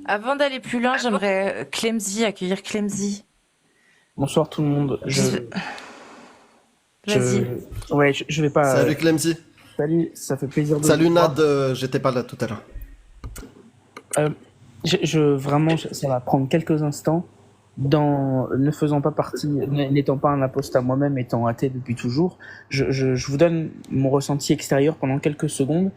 Avant d'aller plus loin, j'aimerais accueillir Clemzy. Bonsoir tout le monde. Vas-y. Ouais, je vais pas. Salut Clemzy. Salut, ça fait plaisir de Salut vous voir. Nad, j'étais pas là tout à l'heure. Vraiment, ça va prendre quelques instants. Ne faisant pas partie, n'étant pas un apostat moi-même, étant athée depuis toujours, je vous donne mon ressenti extérieur pendant quelques secondes.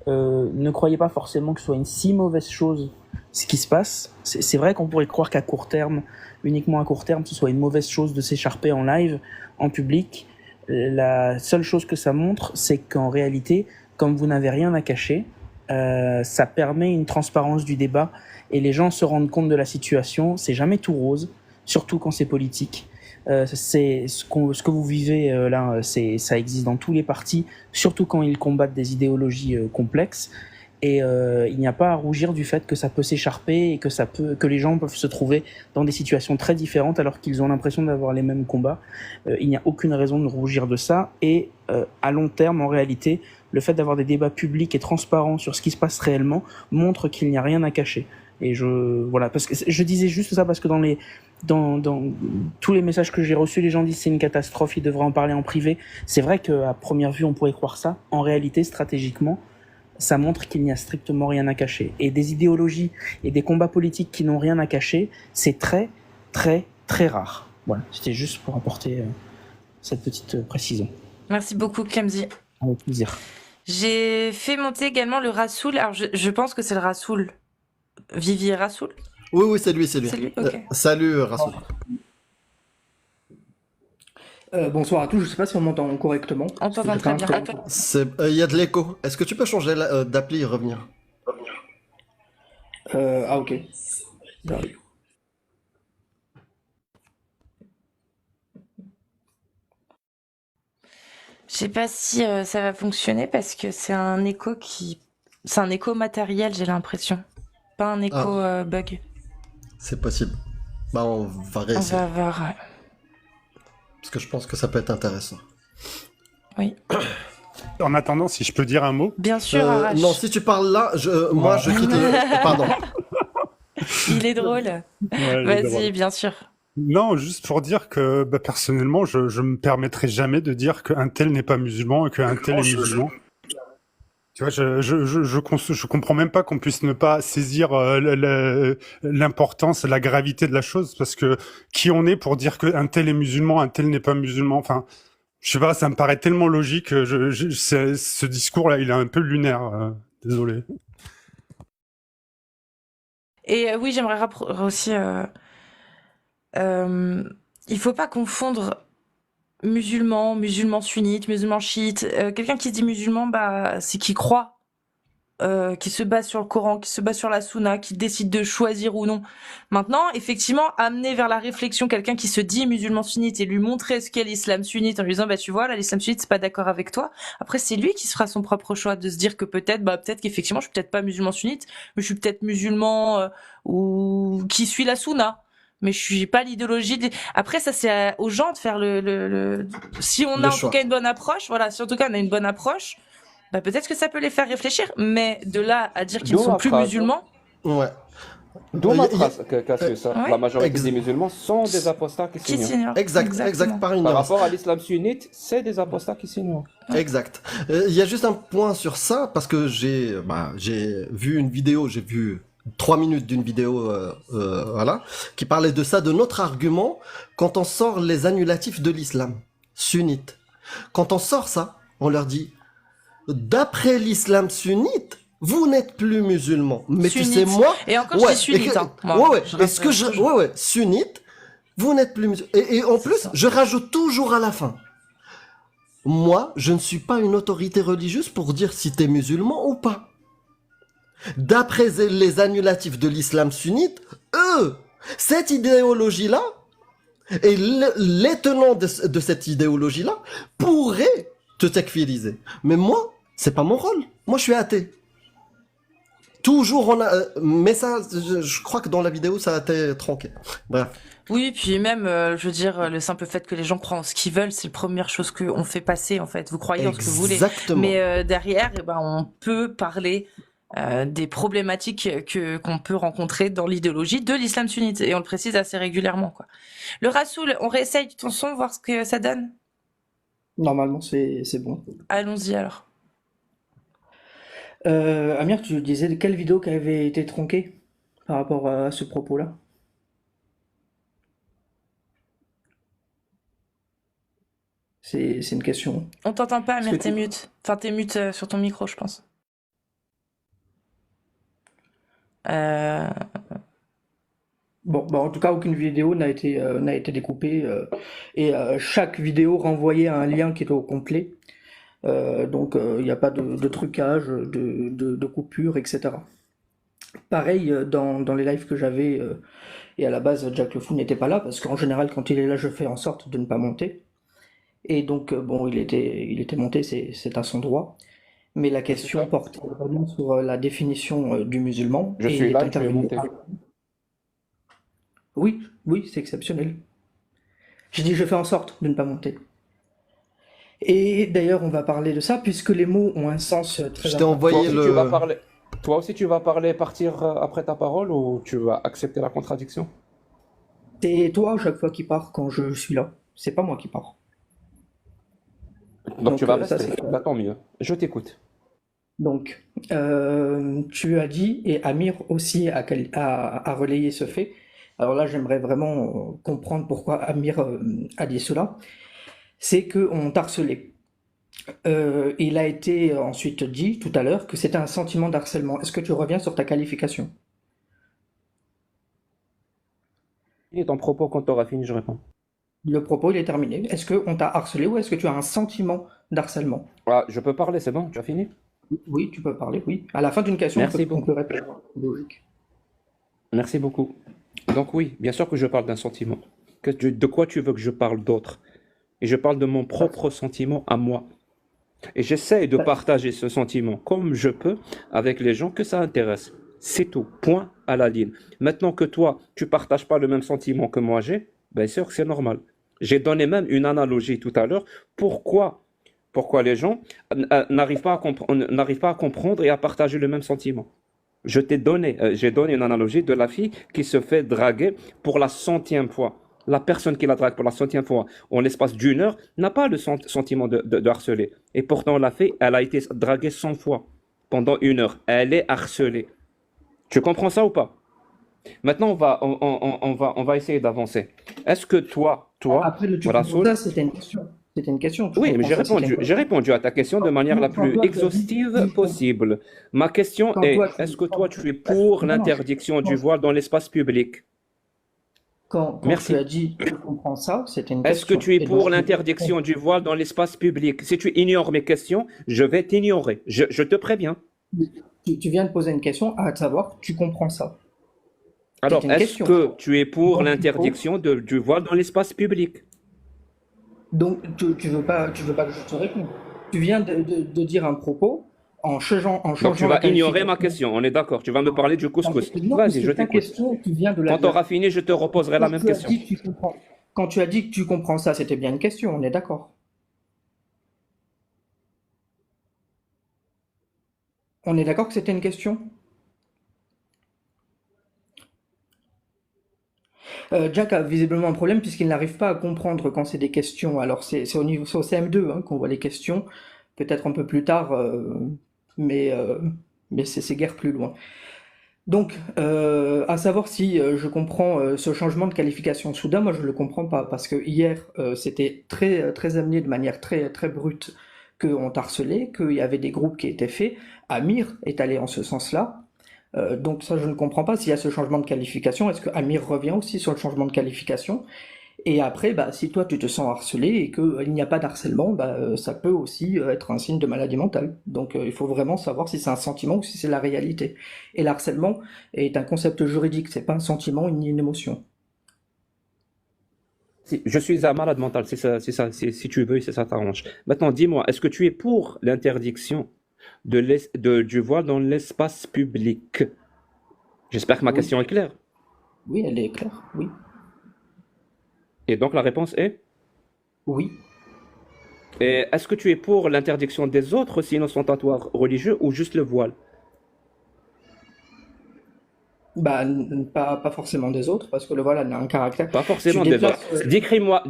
Ne croyez pas forcément que ce soit une si mauvaise chose ce qui se passe. C'est vrai qu'on pourrait croire qu'à court terme, uniquement à court terme, ce soit une mauvaise chose de s'écharper en live, en public. La seule chose que ça montre, c'est qu'en réalité, comme vous n'avez rien à cacher, ça permet une transparence du débat et les gens se rendent compte de la situation. C'est jamais tout rose, surtout quand c'est politique. C'est ce que vous vivez là, ça existe dans tous les partis, surtout quand ils combattent des idéologies complexes. Et il n'y a pas à rougir du fait que ça peut s'écharper et que les gens peuvent se trouver dans des situations très différentes alors qu'ils ont l'impression d'avoir les mêmes combats. Il n'y a aucune raison de rougir de ça. Et à long terme, en réalité, le fait d'avoir des débats publics et transparents sur ce qui se passe réellement montre qu'il n'y a rien à cacher. Et voilà, parce que je disais juste ça parce que dans tous les messages que j'ai reçus, les gens disent c'est une catastrophe, ils devraient en parler en privé. C'est vrai qu'à première vue, on pourrait croire ça. En réalité, stratégiquement, ça montre qu'il n'y a strictement rien à cacher. Et des idéologies et des combats politiques qui n'ont rien à cacher, c'est très, très, très rare. Voilà, c'était juste pour apporter cette petite précision. Merci beaucoup, Clemzy. Avec plaisir. J'ai fait monter également le Rassoul. Alors, je pense que c'est le Rassoul. Vivier Rassoul. Oui, c'est lui, c'est lui. C'est lui, ok. Salut Rassoul. Bonsoir à tous, je ne sais pas si on m'entend correctement. On t'entend très bien. Il y a de l'écho. Est-ce que tu peux changer d'appli et revenir? Ok. J'arrive. Je sais pas si ça va fonctionner parce que c'est un écho matériel, j'ai l'impression. Pas un écho bug. C'est possible. Bah on va réessayer. On va voir. Parce que je pense que ça peut être intéressant. Oui. En attendant, si je peux dire un mot. Bien sûr, Arash. Non, si tu parles là, moi je quitte le... Pardon. Il est drôle. Ouais, Vas-y, bien sûr. Non, juste pour dire que personnellement, je me permettrai jamais de dire qu'un tel n'est pas musulman et qu'un tel est musulman. Tu vois, je comprends même pas qu'on puisse ne pas saisir l'importance, la gravité de la chose, parce que qui on est pour dire qu'un tel est musulman, un tel n'est pas musulman. Enfin, je sais pas, ça me paraît tellement logique. Ce discours-là, il est un peu lunaire. Désolé. Et oui, j'aimerais aussi. Il faut pas confondre musulman sunnite, musulman chiite. Quelqu'un qui se dit musulman, c'est qui croit, qui se base sur le Coran, qui se base sur la Sunna, qui décide de choisir ou non. Maintenant, effectivement, amener vers la réflexion quelqu'un qui se dit musulman sunnite et lui montrer ce qu'est l'islam sunnite en lui disant, tu vois, là, l'islam sunnite, c'est pas d'accord avec toi. Après, c'est lui qui se fera son propre choix de se dire que peut-être qu'effectivement, je suis peut-être pas musulman sunnite, mais je suis peut-être musulman ou qui suit la Sunna. Mais je suis pas l'idéologie. Après, ça c'est aux gens de faire si on a en tout cas une bonne approche, voilà, si en tout cas on a une bonne approche, peut-être que ça peut les faire réfléchir. Mais de là à dire qu'ils ne sont plus musulmans. Ouais. D'où ma phrase qu'a ça. Ouais. La majorité des musulmans sont des apostats qui s'ignorent. Exact, par une Par rapport à l'islam sunnite, c'est des apostats qui s'ignorent. Exact. Il y a juste un point sur ça, parce que j'ai vu une vidéo, j'ai vu 3 minutes d'une vidéo, voilà, qui parlait de ça, de notre argument quand on sort les annulatifs de l'islam sunnite. Quand on sort ça, on leur dit, d'après l'islam sunnite, vous n'êtes plus musulman. Mais sunnite. Tu sais, moi... Et encore, je dis sunnite. Sunnite, vous n'êtes plus musulman. Et en plus, je rajoute toujours à la fin. Moi, je ne suis pas une autorité religieuse pour dire si t'es musulman ou pas. D'après les annulatifs de l'islam sunnite, cette idéologie-là, et les tenants de cette idéologie-là, pourraient te takfiriser. Mais moi, c'est pas mon rôle. Moi, je suis athée. Toujours on a... mais ça, je crois que dans la vidéo, ça a été tronqué. Bref. Oui, puis même, je veux dire, le simple fait que les gens croient en ce qu'ils veulent, c'est la première chose qu'on fait passer, en fait. Vous croyez en ce que vous voulez. Mais derrière, on peut parler des problématiques qu'on peut rencontrer dans l'idéologie de l'islam sunnite, et on le précise assez régulièrement, quoi. Le Rassoul, on réessaye ton son, voir ce que ça donne. Normalement, c'est bon. Allons-y alors. Amir, tu disais de quelle vidéo qui avait été tronquée par rapport à ce propos-là? C'est une question. On t'entend pas, Est-ce Amir, que t'es tu- mute. Enfin, t'es mute sur ton micro, je pense. Euh, Bon, bah en tout cas, aucune vidéo n'a été découpée et chaque vidéo renvoyait à un lien qui était au complet. Donc, il n'y a pas de trucage, de coupure, etc. Pareil, dans les lives que j'avais, et à la base, Jack Le Fou n'était pas là, parce qu'en général, quand il est là, je fais en sorte de ne pas monter. Et donc, bon, il était monté, c'est à son droit. Mais la question portait vraiment sur la définition du musulman, Je et suis il est là et tu es intervenu. monté. Oui, oui, c'est exceptionnel. J'ai dit, je fais en sorte de ne pas monter. Et d'ailleurs, on va parler de ça, puisque les mots ont un sens très Je t'ai important. Toi envoyé aussi, tu vas le. parler. Toi aussi, tu vas parler, partir après ta parole ou tu vas accepter la contradiction? C'est toi, à chaque fois, qui pars quand je suis là. C'est pas moi qui pars. Donc tu vas ça, rester. c'est... Bah, tant mieux. Je t'écoute. Donc, tu as dit, et Amir aussi a relayé ce fait. Alors là, j'aimerais vraiment comprendre pourquoi Amir a dit cela. C'est qu'on t'a harcelé. Il a été ensuite dit tout à l'heure que c'était un sentiment d'harcèlement. Est-ce que tu reviens sur ta qualification? Finis ton propos quand tu auras fini, je réponds. Le propos, il est terminé. Est-ce qu'on t'a harcelé ou est-ce que tu as un sentiment d'harcèlement? Ah, je peux parler, c'est bon? Tu as fini? Oui, tu peux parler, oui. À la fin d'une question, Merci on beaucoup. peut répondre. Logique. Merci beaucoup. Donc oui, bien sûr que je parle d'un sentiment. De quoi tu veux que je parle d'autre? Et je parle de mon propre sentiment à moi. Et j'essaie de partager ce sentiment comme je peux avec les gens que ça intéresse. C'est tout. Point à la ligne. Maintenant que toi, tu partages pas le même sentiment que moi j'ai, bien sûr que c'est normal. J'ai donné même une analogie tout à l'heure. Pourquoi les gens n'arrivent pas à comprendre et à partager le même sentiment? J'ai donné une analogie de la fille qui se fait draguer pour la 100e fois. La personne qui la drague pour la 100e fois en l'espace d'une heure n'a pas le sentiment de harceler. Et pourtant, la fille, elle a été draguée 100 fois pendant une heure. Elle est harcelée. Tu comprends ça ou pas? Maintenant, on va essayer d'avancer. Est-ce que toi, Après, le tu comprends Rassoul, ça, c'était une question. C'était une question. Tu oui, mais comprends ça, c'était une j'ai question. répondu à ta question de manière la Quand plus toi, tu as dit, exhaustive possible. Ma question quand est, toi, est-ce que toi, tu es pour non, non, l'interdiction du voile dans l'espace public? quand tu Merci. as dit, tu comprends ça, c'était une Est-ce que question. tu es Et donc, pour l'interdiction du voile dans l'espace public? Si tu ignores mes questions, je vais t'ignorer. Je te préviens. tu viens de poser une question à savoir, tu comprends ça. Alors, une est-ce question. que tu es pour Donc, l'interdiction du voile dans l'espace public? Donc, tu veux pas que je te réponde. Tu viens de dire un propos en changeant Donc, tu la vas ignorer ma qualification. question, on est d'accord. Tu vas me parler du couscous. Non, Vas-y, c'est je ta t'écoute. question, tu viens de Quand tu auras fini, je te reposerai la Quand même tu as question. dit que tu comprends. Quand tu as dit que tu comprends ça, c'était bien une question, on est d'accord. On est d'accord que c'était une question? Jack a visiblement un problème puisqu'il n'arrive pas à comprendre quand c'est des questions. Alors c'est c'est au CM2 hein, qu'on voit les questions, peut-être un peu plus tard, mais, euh, mais c'est guère plus loin. Donc, à savoir si je comprends ce changement de qualification soudain, moi je le comprends pas parce que hier c'était très amené de manière très brute qu'on harcelait, qu'il y avait des groupes qui étaient faits. Amir est allé en ce sens-là. Donc ça je ne comprends pas s'il y a ce changement de qualification. Est-ce que Amir revient aussi sur le changement de qualification? Et après, bah, si toi tu te sens harcelé et qu'il n'y a pas d'harcèlement, bah, ça peut aussi être un signe de maladie mentale. Donc il faut vraiment savoir si c'est un sentiment ou si c'est la réalité. Et l'harcèlement est un concept juridique, c'est pas un sentiment ni une émotion. Je suis un malade mental, c'est ça, si tu veux, c'est ça t'arrange. Maintenant, dis-moi, est-ce que tu es pour l'interdiction du voile dans l'espace public? J'espère que ma Oui, question est claire. oui, elle est claire, oui. Et donc la réponse est? Oui, Et est-ce que tu es pour l'interdiction des autres signes ostentatoires religieux ou juste le voile? Bah, pas forcément des autres, parce que le voile a un caractère. Pas Tu forcément des autres. déplaces.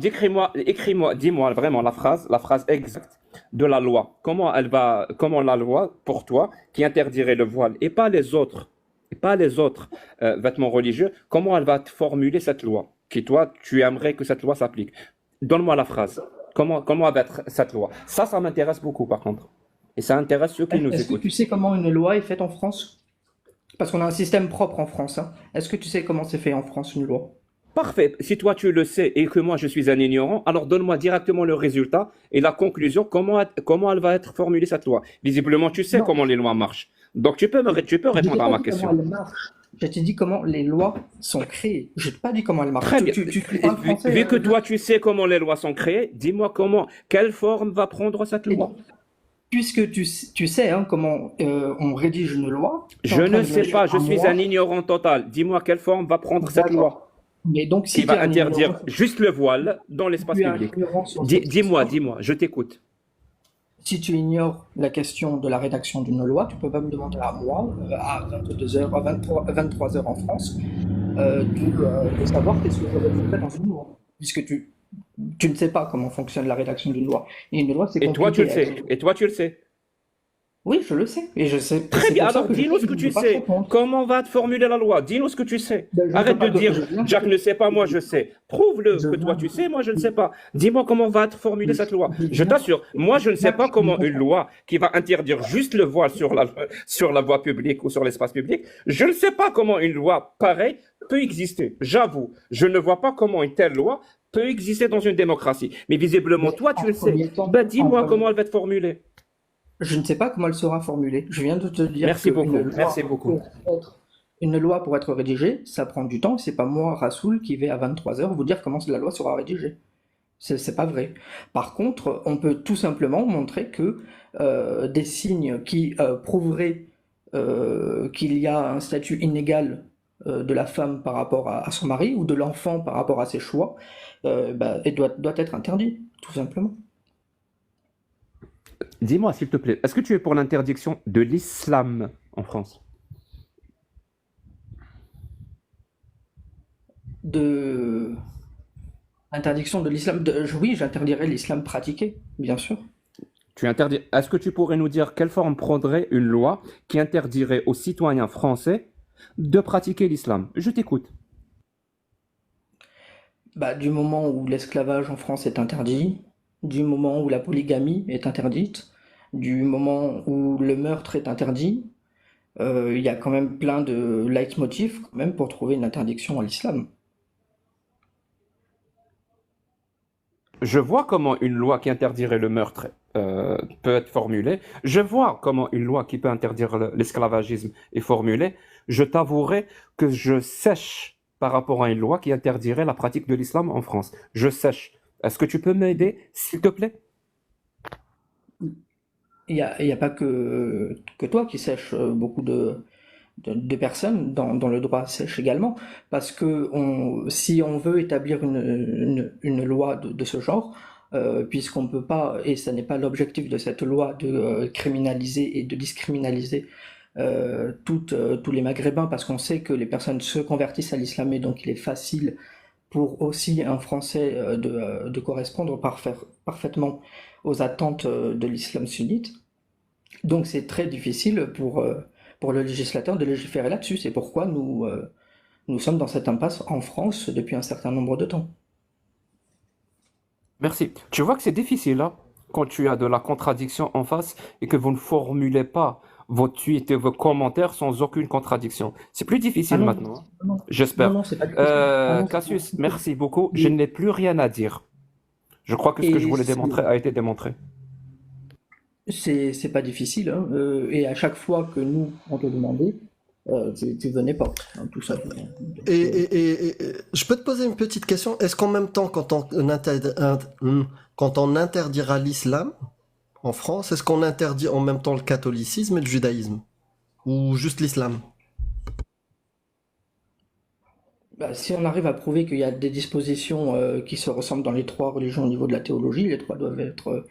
Écris-moi, dis-moi vraiment la phrase exacte de la loi. Comment la loi, pour toi, qui interdirait le voile, et pas les autres vêtements religieux, comment elle va te formuler cette loi, qui toi, tu aimerais que cette loi s'applique. Donne-moi la phrase. Comment va être cette loi? Ça m'intéresse beaucoup, par contre. Et ça intéresse ceux qui nous Est-ce que écoutent. tu sais comment une loi est faite en France? Parce qu'on a un système propre en France, hein. Est-ce que tu sais comment c'est fait en France une loi? Parfait. Si toi tu le sais et que moi je suis un ignorant, alors donne-moi directement le résultat et la conclusion, comment elle va être formulée cette loi. Visiblement, tu sais Non, comment les lois marchent. Donc tu peux je t'ai répondre à pas ma dit comment question. elle marche. Je t'ai dit comment les lois sont créées. Je t'ai pas dit comment elles marchent. Très bien. Tu parles français, Vu que hein, toi tu sais comment les lois sont créées, dis-moi quelle forme va prendre cette et loi. donc, puisque tu sais hein, comment on rédige une loi, tu es Je en train ne de me sais dire pas, je à suis un moi, ignorant total. Dis-moi quelle forme va prendre cette loi d'accord. Mais donc, qui si tu es va un ignorant, interdire juste le voile dans l'espace tu es un public. ignorant sur cette Dis-moi, question. dis-moi, je t'écoute. Si tu ignores la question de la rédaction d'une loi, tu peux pas me demander à moi, à 22h, à 23h en France, de savoir qu'est-ce que je rajouterais dans une loi. Puisque tu ne sais pas comment fonctionne la rédaction d'une loi. Et une loi, c'est Et toi tu compliqué le à sais. écrire. Et toi tu le sais. Oui, je le sais. Et je sais, et Très c'est bien, pour ça alors que je dis-nous sais ce que que je ne tu peux pas te sais. répondre. Comment va te formuler la loi? Dis-nous ce que tu sais. Ben, je viens Arrête de pas dire je viens Jack ne sait pas, moi je sais. Prouve-le je que toi viens tu sais, moi je ne sais pas. Dis-moi comment va te formuler cette loi. je Je viens, t'assure, moi je ne sais pas Jacques, je comment une comprends. loi qui va interdire juste le voile sur la voie publique ou sur l'espace public, je ne sais pas comment une loi pareille peut exister. J'avoue, je ne vois pas comment une telle loi peut exister dans une démocratie. Mais visiblement, Mais toi tu en le sais. premier temps, Ben en dis-moi premier comment elle va être formulée. je ne sais pas comment elle sera formulée. Je viens de te dire Merci qu'une beaucoup, merci loi, beaucoup. une loi pour être rédigée, ça prend du temps. C'est pas moi, Rassoul, qui vais à 23h vous dire comment la loi sera rédigée. C'est pas vrai. Par contre, on peut tout simplement montrer que des signes qui prouveraient qu'il y a un statut inégal de la femme par rapport à son mari ou de l'enfant par rapport à ses choix, et doit être interdit, tout simplement. Dis-moi, s'il te plaît, est-ce que tu es pour l'interdiction de l'islam en France? De Interdiction de l'islam. Oui, j'interdirais l'islam pratiqué, bien sûr. Est-ce que tu pourrais nous dire quelle forme prendrait une loi qui interdirait aux citoyens français de pratiquer l'islam? Je t'écoute. Bah, du moment où l'esclavage en France est interdit, du moment où la polygamie est interdite, du moment où le meurtre est interdit, il y a quand même plein de leitmotifs quand même pour trouver une interdiction à l'islam. Je vois comment une loi qui interdirait le meurtre peut être formulée. Je vois comment une loi qui peut interdire l'esclavagisme est formulée. Je t'avouerai que je sèche par rapport à une loi qui interdirait la pratique de l'islam en France. Je sèche. Est-ce que tu peux m'aider, s'il te plaît? Il y a pas que toi qui sèches, beaucoup de personnes dans le droit sèchent également, parce que si on veut établir une loi de ce genre, puisqu'on peut pas, et ça n'est pas l'objectif de cette loi, de criminaliser et de discriminaliser tous les Maghrébins, parce qu'on sait que les personnes se convertissent à l'islam et donc il est facile pour aussi un Français de correspondre parfaitement aux attentes de l'islam sunnite. Donc c'est très difficile pour le législateur de légiférer là-dessus. C'est pourquoi nous sommes dans cette impasse en France depuis un certain nombre de temps. Merci. Tu vois que c'est difficile, là, quand tu as de la contradiction en face et que vous ne formulez pas vos tweets et vos commentaires sans aucune contradiction. C'est plus Ah difficile non, maintenant, hein. non, non, J'espère. c'est pas difficile. Ah non, c'est pas Cassius, difficile. merci beaucoup. Je n'ai plus rien à dire. Je crois que ce que je Et voulais démontrer a été démontré. c'est pas difficile, hein. Et à chaque fois que nous, on te demandait, tu venais pas, hein, tout simplement. Donc, Et je peux te poser une petite question. Est-ce qu'en même temps, quand on interdira l'islam en France, est-ce qu'on interdit en même temps le catholicisme et le judaïsme? Ou juste l'islam? si on arrive à prouver qu'il y a des dispositions qui se ressemblent dans les trois religions au niveau de la théologie, les trois doivent être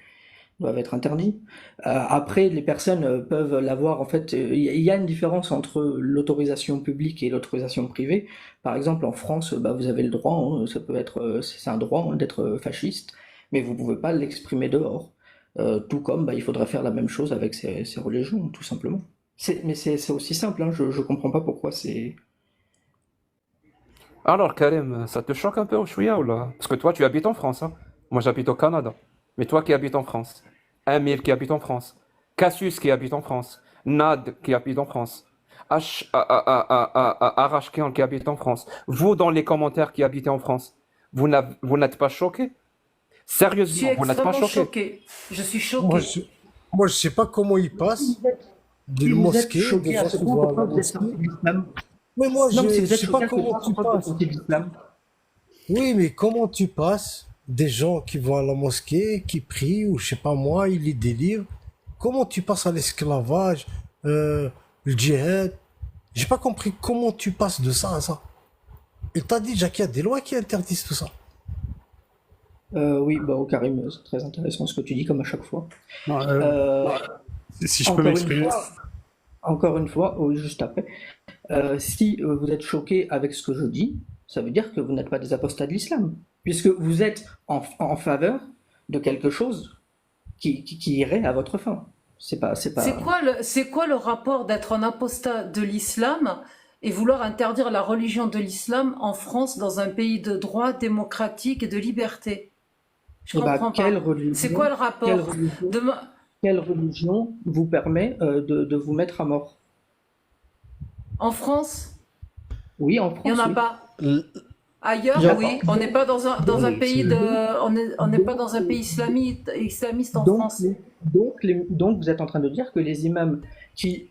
doivent être interdits. Après, les personnes peuvent l'avoir. En fait, il y a une différence entre l'autorisation publique et l'autorisation privée. Par exemple, en France, bah, vous avez le droit, hein, ça peut être, c'est un droit hein, d'être fasciste, mais vous pouvez pas l'exprimer dehors. Tout comme bah, il faudrait faire la même chose avec ces religions, tout simplement. Mais c'est aussi simple, hein, je comprends pas pourquoi c'est. Alors, Karim, ça te choque un peu, Chouïa, ou là? Parce que toi, tu habites en France, hein. Moi, j'habite au Canada. Mais toi qui habites en France, Amir qui habite en France, Cassius qui habite en France, Nad qui habite en France, Arashkian qui habite en France, vous dans les commentaires qui habitez en France, vous n'êtes pas choqués? Je suis Sérieusement, vous n'êtes pas extrêmement choqués? choquée. Je suis Moi, choquée. moi, je sais pas comment il passe Si d'une vous êtes mosquée, choqué à déjà ce tu point, vas à pourquoi la vous êtes mosquée. sorti de l'islam? Mais moi, Non, mais si je vous êtes sais choqué pas à ce comment point, tu pourquoi vous êtes passes. sorti de l'islam? Oui, mais comment tu passes des gens qui vont à la mosquée, qui prient, ou je sais pas moi, ils lisent des livres. Comment tu passes à l'esclavage, le djihad? J'ai pas compris comment tu passes de ça à ça. Il t'a dit déjà qu'il y a des lois qui interdisent tout ça. Oui, bah, Karim, c'est très intéressant ce que tu dis, comme à chaque fois. Non, Euh, si je peux encore une m'exprimer. encore une fois, oui, juste après, si vous êtes choqué avec ce que je dis, ça veut dire que vous n'êtes pas des apostats de l'islam, puisque vous êtes en faveur de quelque chose qui irait à votre fin. C'est pas. C'est quoi le rapport d'être un apostat de l'islam et vouloir interdire la religion de l'islam en France, dans un pays de droit, démocratique et de liberté? Je Eh ben, comprends pas. C'est quoi le rapport? Demain- quelle religion vous permet de vous mettre à mort? En France, Oui, en il n'y France, en a oui. pas. L- Ailleurs, Il y a- oui. On n'est pas dans un pays on n'est pas dans un pays islamiste en Donc, France. donc vous êtes en train de dire que les imams qui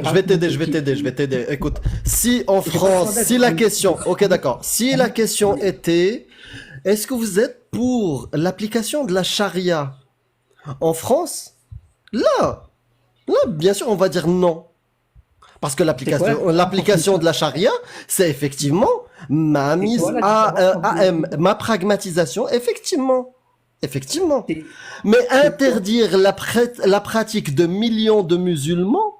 Je vais t'aider. Écoute, si en France, si la question, ok d'accord, si la question était, est-ce que vous êtes pour l'application de la charia en France? Là, bien sûr, on va dire non. Parce que l'application de la charia, c'est effectivement ma mise quoi la différence ma pragmatisation, effectivement. C'est- Mais interdire la pratique de millions de musulmans,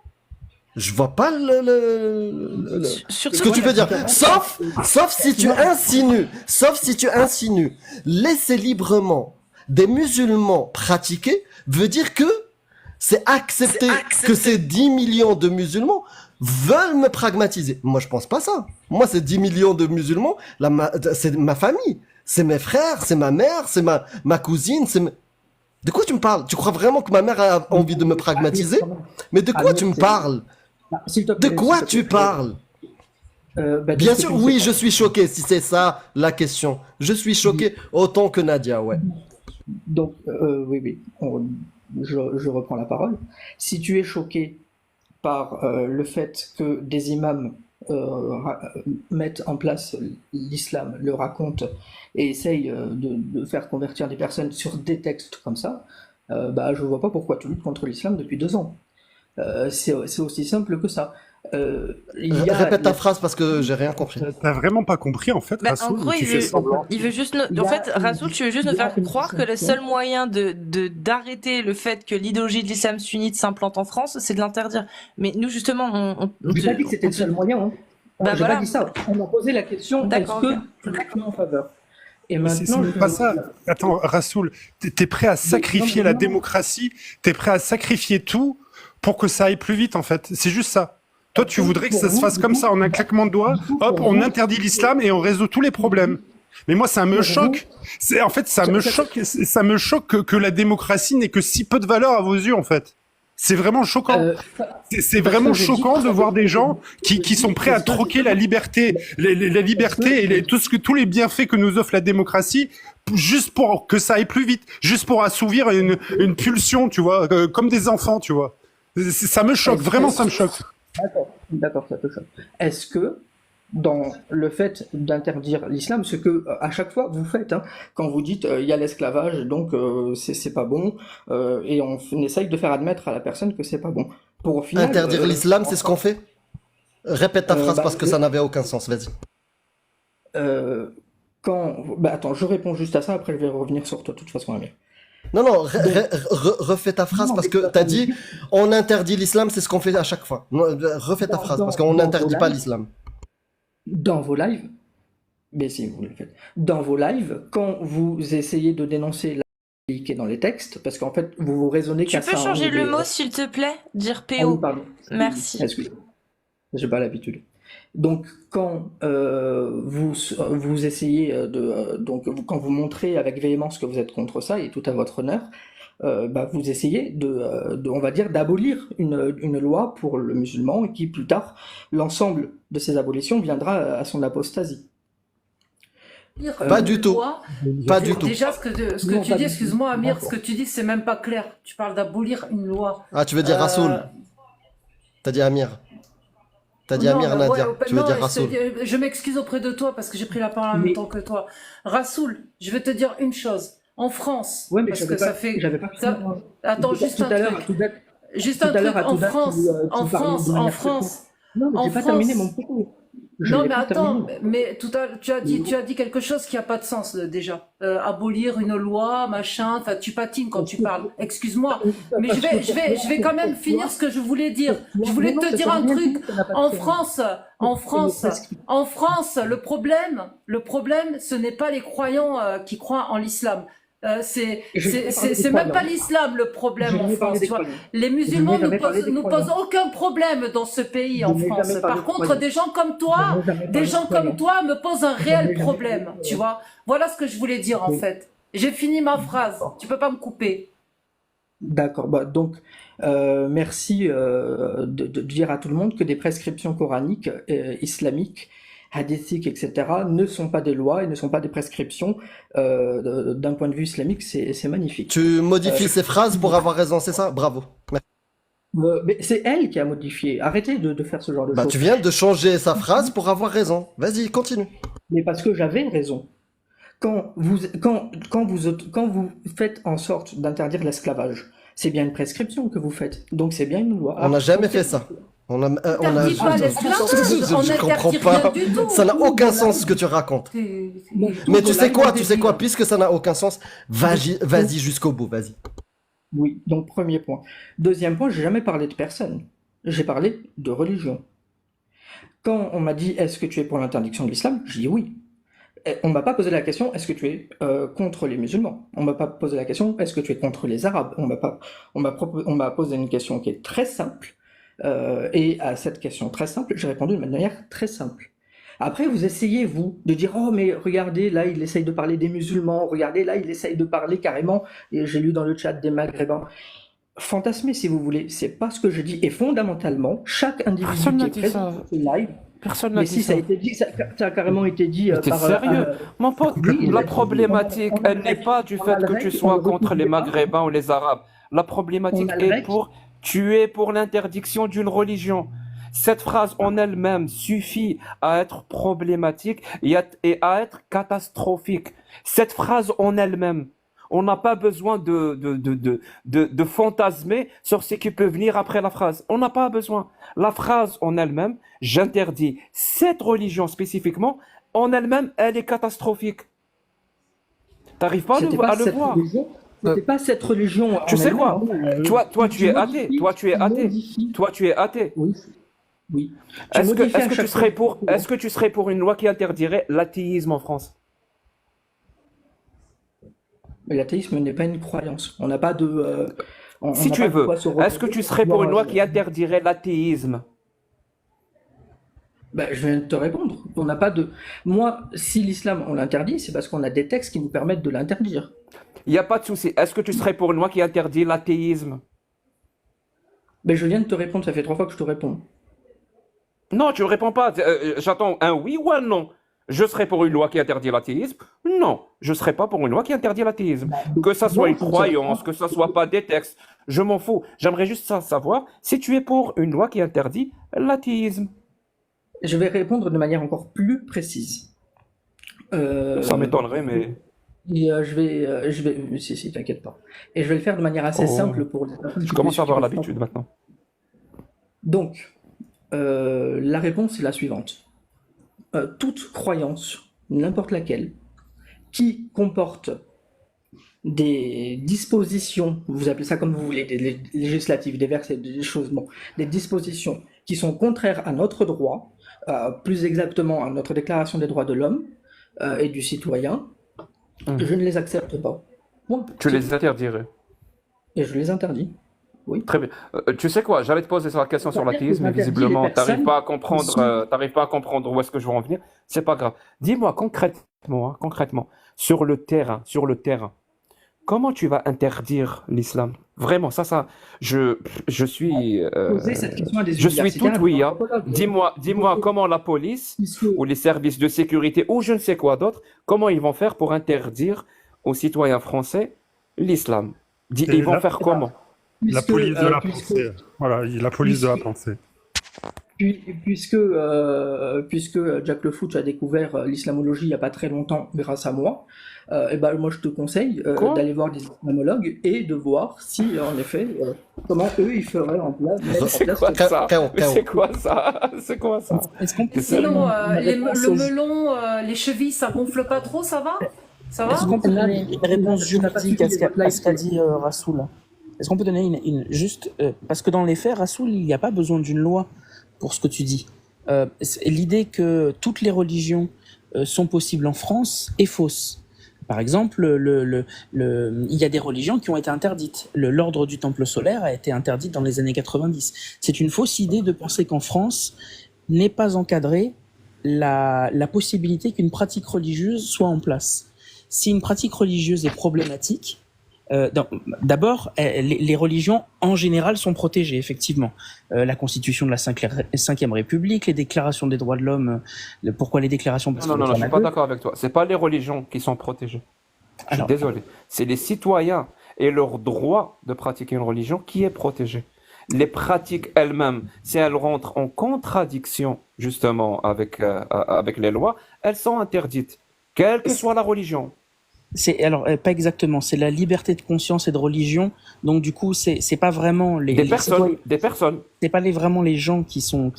je vois pas Sur ce que tu veux dire. Sauf si tu insinues, laisser librement des musulmans pratiquer veut dire que c'est accepter que ces 10 millions de musulmans veulent me pragmatiser. Moi, je pense pas ça. Moi, ces 10 millions de musulmans, c'est ma famille. C'est mes frères, c'est ma mère, c'est ma cousine, De quoi tu me parles? Tu crois vraiment que ma mère a envie de me pragmatiser? Mais de quoi tu me parles? S'il te De plaît, quoi s'il te tu plaît. parles? Bah, Bien dis ce que sûr, tu oui, sais je suis choqué, si c'est ça la question. Je suis choqué autant que Nadia, ouais. Donc, oui, je reprends la parole. Si tu es choqué par le fait que des imams mettent en place l'islam, le racontent et essayent de faire convertir des personnes sur des textes comme ça, bah, je vois pas pourquoi tu luttes contre l'islam depuis 2 ans. C'est aussi simple que ça. Répète ta phrase parce que j'ai rien compris. T'as vraiment pas compris en fait, Bah, en Rassoul, gros, ou tu fais semblant? il veut juste, Il y en a fait, Rassoul, tu veux juste nous il y a faire une croire que le distinction. seul moyen d'arrêter le fait que l'idéologie de l'islam sunnite s'implante en France, c'est de l'interdire. Mais nous, justement, J'ai pas dit que c'était le seul moyen. Hein. Bah, J'ai voilà. pas dit ça. On m'a posé la question, est-ce D'accord, que ok. tu es en faveur? Et Mais c'est maintenant, même pas ça. Attends, Rassoul, t'es prêt à sacrifier la non. démocratie, t'es prêt à sacrifier tout pour que ça aille plus vite en fait. C'est juste ça. Toi, tu voudrais que ça se fasse comme ça, en un claquement de doigts, hop, on interdit l'islam et on résout tous les problèmes. Mais moi, ça me choque. En fait, ça me choque que la démocratie n'ait que si peu de valeur à vos yeux, en fait. C'est vraiment choquant. C'est vraiment choquant de voir des gens qui sont prêts à troquer la liberté, la liberté et tous les bienfaits que nous offre la démocratie, juste pour que ça aille plus vite, juste pour assouvir une pulsion, tu vois, comme des enfants, tu vois. Ça me choque, vraiment, ça me choque. D'accord, ça te choque. Est-ce que, dans le fait d'interdire l'islam, ce que à chaque fois vous faites, hein, quand vous dites il y a l'esclavage, donc c'est pas bon, et on essaye de faire admettre à la personne que c'est pas bon. Pour au final, Interdire l'islam, c'est ce qu'on fait? Répète ta phrase bah, parce que ça n'avait aucun sens, vas-y. Attends, je réponds juste à ça, après je vais revenir sur toi de toute façon, Amir. Non, non, Donc, refais ta phrase non, parce mais que tu vas t'as pas me dit dire, on interdit l'islam, c'est ce qu'on fait à chaque fois. Non, refais ta phrase parce qu'on dans vos n'interdit pas lives, l'islam. dans vos lives, mais si vous le faites, dans vos lives, quand vous essayez de dénoncer la qui est dans les textes, parce qu'en fait, vous raisonnez Tu qu'à peux ça, hein, changer le mot, s'il te plaît? Dire Ah oui, PO. pardon. Merci. Excusez-moi, j'ai pas l'habitude. Donc, quand vous essayez quand vous montrez avec véhémence que vous êtes contre ça, et tout à votre honneur, vous essayez on va dire, d'abolir une loi pour le musulman, et qui, plus tard, l'ensemble de ces abolitions viendra à son apostasie. Pas du tout. Loi, Pas du tout. déjà, ce que Non, tu pas dis, du tout. excuse-moi Amir, ce D'accord. que tu dis, c'est même pas clair. Tu parles d'abolir une loi. Ah, tu veux dire Euh, Rasoul. T'as dit Amir. T'as dit Non, Amir mais Nadia. Tu veux non, dire Rasoul. je m'excuse auprès de toi parce que j'ai pris la parole en même Mais, temps que toi. Rassoul, je vais te dire une chose. En France, ouais, mais parce que ça fait... j'avais pas ça- fini. Attends, juste Tout un à l'heure, truc. à tout date, Juste tout un à l'heure, truc. à tout date, En tu parlais de manière très courte. Non, mais En j'ai pas terminé mon France. propos. Je Non, l'ai mais pas attends, terminé. mais tout à l'heure, tu as dit quelque chose qui a pas de sens déjà. Abolir une loi, machin, enfin, tu patines quand tu parles. Excuse-moi, mais je vais quand même finir ce que je voulais dire. Je voulais te dire un truc. En France, en France, le problème, ce n'est pas les croyants qui croient en l'islam. C'est même pas l'islam le problème en France, tu vois. Les musulmans nous posent aucun problème dans ce pays en France. Par contre, des gens comme toi, me posent un réel problème, tu vois. Voilà ce que je voulais dire en fait. J'ai fini ma phrase. Tu peux pas me couper. D'accord, donc merci de dire à tout le monde que des prescriptions coraniques, islamiques, hadithiques, etc., ne sont pas des lois et ne sont pas des prescriptions. D'un point de vue islamique, c'est magnifique. Tu modifies ces phrases pour avoir raison, c'est ça? Bravo. Mais c'est elle qui a modifié. Arrêtez de faire ce genre de choses. Tu viens de changer sa phrase pour avoir raison. Vas-y, continue. Mais parce que j'avais raison. Quand vous faites en sorte d'interdire l'esclavage, c'est bien une prescription que vous faites. Donc c'est bien une loi. On n'a jamais fait ça. On a Interdit pas l'esclavage, on je comprends n'interdit pas. rien du tout. Ça n'a aucun sens ce que tu racontes. Mais tu sais quoi, puisque ça n'a aucun sens, vas-y jusqu'au bout, vas-y. Oui, donc premier point. Deuxième point, j'ai jamais parlé de personne. J'ai parlé de religion. Quand on m'a dit est-ce que tu es pour l'interdiction de l'islam, j'ai dit oui. On m'a pas posé la question est-ce que tu es contre les musulmans. On m'a pas posé la question est-ce que tu es contre les arabes. On m'a posé une question qui est très simple. Et à cette question très simple, j'ai répondu de manière très simple. Après, vous essayez, vous, de dire « Oh, mais regardez, là, il essaye de parler des musulmans. Regardez, là, il essaye de parler carrément, et j'ai lu dans le chat, des maghrébins. » Fantasmez, si vous voulez. C'est pas ce que je dis. Et fondamentalement, chaque individu Personne qui n'a est dit présent ça. sur ce live... Personne n'a Mais dit si, ça ça. a été dit, ça a carrément été dit Mais t'es par... sérieux? Mon pote, oui, la on problématique, a elle n'est pas du on a fait le que rec, tu on sois le contre les retrouve pas. Maghrébins ou les Arabes. La problématique On a le est rec. pour... Tu es pour l'interdiction d'une religion. Cette phrase en elle-même suffit à être problématique et à être catastrophique. Cette phrase en elle-même, on n'a pas besoin de fantasmer sur ce qui peut venir après la phrase. On n'a pas besoin. La phrase en elle-même, j'interdis cette religion spécifiquement, en elle-même, elle est catastrophique. T'arrives pas C'était à le cette voir. religion. C'était pas cette religion. Tu en sais elle-même, quoi? hein. Toi, tu es athée. modifies, Toi, tu es athée. modifies. Toi, tu es athée. Oui. Oui. Tu Est-ce modifies à que tu chaque serais fois. est-ce que tu serais pour une loi qui interdirait l'athéisme en France? Mais l'athéisme n'est pas une croyance. On n'a pas de. On Si n'a tu pas de veux, quoi se est-ce que tu serais pour une loi qui reposer. interdirait l'athéisme? Je viens de te répondre. On n'a pas de. Moi, si l'islam on l'interdit, c'est parce qu'on a des textes qui nous permettent de l'interdire. Il n'y a pas de souci. Est-ce que tu serais pour une loi qui interdit l'athéisme? Je viens de te répondre. Ça fait 3 fois que je te réponds. Non, tu ne réponds pas. J'attends un oui ou un non. Je serais pour une loi qui interdit l'athéisme? Non, je ne serais pas pour une loi qui interdit l'athéisme. Que ça soit Non, une croyance, que ça soit pas des textes, je m'en fous. J'aimerais juste savoir si tu es pour une loi qui interdit l'athéisme. Je vais répondre de manière encore plus précise. Ça m'étonnerait, mais... Et je vais, si, t'inquiète pas. Et je vais le faire de manière assez Oh. simple pour les personnes Je qui commence à avoir peuvent- l'habitude maintenant. Donc, la réponse est la suivante. Toute croyance, n'importe laquelle, qui comporte des dispositions, vous appelez ça comme vous voulez, des législatives, des versets, des choses, bon, des dispositions qui sont contraires à notre droit, plus exactement à notre Déclaration des droits de l'homme et du citoyen, je ne les accepte pas. Bon, Tu les interdirais. et je les interdis. Oui. Très bien. Tu sais quoi, j'allais te poser la question sur C'est-à-dire que l'athéisme, mais j'interdis visiblement, les personnes t'arrives pas à comprendre où est-ce que je veux en venir. C'est pas grave. Dis-moi concrètement, sur le terrain, comment tu vas interdire l'islam? Vraiment, je suis, Poser cette question à des je suis universitaires, tout oui, hein. anthropologues. Dis-moi comment la police Puisque ou les services de sécurité ou je ne sais quoi d'autre, comment ils vont faire pour interdire aux citoyens français l'islam? Et Ils vont là, faire comment? la puisque, police de la puisque, pensée. Voilà, la police de la pensée. puisque Jack Le Fouch a découvert l'islamologie il n'y a pas très longtemps grâce à moi, et ben moi je te conseille Quoi? d'aller voir des islamologues et de voir si en effet comment eux ils feraient en place, mettre en C'est place quoi ça? Chaos, Mais chaos. c'est quoi ça? C'est quoi ça? Est-ce qu'on peut C'est Sinon, donner une réponse le melon, les chevilles, ça gonfle pas trop, ça va? Ça va? Est-ce qu'on peut donner une réponse Ça n'a pas juridique à suffi ce qu'a dit Rassoul? Est-ce qu'on peut donner juste parce que dans les faits, Rassoul, il n'y a pas besoin d'une loi pour ce que tu dis. L'idée que toutes les religions sont possibles en France est fausse. Par exemple, il y a des religions qui ont été interdites. L'ordre du Temple solaire a été interdit dans les années 90. C'est une fausse idée de penser qu'en France n'est pas encadrée la possibilité qu'une pratique religieuse soit en place. Si une pratique religieuse est problématique, d'abord, les religions en général sont protégées, effectivement. La Constitution de la Cinquième République, les déclarations des droits de l'homme. Pourquoi les déclarations? Parce Non, qu'il non, y non, en je a suis pas deux. d'accord avec toi. C'est pas les religions qui sont protégées. Je suis Alors, désolé. C'est les citoyens et leur droit de pratiquer une religion qui est protégé. Les pratiques elles-mêmes, si elles rentrent en contradiction justement avec les lois, elles sont interdites, quelle que soit la religion. alors pas exactement. C'est la liberté de conscience et de religion. Donc du coup, c'est pas vraiment Des personnes. c'est pas vraiment les gens qui sont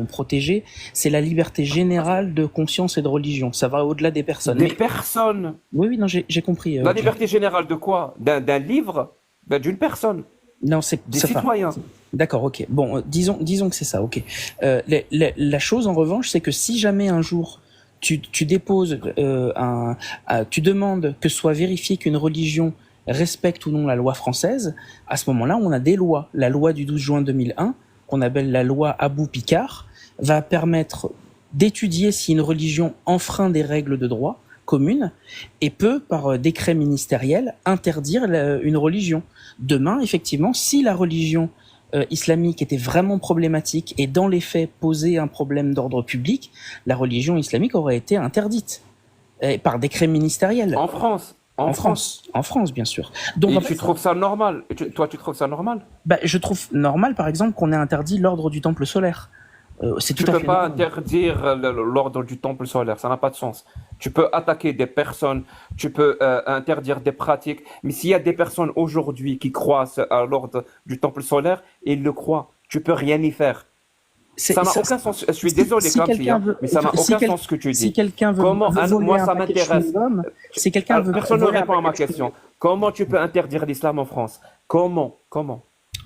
protégés. C'est la liberté générale de conscience et de religion. Ça va au-delà des personnes. Des Mais personnes. oui, non, j'ai compris. La liberté générale de quoi? D'un livre? D'une personne? Non, Des citoyens? D'accord, ok. Bon, disons que c'est ça, ok. La chose, en revanche, c'est que si jamais un jour tu déposes tu demandes que soit vérifié qu'une religion respecte ou non la loi française, à ce moment-là, on a des lois. La loi du 12 juin 2001, qu'on appelle la loi Abou-Picard, va permettre d'étudier si une religion enfreint des règles de droit communes et peut, par décret ministériel, interdire une religion. Demain, effectivement, si la religion islamique était vraiment problématique et dans les faits posait un problème d'ordre public, la religion islamique aurait été interdite par décret ministériel. En France? En France, bien sûr. Donc, Et en fait, tu trouves ça normal? Toi, tu trouves ça normal? je trouve normal, par exemple, qu'on ait interdit l'ordre du Temple solaire. C'est Tu tout à peux fait pas normal. interdire l'ordre du temple solaire, ça n'a pas de sens. Tu peux attaquer des personnes, tu peux interdire des pratiques, mais s'il y a des personnes aujourd'hui qui croient à l'ordre du temple solaire, ils le croient. Tu peux rien y faire. Ça n'a aucun sens. Je suis désolé, si Kamsi, quelqu'un veut, mais ça n'a si aucun quel- sens ce que tu si dis. quelqu'un veut, Comment veut voler moi, un ça paquet de m'intéresse. chewing-gum, si quelqu'un veut Personne ne voler un répond à ma paquet de question. Comment tu peux interdire l'islam en France? Comment?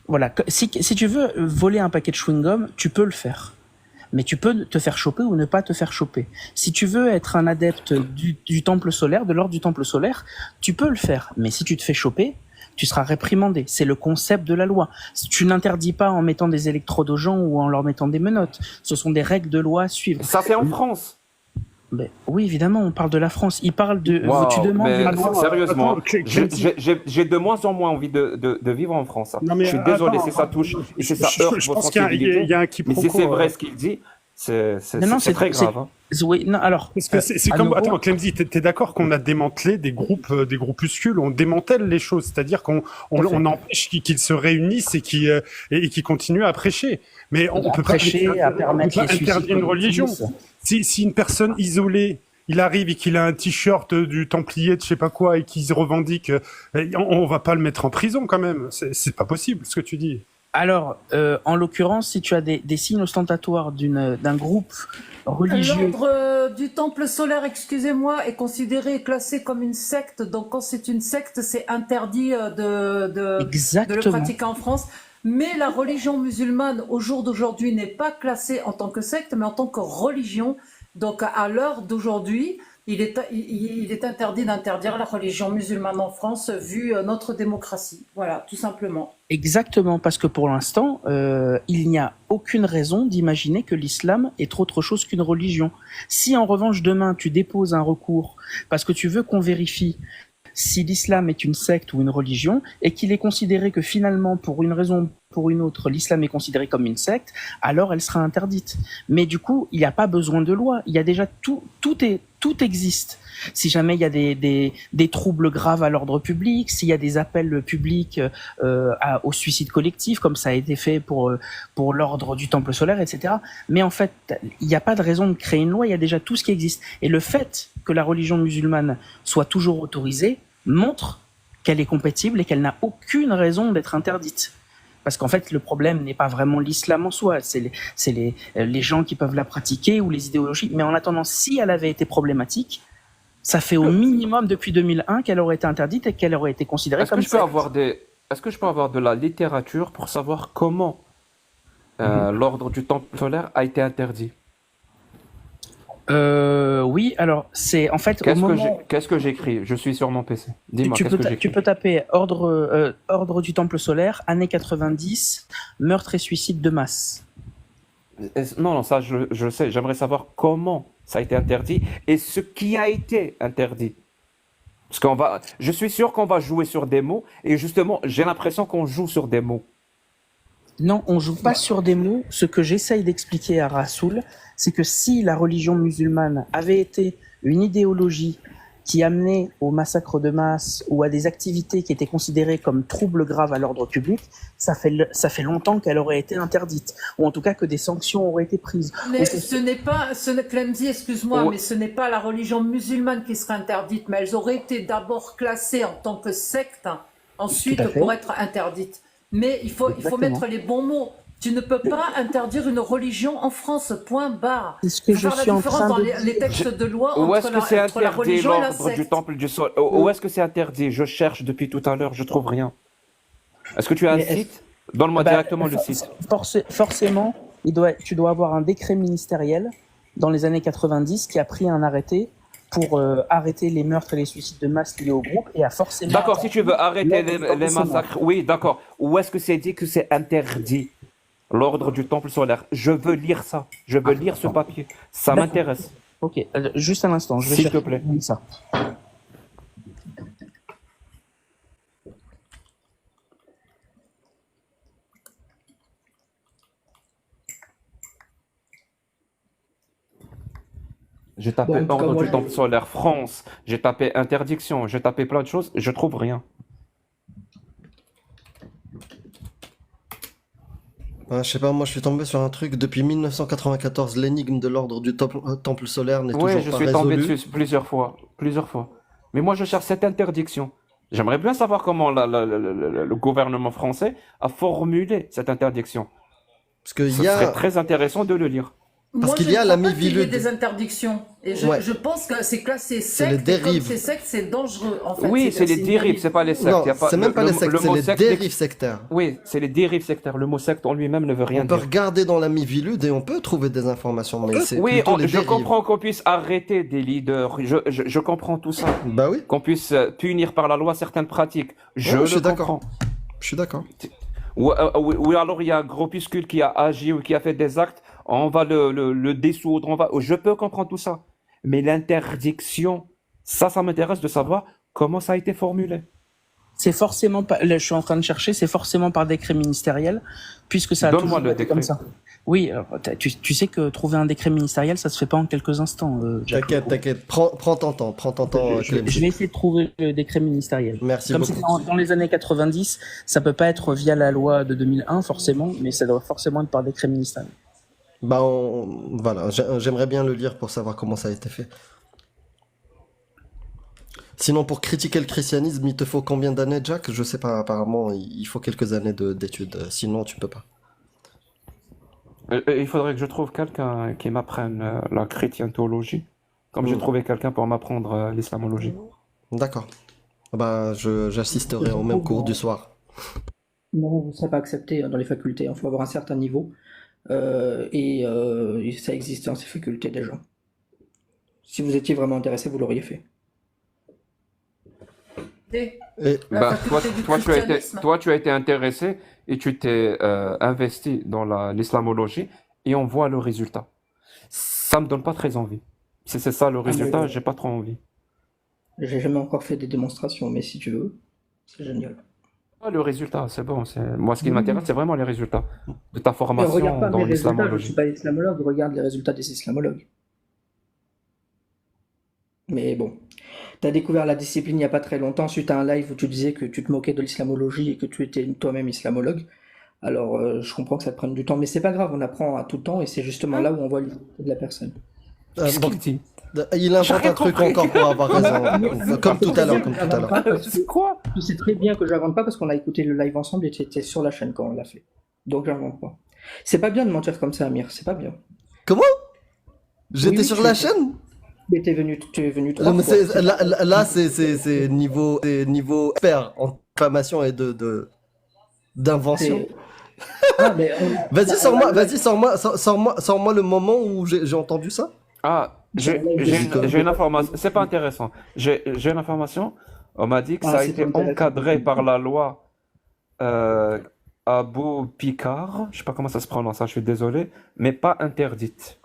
Voilà, si tu veux voler un paquet de chewing-gum, tu peux le faire. Mais tu peux te faire choper ou ne pas te faire choper. Si tu veux être un adepte du temple solaire, de l'ordre du temple solaire, tu peux le faire. Mais si tu te fais choper, tu seras réprimandé. C'est le concept de la loi. Tu n'interdis pas en mettant des électrodes aux gens ou en leur mettant des menottes. Ce sont des règles de loi à suivre. Ça, c'est en France. Mais oui, évidemment, on parle de la France. Il parle de... Wow, tu demandes mais une loi... sérieusement, Attends, j'ai de moins en moins envie de vivre en France. Non, mais Je suis désolé, attends, si ça touche et si ça je heurte vos pense qu'il y a sensibilités. il y a un Mais quiproquo. si c'est vrai ce qu'il dit, c'est très grave. Hein. Oui, non, alors... Parce que c'est à comme, nouveau- attends, Clemzy, t'es d'accord qu'on a démantelé des groupuscules, on démantèle les choses, c'est-à-dire qu'on on empêche qu'ils se réunissent et qu'ils continuent à prêcher. Mais on peut pas prêcher, à permettre on peut les suicides interdire une religion. collectifs. Si une personne isolée, il arrive et qu'il a un t-shirt du Templier de je sais pas quoi et qu'il se revendique, on va pas le mettre en prison quand même. C'est pas possible ce que tu dis. Alors, en l'occurrence, si tu as des signes ostentatoires d'un groupe religieux, L'ordre du temple solaire, excusez-moi, est considéré et classé comme une secte. Donc, quand c'est une secte, c'est interdit de le exactement, pratiquer en France. Mais la religion musulmane, au jour d'aujourd'hui, n'est pas classée en tant que secte, mais en tant que religion. Donc, à l'heure d'aujourd'hui, il est interdit d'interdire la religion musulmane en France, vu notre démocratie. Voilà, tout simplement. exactement, parce que pour l'instant, il n'y a aucune raison d'imaginer que l'islam est autre chose qu'une religion. Si en revanche demain tu déposes un recours parce que tu veux qu'on vérifie si l'islam est une secte ou une religion, et qu'il est considéré que finalement, pour une raison ou pour une autre, l'islam est considéré comme une secte, alors elle sera interdite. Mais du coup, il n'y a pas besoin de loi. Il y a déjà tout existe. Si jamais il y a des troubles graves à l'ordre public, s'il y a des appels publics au suicide collectif, comme ça a été fait pour l'ordre du Temple solaire, etc. Mais en fait, il n'y a pas de raison de créer une loi, il y a déjà tout ce qui existe. Et le fait que la religion musulmane soit toujours autorisée montre qu'elle est compatible et qu'elle n'a aucune raison d'être interdite. Parce qu'en fait, le problème n'est pas vraiment l'islam en soi, c'est les gens qui peuvent la pratiquer ou les idéologies. Mais en attendant, si elle avait été problématique, ça fait au minimum depuis 2001 qu'elle aurait été interdite et qu'elle aurait été considérée comme secte. Est-ce que je peux avoir de la littérature pour savoir comment l'ordre du Temple solaire a été interdit? Oui, alors c'est en fait au moment... Qu'est-ce que j'écris? Je suis sur mon PC. Dis-moi, qu'est-ce que j'écris? Tu peux taper ordre du Temple solaire, années 90, meurtre et suicide de masse. Non, ça je sais. J'aimerais savoir comment ça a été interdit et ce qui a été interdit. Je suis sûr qu'on va jouer sur des mots et justement, j'ai l'impression qu'on joue sur des mots. Non, on joue pas sur des mots. Ce que j'essaye d'expliquer à Rassoul, c'est que si la religion musulmane avait été une idéologie qui amenait au massacre de masse ou à des activités qui étaient considérées comme troubles graves à l'ordre public, ça fait longtemps qu'elle aurait été interdite, ou en tout cas que des sanctions auraient été prises. Mais Clemzy, excuse-moi, mais ce n'est pas la religion musulmane qui serait interdite, mais elles auraient été d'abord classées en tant que secte, ensuite pour être interdites. Mais il faut mettre les bons mots. Tu ne peux pas interdire une religion en France, point barre. C'est ce que je suis en train de dire. Dans les textes de loi Où est-ce que c'est entre la interdit religion et la l'ordre du secte. Temple du Sol? Où est-ce que c'est interdit? Je cherche depuis tout à l'heure, je trouve rien. Est-ce que tu as un site? Donne-moi directement le site. Forcément, tu dois avoir un décret ministériel dans les années 90 qui a pris un arrêté pour arrêter les meurtres et les suicides de masse liés au groupe et a forcément... D'accord, si tu veux arrêter les massacres, oui, d'accord. Où est-ce que c'est dit que c'est interdit? L'ordre du Temple solaire. Je veux lire ça. Je veux lire ce papier. Ça m'intéresse. Ok, juste un instant, je vais S'il te chercher plaît. ça. J'ai tapé Bon, ordre comme du Temple solaire France. J'ai tapé interdiction. J'ai tapé plein de choses. Je trouve rien. Je sais pas, moi je suis tombé sur un truc depuis 1994, l'énigme de l'ordre du temple solaire n'est Oui, toujours je pas suis tombé résolue. dessus plusieurs fois. Plusieurs fois. Mais moi, je cherche cette interdiction. J'aimerais bien savoir comment le gouvernement français a formulé cette interdiction. Parce qu'il Ce y serait a, très intéressant de le lire. Parce Moi, qu'il je y a ne la crois pas qu'il y ait Mivilude. des interdictions. Et Ouais. je pense que c'est classé les secte. Et comme dérives. c'est secte, c'est dangereux. En fait, Oui, c'est les une dérives, dérive. c'est pas les sectes. Non, Y a pas- c'est même pas les le sectes, mot c'est les secte dérives sectaires. Oui, c'est les dérives sectaires. Le mot secte en lui-même ne veut rien On peut dire. regarder dans la Mivilude et on peut trouver des informations, mais c'est Oui, plutôt les je dérives. comprends qu'on puisse arrêter des leaders. Je comprends tout ça. Bah oui, Qu'on puisse punir par la loi certaines pratiques. Je Ouais, le je suis d'accord. comprends. je suis d'accord. Ou alors il y a un groupuscule qui a agi ou qui a fait des actes, on va le dissoudre, je peux comprendre tout ça. Mais l'interdiction, ça m'intéresse de savoir comment ça a été formulé. C'est forcément pas, là, je suis en train de chercher, c'est forcément par décret ministériel, puisque ça a Donne-moi toujours le été comme décret. ça. Oui, alors, tu sais que trouver un décret ministériel, ça se fait pas en quelques instants. Jack. T'inquiète, prends ton temps, Je vais essayer de trouver le décret ministériel. Merci Comme beaucoup. c'était dans les années 90, ça peut pas être via la loi de 2001 forcément, mais ça doit forcément être par décret ministériel. Bah voilà, j'aimerais bien le lire pour savoir comment ça a été fait. Sinon, pour critiquer le christianisme, il te faut combien d'années, Jack? Je sais pas, apparemment, il faut quelques années d'études. Sinon, tu peux pas. Il faudrait que je trouve quelqu'un qui m'apprenne la chrétientologie, comme j'ai Hmm. trouvé quelqu'un pour m'apprendre l'islamologie. D'accord. Bah, j'assisterai au même cours du soir. Non, vous ne serez pas accepté dans les facultés. Il faut avoir un certain niveau. Et ça existe dans ces facultés déjà. Si vous étiez vraiment intéressé, vous l'auriez fait. Et Et la Bah, faculté du christianisme. toi, tu as été intéressé et tu t'es investi dans l'islamologie et on voit le résultat. Ça me donne pas très envie. Si c'est ça le résultat, j'ai pas trop envie. J'ai jamais encore fait des démonstrations, mais si tu veux, c'est génial. Ah, le résultat, c'est bon. Moi, ce qui Oui. m'intéresse, c'est vraiment les résultats de ta Mais formation regarde pas dans mes résultats, je ne l'islamologie. suis pas islamologue, regarde les résultats des islamologues. Mais bon, tu as découvert la discipline il n'y a pas très longtemps suite à un live où tu disais que tu te moquais de l'islamologie et que tu étais toi-même islamologue. Alors, je comprends que ça te prenne du temps, mais c'est pas grave, on apprend à tout temps et c'est justement là où on voit l'utilité de la personne. Qu'est-ce donc, qu'il dit? il invente J'ai un truc compris. encore pour avoir raison. Comme tout à l'heure, comme tout à l'heure. J'invente pas parce que- C'est quoi? Tu sais très bien que j'invente pas parce qu'on a écouté le live ensemble et tu étais sur la chaîne quand on l'a fait. Donc j'invente pas. C'est pas bien de mentir comme ça, Amir, c'est pas bien. Comment? J'étais Oui, sur tu la es- chaîne? Mais tu es venu trois Non, mais fois. là, c'est niveau expert en diffamation et d'invention. C'est- Ah, mais Vas-y, sors-moi le moment où j'ai entendu ça. Ah, j'ai une information. C'est pas intéressant. J'ai une information. On m'a dit que Ah, ça a c'est été pas intéressant. encadré par la loi Abou Picard. Je sais pas comment ça se prononce, hein, je suis désolé, mais pas interdite.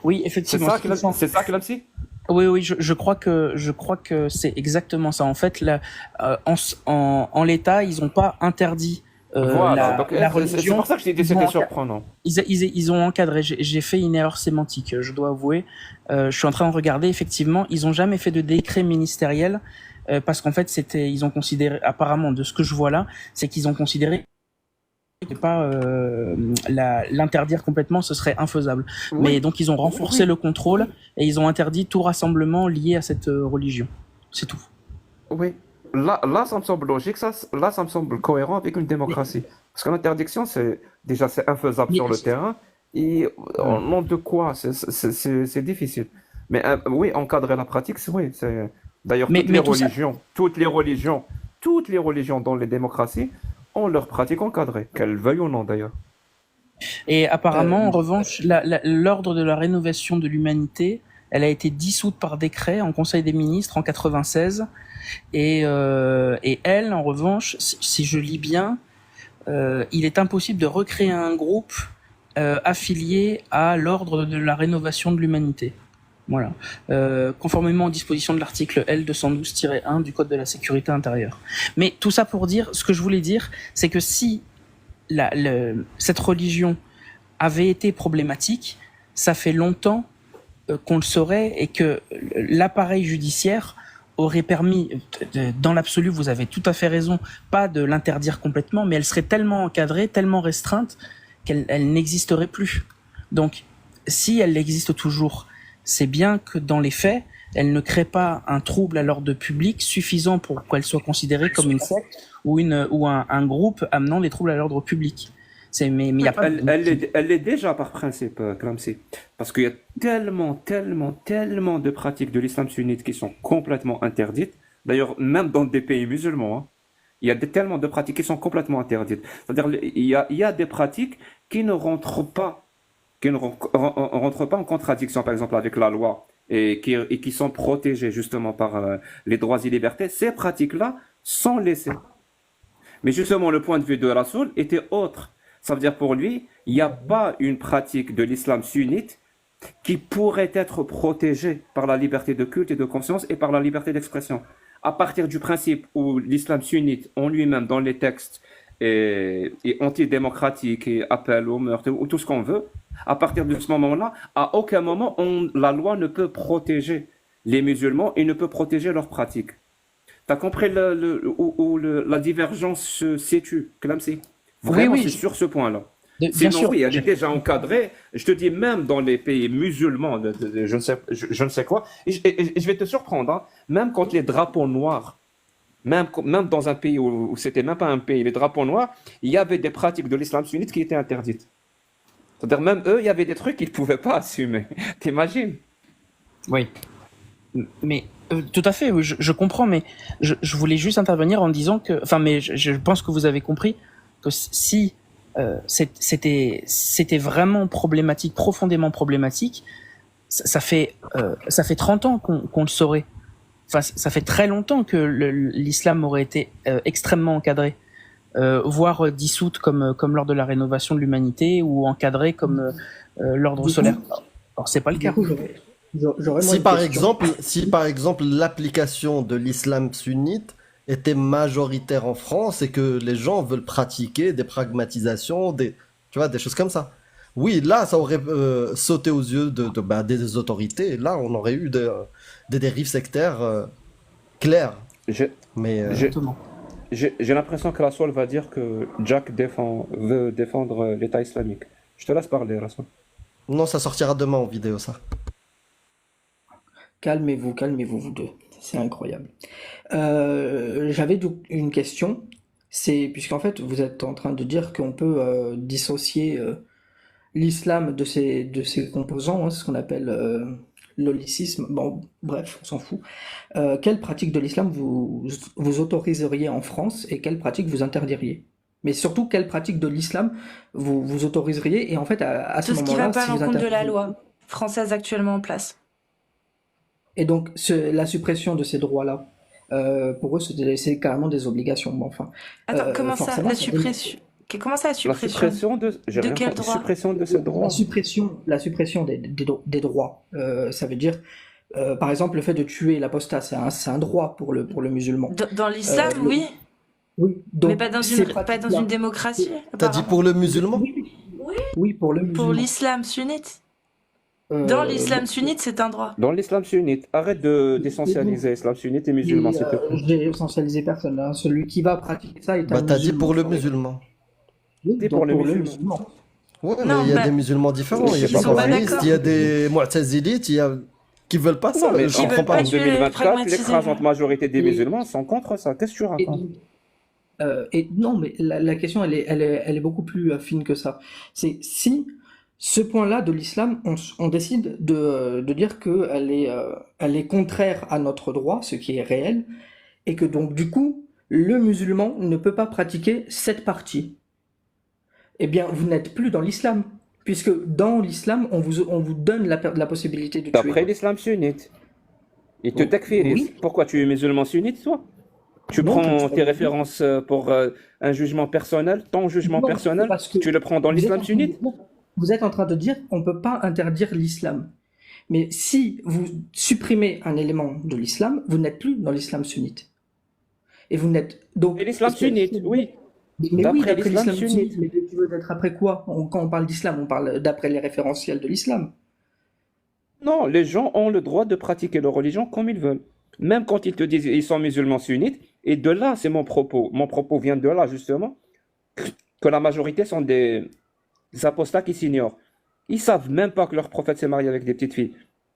Oui, C'est effectivement. ça, c'est ça, Clamsi? Oui, je crois que c'est exactement ça. En fait, là, en l'état, ils n'ont pas interdit Voilà. Donc, la c'est religion. pour ça que je t'ai dit Ils ont c'était enca- surprenant. Ils ont encadré. J'ai fait une erreur sémantique, je dois avouer. Je suis en train de regarder. Effectivement, ils ont jamais fait de décret ministériel parce qu'en fait, ils ont considéré, apparemment, de ce que je vois là, c'est qu'ils ont considéré que pas l'interdire complètement, ce serait infaisable. Oui. Mais donc ils ont renforcé Oui. le contrôle et ils ont interdit tout rassemblement lié à cette religion. C'est tout. Oui. Là, ça me semble logique, là, ça me semble cohérent avec une démocratie. Parce que l'interdiction, c'est infaisable Mais- sur le terrain. Et au nom de quoi? C'est difficile. Mais oui, encadrer la pratique, oui, c'est d'ailleurs Mais toutes les religions dans les démocraties ont leur pratique encadrée, qu'elles veuillent ou non d'ailleurs. Et apparemment, en revanche, l'ordre de la rénovation de l'humanité, elle a été dissoute par décret en Conseil des ministres en 96. Et elle, en revanche, si je lis bien, il est impossible de recréer un groupe affilié à l'ordre de la rénovation de l'humanité. Voilà. Conformément aux dispositions de l'article L212-1 du Code de la sécurité intérieure. Mais tout ça pour dire, ce que je voulais dire, c'est que si cette religion avait été problématique, ça fait longtemps qu'on le saurait et que l'appareil judiciaire aurait permis, dans l'absolu, vous avez tout à fait raison, pas de l'interdire complètement, mais elle serait tellement encadrée, tellement restreinte qu'elle n'existerait plus. Donc, si elle existe toujours, c'est bien que dans les faits, elle ne crée pas un trouble à l'ordre public suffisant pour qu'elle soit considérée comme une secte ou un groupe amenant des troubles à l'ordre public. Mais il y a pas. Elle l'est déjà par principe, Clamsi. Parce qu'il y a tellement de pratiques de l'islam sunnite qui sont complètement interdites. D'ailleurs, même dans des pays musulmans, hein, il y a tellement de pratiques qui sont complètement interdites. C'est-à-dire, il y a des pratiques qui ne rentrent pas en contradiction, par exemple, avec la loi et qui sont protégées justement par les droits et libertés. Ces pratiques-là sont laissées. Mais justement, le point de vue de Rasoul était autre. Ça veut dire pour lui, il n'y a pas une pratique de l'islam sunnite qui pourrait être protégée par la liberté de culte et de conscience et par la liberté d'expression. À partir du principe où l'islam sunnite en lui-même, dans les textes, est antidémocratique et appelle au meurtre ou tout ce qu'on veut, à partir de ce moment-là, à aucun moment la loi ne peut protéger les musulmans et ne peut protéger leurs pratiques. T'as compris où la divergence se situe, Clamsi? Vraiment, Oui, c'est sur ce point-là. Bien Sinon, sûr. oui, elle est déjà encadrée. Je te dis, même dans les pays musulmans, je ne sais quoi, et je vais te surprendre, hein, même quand les drapeaux noirs, même dans un pays où c'était même pas un pays, les drapeaux noirs, il y avait des pratiques de l'islam sunnite qui étaient interdites. C'est-à-dire, même eux, il y avait des trucs qu'ils ne pouvaient pas assumer. T'imagines? Oui. Mais tout à fait, oui, je comprends, mais je voulais juste intervenir en disant que, enfin, mais je pense que vous avez compris que si c'était vraiment problématique, profondément problématique, ça fait 30 ans qu'on le saurait. Enfin, ça fait très longtemps que l'islam aurait été extrêmement encadré, voire dissoute comme lors de la rénovation de l'humanité ou encadré comme l'ordre solaire. Alors c'est pas le Du cas. coup, j'aurais moi Si une par question. exemple, si par exemple l'application de l'islam sunnite était majoritaire en France et que les gens veulent pratiquer des pragmatisations, tu vois, des choses comme ça. Oui, là, ça aurait sauté aux yeux des autorités. Et là, on aurait eu des dérives sectaires claires. Je- Mais je- Exactement. J'ai l'impression que Rassoul va dire que Jack veut défendre l'État islamique. Je te laisse parler, Rassoul. non, ça sortira demain en vidéo, ça. Calmez-vous, vous deux. C'est incroyable. J'avais une question. C'est puisqu'en fait, vous êtes en train de dire qu'on peut dissocier l'islam de ses composants, hein, ce qu'on appelle l'holicisme. Bon, bref, on s'en fout. Quelle pratique de l'islam vous autoriseriez en France et quelle pratique vous interdiriez? Mais surtout, quelle pratique de l'islam vous autoriseriez? Et en fait, à ce Tout ce qui va moment-là, pas à si vous l'encontre de la interdisez. loi française actuellement en place. Et donc, la suppression de ces droits-là, pour eux, c'est carrément des obligations. Bon, enfin, Attends, comment ça, forcément, la ça suppression? Comment ça, la La suppression? suppression de... J'ai De rien quel compris. droit? Suppression de ces droits. la suppression des droits, ça veut dire, par exemple, le fait de tuer l'apostat, c'est un droit pour le musulman. Dans l'islam, le- oui, Oui, mais donc pas dans ces pas dans pratiques-là- une démocratie, T'as dit apparemment. pour le musulman? Oui, pour le musulman. Pour l'islam sunnite. Dans Euh, l'islam sunnite, c'est un droit. Dans l'islam sunnite, arrête d'essentialiser l'islam sunnite et musulman, s'il te plaît. J'ai essentialisé personne, hein. Celui qui va pratiquer ça est un Bah, t'as dit musulman. pour le musulman. Oui, Dit donc pour le le musulman. musulman. Ouais, mais Non, il y a bah, des musulmans différents. Il y a ils des sont pas soufistes, d'accord. il y a des mu'tazilites, qui veulent pas ça. Non, mais Je Qui comprends veulent pas. pas en tuer, 2024, pragmatiser. l'écrasante majorité des Et- musulmans sont contre ça. Qu'est-ce que tu Et, racontes? et non, mais la question, elle est beaucoup plus fine que ça. C'est si ce point-là de l'islam, on décide de dire qu'elle elle est contraire à notre droit, ce qui est réel, et que donc du coup, le musulman ne peut pas pratiquer cette partie. Eh bien, vous n'êtes plus dans l'islam, puisque dans l'islam, on vous donne la possibilité de D'après tuer. l'islam sunnite, ils te Oh, takfirisent. oui. Pourquoi tu es musulman sunnite, toi? Tu Non, prends tu- tes références pour un jugement personnel, ton jugement Non, personnel, parce que tu le prends dans vous êtes l'islam en train de sunnite? dire- Vous êtes en train de dire qu'on ne peut pas interdire l'islam. Mais si vous supprimez un élément de l'islam, vous n'êtes plus dans l'islam sunnite. Et vous n'êtes donc. Et l'islam sunnite, oui. Mais oui, D'après d'après l'islam l'islam sunnite. sunnite. Mais tu veux être après quoi? Quand on parle d'islam, on parle d'après les référentiels de l'islam. Non, les gens ont le droit de pratiquer leur religion comme ils veulent. Même quand ils te disent ils sont musulmans sunnites, et de là, c'est mon propos. Mon propos vient de là, justement, que la majorité sont des apostats qui s'ignorent. Ils savent même pas que leur prophète s'est marié avec des petites filles.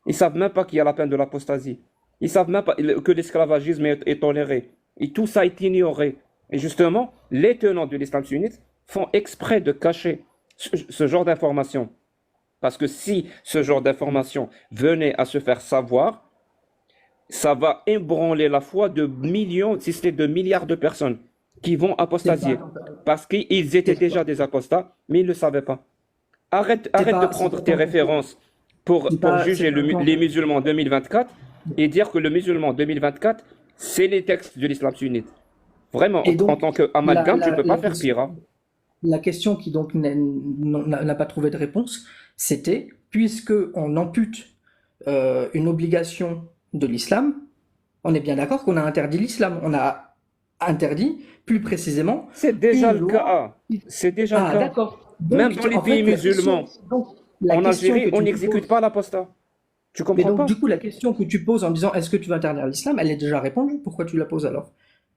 Ils savent même pas qu'il y a la peine de l'apostasie. Ils savent même pas que l'esclavagisme est toléré. Et tout ça est ignoré. Et justement, les tenants de l'islam sunnite font exprès de cacher ce genre d'informations. Parce que si ce genre d'informations venait à se faire savoir, ça va ébranler la foi de millions, si ce n'est de milliards de personnes qui vont apostasier. Parce qu'ils étaient déjà des apostats, mais ils ne le savaient pas. Arrête pas- de c'est prendre pas tes tant- références pour c'est pas- juger c'est pas tant- les musulmans 2024 et dire que le musulman 2024, c'est les textes de l'islam sunnite. Vraiment, Et donc, en tant qu'amalgame, tu ne peux pas faire question- pire. Hein. La question qui donc n'a pas trouvé de réponse, c'était, puisque on ampute une obligation de l'islam, on est bien d'accord qu'on a interdit l'islam. On a interdit, plus précisément, C'est déjà une le loi- cas. C'est déjà Ah, le cas. d'accord. Donc, Même dans les en pays la question- musulmans. donc, la En question Algérie, que on tu n'exécute poses- pas l'apostat. Tu Mais comprends donc, pas? du coup, la question que tu poses en disant est-ce que tu veux interdire l'islam, elle est déjà répondue. Pourquoi tu la poses alors?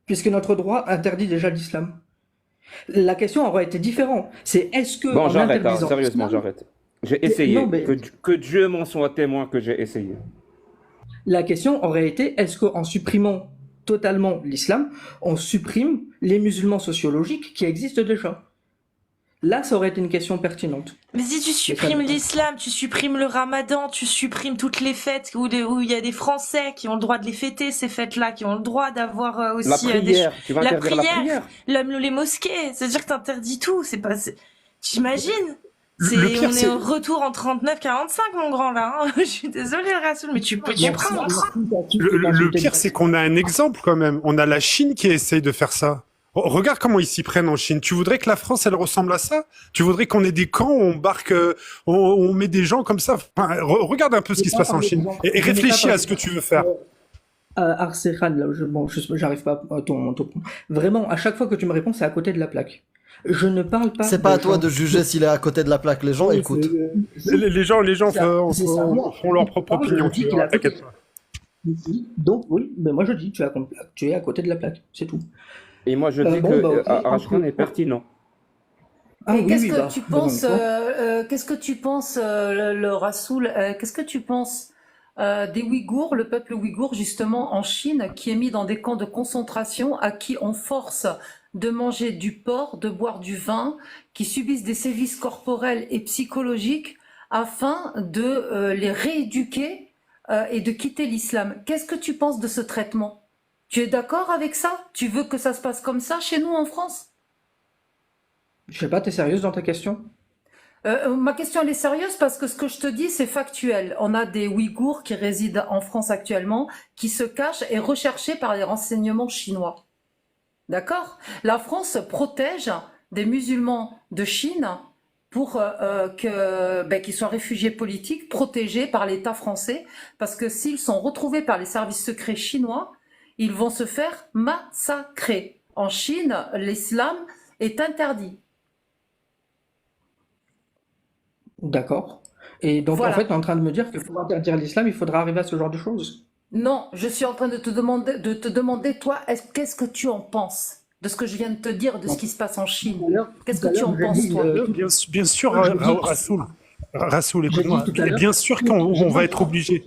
Puisque notre droit interdit déjà l'islam. La question aurait été différente. C'est est-ce que Bon, en j'arrête, interdisant sérieusement, l'islam, j'arrête. J'ai essayé. non, mais Que Dieu m'en soit témoin que j'ai essayé. la question aurait été est-ce qu'en supprimant totalement l'islam, on supprime les musulmans sociologiques qui existent déjà? Là, ça aurait été une question pertinente. Mais si tu Mais ça supprimes n'est pas. l'islam, tu supprimes le ramadan, tu supprimes toutes les fêtes où il y a des Français qui ont le droit de les fêter, ces fêtes-là, qui ont le droit d'avoir La aussi prière, tu vas la interdire la prière, prière. les mosquées. C'est-à-dire que t'interdis tout. T'imagines? Le pire, On est c'est... au retour en 39-45, mon grand, là. Hein. Je suis désolée, Rassoul, mais tu peux t'y prendre. Le pire, c'est qu'on a un exemple quand même. On a la Chine qui essaye de faire ça. Regarde comment ils s'y prennent en Chine. Tu voudrais que la France, elle ressemble à ça? Tu voudrais qu'on ait des camps où on barque, on met des gens comme ça? Enfin, regarde un peu ce qui se passe en Chine et réfléchis à ce que tu veux faire. Arséhan, là, j'arrive pas à ton point. Vraiment, à chaque fois que tu me réponds, c'est à côté de la plaque. Je ne parle pas C'est pas à toi gens de juger s'il est à côté de la plaque. Les gens Oui, écoutent. Les gens c'est ça. Moi, font leur propre je opinion. dis Tu qu'il est vois, à côté. t'inquiète pas. Donc oui, mais moi je dis tu es à côté de la plaque, c'est tout. Et moi, je dis Bon, que bah, ok. Arashkan est pertinent. Ah Et oui, qu'est-ce oui, que bah, tu de même penses, quoi. qu'est-ce que tu penses, le Rassoul, qu'est-ce que tu penses des Ouïghours, le peuple ouïghour justement en Chine, qui est mis dans des camps de concentration, à qui on force de manger du porc, de boire du vin, qui subissent des sévices corporels et psychologiques afin de les rééduquer et de quitter l'islam. Qu'est-ce que tu penses de ce traitement? Tu es d'accord avec ça? Tu veux que ça se passe comme ça chez nous en France? Je sais pas, t'es sérieuse dans ta question? Ma question elle est sérieuse parce que ce que je te dis c'est factuel. On a des Ouïghours qui résident en France actuellement, qui se cachent et recherchés par les renseignements chinois. D'accord? La France protège des musulmans de Chine pour qu'ils soient réfugiés politiques, protégés par l'État français, parce que s'ils sont retrouvés par les services secrets chinois, ils vont se faire massacrer. En Chine, l'islam est interdit. D'accord. Et donc en Voilà. fait, tu es en train de me dire que pour interdire l'islam, il faudra arriver à ce genre de choses. Non, je suis en train de te demander, toi, qu'est-ce que tu en penses de ce que je viens de te dire, de ce qui se passe en Chine? Qu'est-ce que tu en penses, toi? Bien sûr, Moi, je dis- Rassoul, J'ai écoute-moi. dit tout à l'heure- Bien sûr qu'on va être obligé.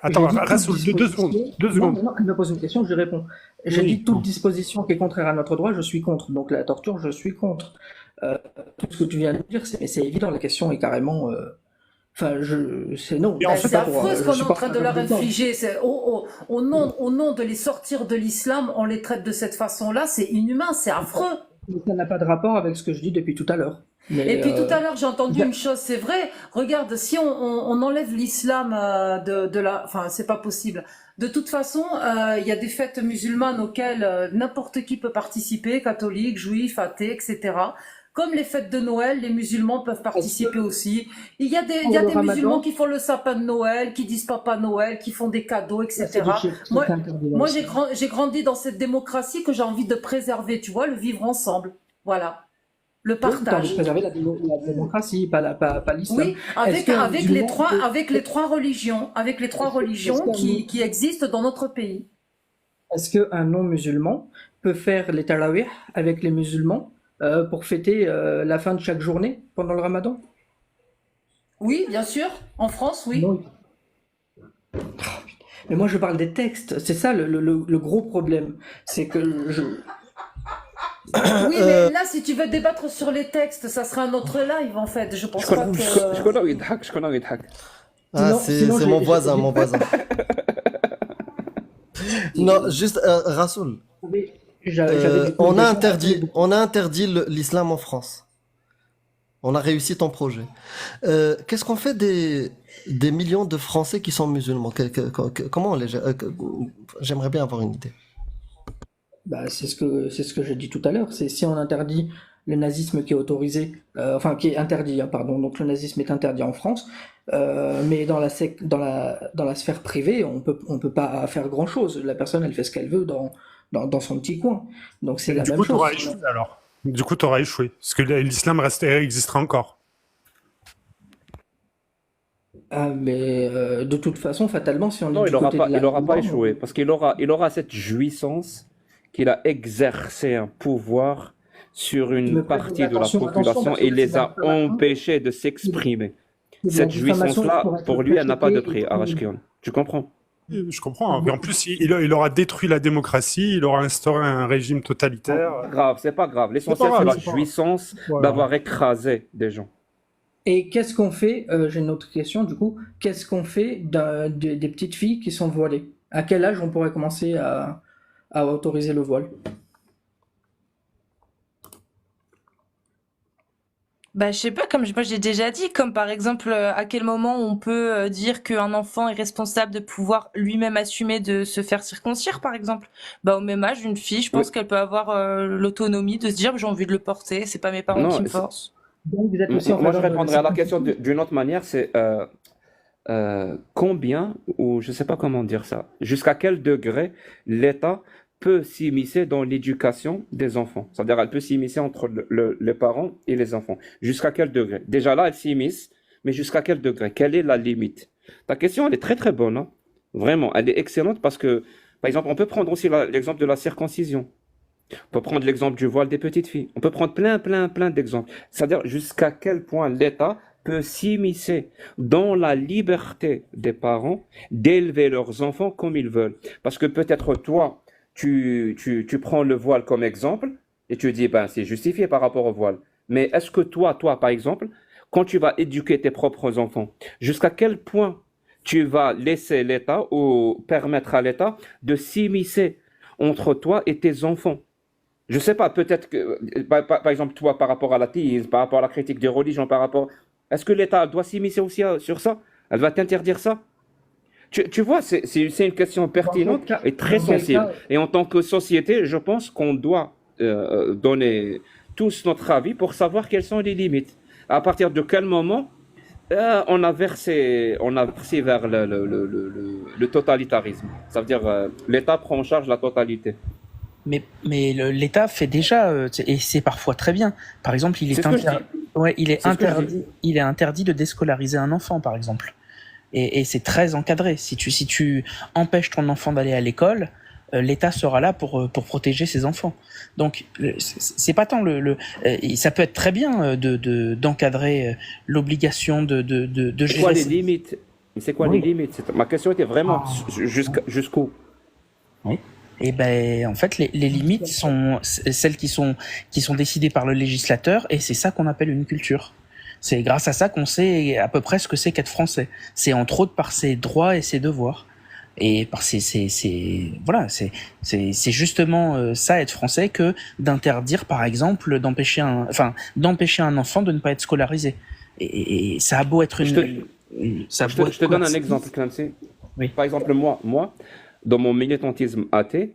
Attends, J'ai dit toute Rassoul, deux disposition- secondes. Deux Non, secondes. non, il me pose une question, je réponds. J'ai Oui. dit toute disposition qui est contraire à notre droit, je suis contre. Donc la torture, je suis contre. Tout ce que tu viens de dire, c'est évident, la question est carrément... Enfin, c'est non. Et en fait, C'est affreux ce je qu'on est suis en pas train de leur infliger. Au nom de les sortir de l'islam, on les traite de cette façon-là. C'est inhumain, c'est affreux. Ça n'a pas de rapport avec ce que je dis depuis tout à l'heure. Mais, Et puis tout à l'heure, j'ai entendu bien- une chose, c'est vrai. Regarde, si on enlève l'islam enfin, c'est pas possible. De toute façon, il y a des fêtes musulmanes auxquelles n'importe qui peut participer, catholiques, juifs, athées, etc. Comme les fêtes de Noël, les musulmans peuvent participer aussi. Il y a des Pour le Ramadan, musulmans qui font le sapin de Noël, qui disent Papa Noël, qui font des cadeaux, etc. Moi, j'ai grandi dans cette démocratie que j'ai envie de préserver, tu vois, le vivre ensemble. Voilà. Le Tu as envie partage. de préserver la démocratie, pas l'islam. Oui, avec qu'un les musulman trois, peut- avec les trois religions, qui existent dans notre pays. Est-ce qu'un non-musulman peut faire les tarawih avec les musulmans pour fêter la fin de chaque journée pendant le ramadan? Oui, bien sûr. En France, oui. Non. Mais moi je parle des textes, c'est ça le gros problème. C'est que Oui, mais là, si tu veux débattre sur les textes, ça sera un autre live, en fait. Je pense pas que... شكون يضحك شكون يضحك Ah, sinon, c'est j'ai- mon voisin, j'ai- mon voisin. Non, juste, Rassoul, on a interdit l'islam en France. On a réussi ton projet. Qu'est-ce qu'on fait des millions de Français qui sont musulmans? Comment on les gère? J'aimerais bien avoir une idée. Bah, c'est ce que j'ai dit tout à l'heure. C'est si on interdit le nazisme qui est autorisé, enfin qui est interdit, hein, pardon. Donc le nazisme est interdit en France, mais dans la sphère privée, on peut pas faire grand chose. La personne, elle fait ce qu'elle veut dans son petit coin. Donc c'est la Du même coup, tu chose. auras échoué alors. Du coup, tu auras échoué. Parce que l'islam existera encore. Ah, mais de toute façon, fatalement, si on Non, est il du n'aura côté pas, de la il aura pas mort, échoué. Parce qu'il aura cette jouissance qu'il a exercé un pouvoir sur Mais une partie de la attention, population parce que et c'est les de la a empêchés de s'exprimer. la Cette diffamation jouissance-là, pour être pour lui, elle n'a pas de perpétrée prix, et Arashkion. Tu comprends? Je comprends. Et en plus, il aura détruit la démocratie, il aura instauré un régime totalitaire. C'est pas grave. C'est L'essentiel, pas c'est grave, la c'est pas grave. jouissance Voilà. d'avoir écrasé des gens. Et qu'est-ce qu'on fait, j'ai une autre question du coup, qu'est-ce qu'on fait des petites filles qui sont voilées? À quel âge on pourrait commencer à autoriser le voile? Bah, je sais pas, comme moi j'ai déjà dit, comme par exemple, à quel moment on peut dire qu'un enfant est responsable de pouvoir lui-même assumer de se faire circoncire, par exemple. Bah, au même âge, une fille, je pense Oui. qu'elle peut avoir l'autonomie de se dire, j'ai envie de le porter, c'est pas mes parents Non, qui me c'est- forcent. Donc vous êtes aussi en moi, je faveur de répondrai à la question circoncision? d'une autre manière, c'est combien, ou je sais pas comment dire ça, jusqu'à quel degré l'État peut s'immiscer dans l'éducation des enfants. C'est-à-dire, elle peut s'immiscer entre les parents et les enfants. Jusqu'à quel degré? Déjà là, elle s'immisce, mais jusqu'à quel degré? Quelle est la limite? Ta question, elle est très très bonne, hein. Vraiment, elle est excellente parce que, par exemple, on peut prendre aussi l'exemple de la circoncision. On peut prendre l'exemple du voile des petites filles. On peut prendre plein d'exemples. C'est-à-dire jusqu'à quel point l'État peut s'immiscer dans la liberté des parents d'élever leurs enfants comme ils veulent. Parce que peut-être toi, tu prends le voile comme exemple et tu dis, ben, c'est justifié par rapport au voile. Mais est-ce que toi, par exemple, quand tu vas éduquer tes propres enfants, jusqu'à quel point tu vas laisser l'État ou permettre à l'État de s'immiscer entre toi et tes enfants? Je sais pas, peut-être que, par exemple, toi, par rapport à l'athéisme, par rapport à la critique des religions, par rapport... Est-ce que l'État doit s'immiscer aussi sur ça? Elle va t'interdire ça? Tu vois, c'est une question pertinente et très Dans quel sensible. cas, Et en tant que société, je pense qu'on doit donner tous notre avis pour savoir quelles sont les limites. À partir de quel moment on a versé vers le totalitarisme. Ça veut dire l'État prend en charge la totalité. Mais l'État fait déjà, et c'est parfois très bien. Par exemple, C'est ce que je dis. ouais, il est C'est ce que je dis. il est interdit de déscolariser un enfant, par exemple. Et c'est très encadré. Si tu empêches ton enfant d'aller à l'école, l'État sera là pour protéger ses enfants. Donc c'est pas tant ça peut être très bien d'encadrer l'obligation de C'est quoi gérer. les limites? C'est quoi Oui. les limites? Ma question était vraiment jusqu'où? Oui. Et ben en fait les limites sont celles qui sont décidées par le législateur, et c'est ça qu'on appelle une culture. C'est grâce à ça qu'on sait à peu près ce que c'est qu'être français. C'est entre autres par ses droits et ses devoirs. Et par c'est justement ça, être français, que d'interdire par exemple d'empêcher un enfant de ne pas être scolarisé. Et ça a beau être Je te donne un exemple, Clancy. Oui. Par exemple, moi, dans mon militantisme athée,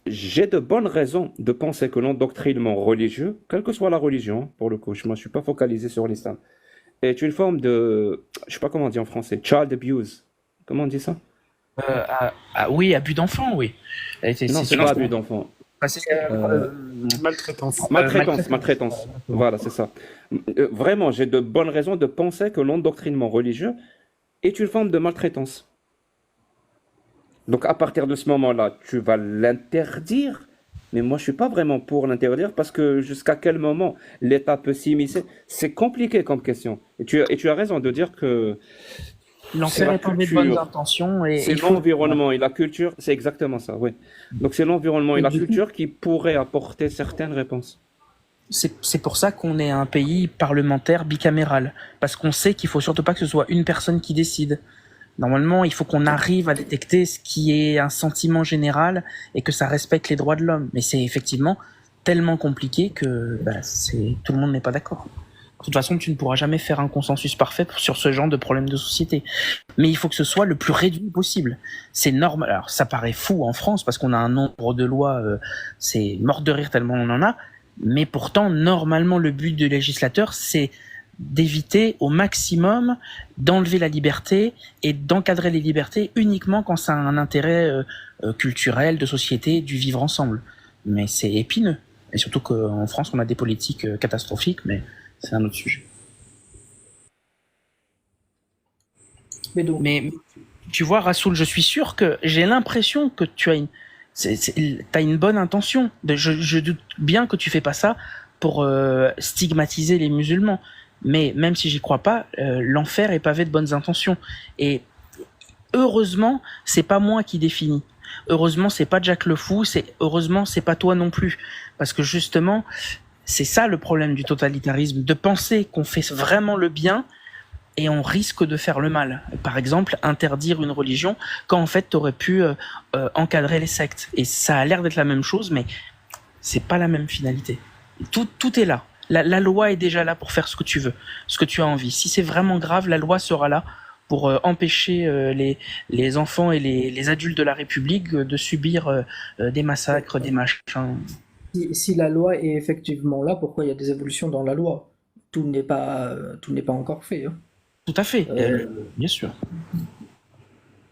j'ai de bonnes raisons de penser que l'endoctrinement religieux, quelle que soit la religion, pour le coup, je ne suis pas focalisé sur l'islam, est une forme de, je sais pas comment on dit en français, child abuse. Comment on dit ça? Oui, abus d'enfant, oui. Non, c'est pas abus d'enfant. Maltraitance. Maltraitance. Voilà, c'est ça. Vraiment, j'ai de bonnes raisons de penser que l'endoctrinement religieux est une forme de maltraitance. Donc, à partir de ce moment-là, tu vas l'interdire. Mais moi, je suis pas vraiment pour l'interdire parce que jusqu'à quel moment l'État peut s'immiscer? C'est compliqué comme question. Et tu as raison de dire que L'enfer est pavé de bonnes intentions, et c'est l'environnement et la culture, c'est exactement ça, oui. Donc c'est l'environnement et la culture qui pourraient apporter certaines réponses. C'est pour ça qu'on est un pays parlementaire bicaméral, parce qu'on sait qu'il faut surtout pas que ce soit une personne qui décide. Normalement, il faut qu'on arrive à détecter ce qui est un sentiment général et que ça respecte les droits de l'homme. Mais c'est effectivement tellement compliqué que tout le monde n'est pas d'accord. De toute façon, tu ne pourras jamais faire un consensus parfait sur ce genre de problème de société. Mais il faut que ce soit le plus réduit possible. C'est normal. Alors, ça paraît fou en France parce qu'on a un nombre de lois, c'est mort de rire tellement on en a. Mais pourtant, normalement, le but du législateur, c'est d'éviter au maximum d'enlever la liberté et d'encadrer les libertés uniquement quand ça a un intérêt culturel, de société, du vivre ensemble. Mais c'est épineux. Et surtout qu'en France, on a des politiques catastrophiques, mais c'est un autre sujet. Mais tu vois, Rassoul, je suis sûr que j'ai l'impression que tu as T'as une bonne intention. Je doute bien que tu fais pas ça pour stigmatiser les musulmans. Mais même si j'y crois pas, l'enfer est pavé de bonnes intentions. Et heureusement, c'est pas moi qui définis. Heureusement, c'est pas Jack le Fou. Heureusement, c'est pas toi non plus. Parce que justement, c'est ça le problème du totalitarisme, de penser qu'on fait vraiment le bien et on risque de faire le mal. Par exemple, interdire une religion quand en fait t'aurais pu encadrer les sectes. Et ça a l'air d'être la même chose, mais c'est pas la même finalité. Tout est là. La loi est déjà là pour faire ce que tu veux, ce que tu as envie. Si c'est vraiment grave, la loi sera là pour empêcher les enfants et les adultes de la République de subir des massacres, des machins. Si la loi est effectivement là, pourquoi il y a des évolutions dans la loi? Tout n'est pas encore fait, hein. Tout à fait, bien sûr.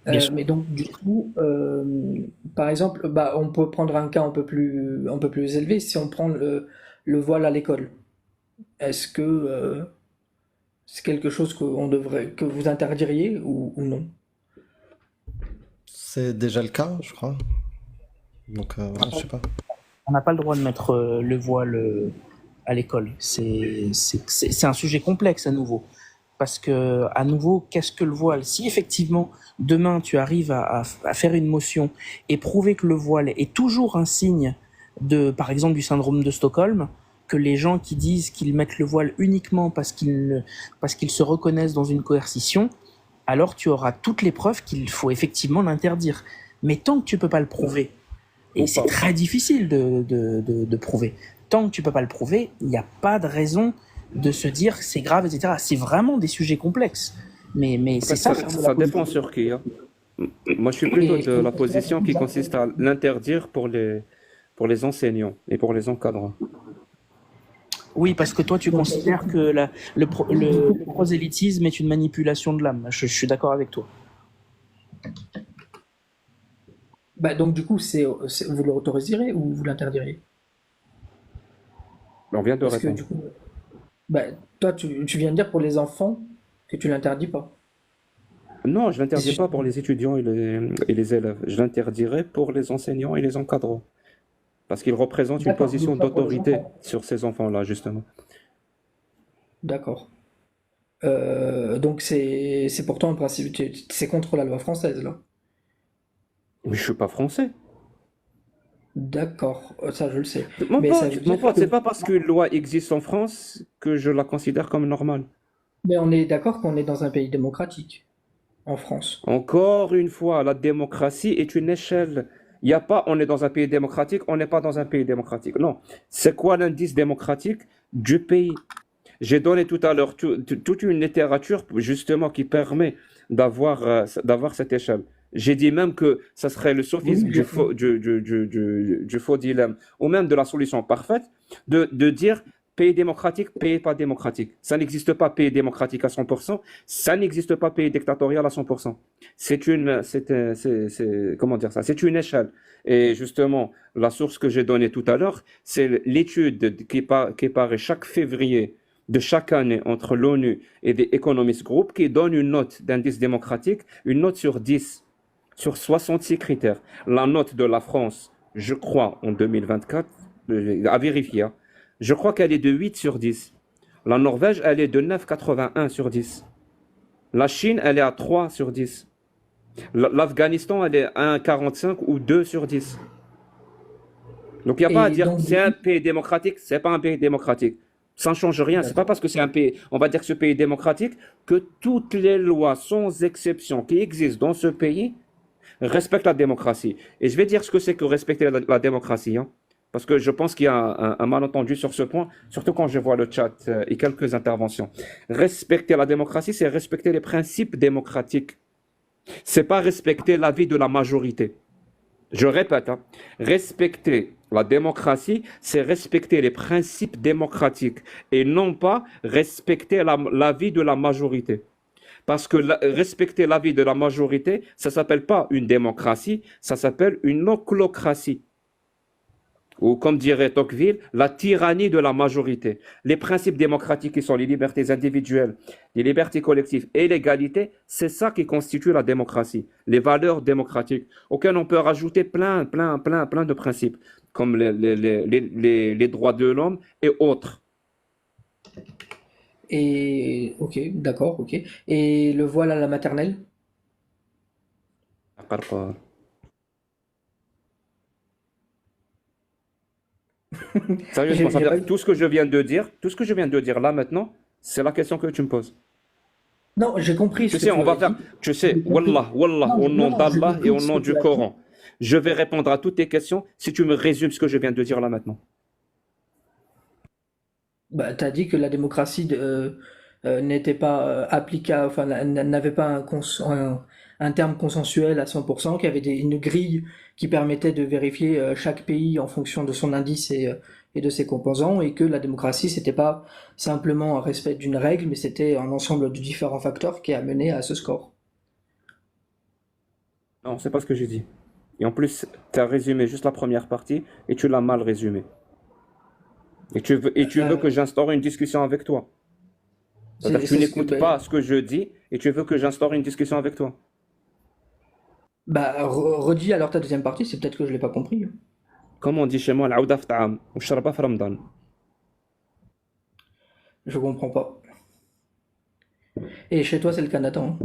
Bien sûr. Mais donc du coup, par exemple, bah, on peut prendre un cas un peu plus élevé. Si on prend le voile à l'école, est-ce que c'est quelque chose que vous interdiriez ou non? C'est déjà le cas, je crois. Donc, je sais pas. On n'a pas le droit de mettre le voile à l'école. C'est un sujet complexe à nouveau. Parce que, à nouveau, qu'est-ce que le voile? Si effectivement, demain, tu arrives à faire une motion et prouver que le voile est toujours un signe par exemple, du syndrome de Stockholm, que les gens qui disent qu'ils mettent le voile uniquement parce qu'ils se reconnaissent dans une coercition, alors tu auras toutes les preuves qu'il faut effectivement l'interdire. Mais tant que tu peux pas le prouver, et c'est très difficile de prouver, tant que tu peux pas le prouver, il n'y a pas de raison de se dire que c'est grave, etc. C'est vraiment des sujets complexes. Mais c'est ça. Ça dépend sur qui, hein. Moi, je suis plutôt de la position qui consiste à l'interdire pour les enseignants et pour les encadrants. Oui, parce que toi, tu considères que le prosélytisme est une manipulation de l'âme. Je suis d'accord avec toi. Bah, donc du coup, vous l'autoriserez ou vous l'interdiriez? On vient de Parce que répondre. du coup, bah, toi, tu viens de dire pour les enfants que tu l'interdis pas. Non, je l'interdis pas pour les étudiants et les élèves. Je l'interdirai pour les enseignants et les encadrants. Parce qu'ils représentent une D'accord, position donc pas pour les d'autorité enfants. sur ces enfants-là, justement. D'accord. Donc c'est pourtant un principe, c'est contre la loi française là. Mais je suis pas français. D'accord, ça je le sais. Mon Mais ça veut pote, mon dire pote, que, c'est pas parce qu'une loi existe en France que je la considère comme normale. mais on est d'accord qu'on est dans un pays démocratique en France. Encore une fois, la démocratie est une échelle. Il n'y a pas, on est dans un pays démocratique, on n'est pas dans un pays démocratique. Non. C'est quoi l'indice démocratique du pays? J'ai donné tout à l'heure toute une littérature justement qui permet d'avoir cette échelle. J'ai dit même que ça serait le sophisme Oui, du faux dilemme, ou même de la solution parfaite, de dire pays démocratique, pays pas démocratique. Ça n'existe pas pays démocratique à 100%, ça n'existe pas pays dictatorial à 100%. Comment dire ça? C'est une échelle. Et justement, la source que j'ai donnée tout à l'heure, c'est l'étude qui paraît chaque février de chaque année entre l'ONU et des Economist Group qui donne une note d'indice démocratique, une note sur 10, sur 66 critères. La note de la France, je crois, en 2024, à vérifier, hein, je crois qu'elle est de 8 sur 10. La Norvège, elle est de 9,81 sur 10. La Chine, elle est à 3 sur 10. L'Afghanistan, elle est à 1,45 ou 2 sur 10. Donc il n'y a pas à Et dire donc, c'est un pays démocratique, c'est pas un pays démocratique. Ça ne change rien. C'est pas parce que c'est un pays, on va dire que ce pays est démocratique, que toutes les lois, sans exception, qui existent dans ce pays, respectent la démocratie. Et je vais dire ce que c'est que respecter la démocratie, hein, parce que je pense qu'il y a un malentendu sur ce point, surtout quand je vois le chat et quelques interventions. Respecter la démocratie, c'est respecter les principes démocratiques. C'est pas respecter l'avis de la majorité. Je répète, hein, respecter la démocratie, c'est respecter les principes démocratiques et non pas respecter l'avis de la majorité. Parce que respecter l'avis de la majorité, ça s'appelle pas une démocratie, ça s'appelle une ochlocratie. ou comme dirait Tocqueville, la tyrannie de la majorité. Les principes démocratiques qui sont les libertés individuelles, les libertés collectives et l'égalité, c'est ça qui constitue la démocratie, les valeurs démocratiques, auxquelles on peut rajouter plein de principes, comme les droits de l'homme et autres. Et ok, d'accord, ok. Et le voile à la maternelle? Sérieusement, Il y a pas tout ce que je viens de dire là maintenant, c'est la question que tu me poses. Non, j'ai compris ce Tu que sais, tu on va avais faire, dit. tu sais, J'ai compris. Wallah, Non, au nom non, j'ai d'Allah et compris au ce nom que du tu as dit. Coran. Je vais répondre à toutes tes questions si tu me résumes ce que je viens de dire là maintenant. Bah, t'as dit que la démocratie n'était pas applicable, enfin, n'avait pas un terme consensuel à 100%, qu'il y avait une grille qui permettait de vérifier chaque pays en fonction de son indice et de ses composants, et que la démocratie, c'était pas simplement un respect d'une règle, mais c'était un ensemble de différents facteurs qui a mené à ce score. Non, c'est pas ce que j'ai dit. Et en plus, tu as résumé juste la première partie et tu l'as mal résumé. Et tu veux que j'instaure une discussion avec toi. C'est-à-dire que tu n'écoutes pas ce que je dis et tu veux que j'instaure une discussion avec toi. Bah, redis alors ta deuxième partie, c'est peut-être que je l'ai pas compris. Comme on dit chez moi, العودة في طعام والشربة في رمضان. Je comprends pas. Et chez toi, c'est le Canada, hein?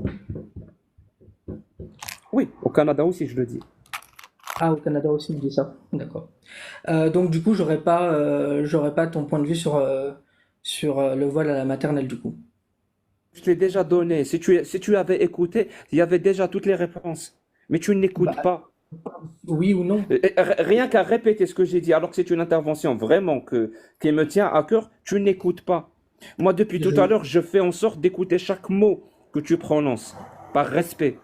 Oui, au Canada aussi, je le dis. Ah, au Canada aussi, on dit ça. D'accord. Donc du coup, j'aurais pas ton point de vue sur le voile à la maternelle, du coup. Je te l'ai déjà donné. Si tu avais écouté, il y avait déjà toutes les réponses. Mais tu n'écoutes Bah, pas. oui ou non? Rien qu'à répéter ce que j'ai dit, alors que c'est une intervention vraiment qui me tient à cœur, tu n'écoutes pas. Moi, depuis tout à l'heure, je fais en sorte d'écouter chaque mot que tu prononces, par respect.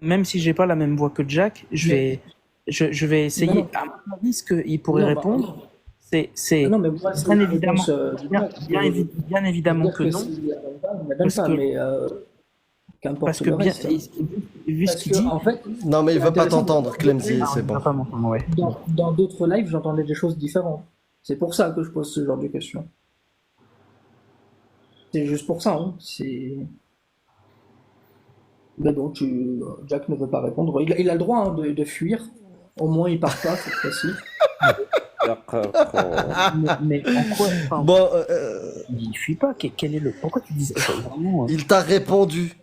Même si j'ai pas la même voix que Jack, je vais essayer. Non. À mon avis, ce qu'il pourrait Non, bah, répondre, c'est non, mais moi, c'est bien une évidemment, réponse bien évidemment dire que non, s'il y a même pas, il n'y a même parce pas, que mais qu'importe parce que le bien reste, hein. vu ce Parce qu'il que, dit, en fait, Non, mais il c'est veut pas intéressant. t'entendre, Clemzy, ah, c'est on bon. va pas m'entendre, ouais. Dans d'autres lives, j'entendais des choses différentes. C'est pour ça que je pose ce genre de questions. C'est juste pour ça, hein. Mais bon, Jack ne veut pas répondre. Il a le droit, hein, de fuir. Au moins, il part pas cette fois-ci. Mais en quoi, enfin, Bon, il fuit pas. Quel est le pourquoi tu dis ça vraiment, il t'a répondu.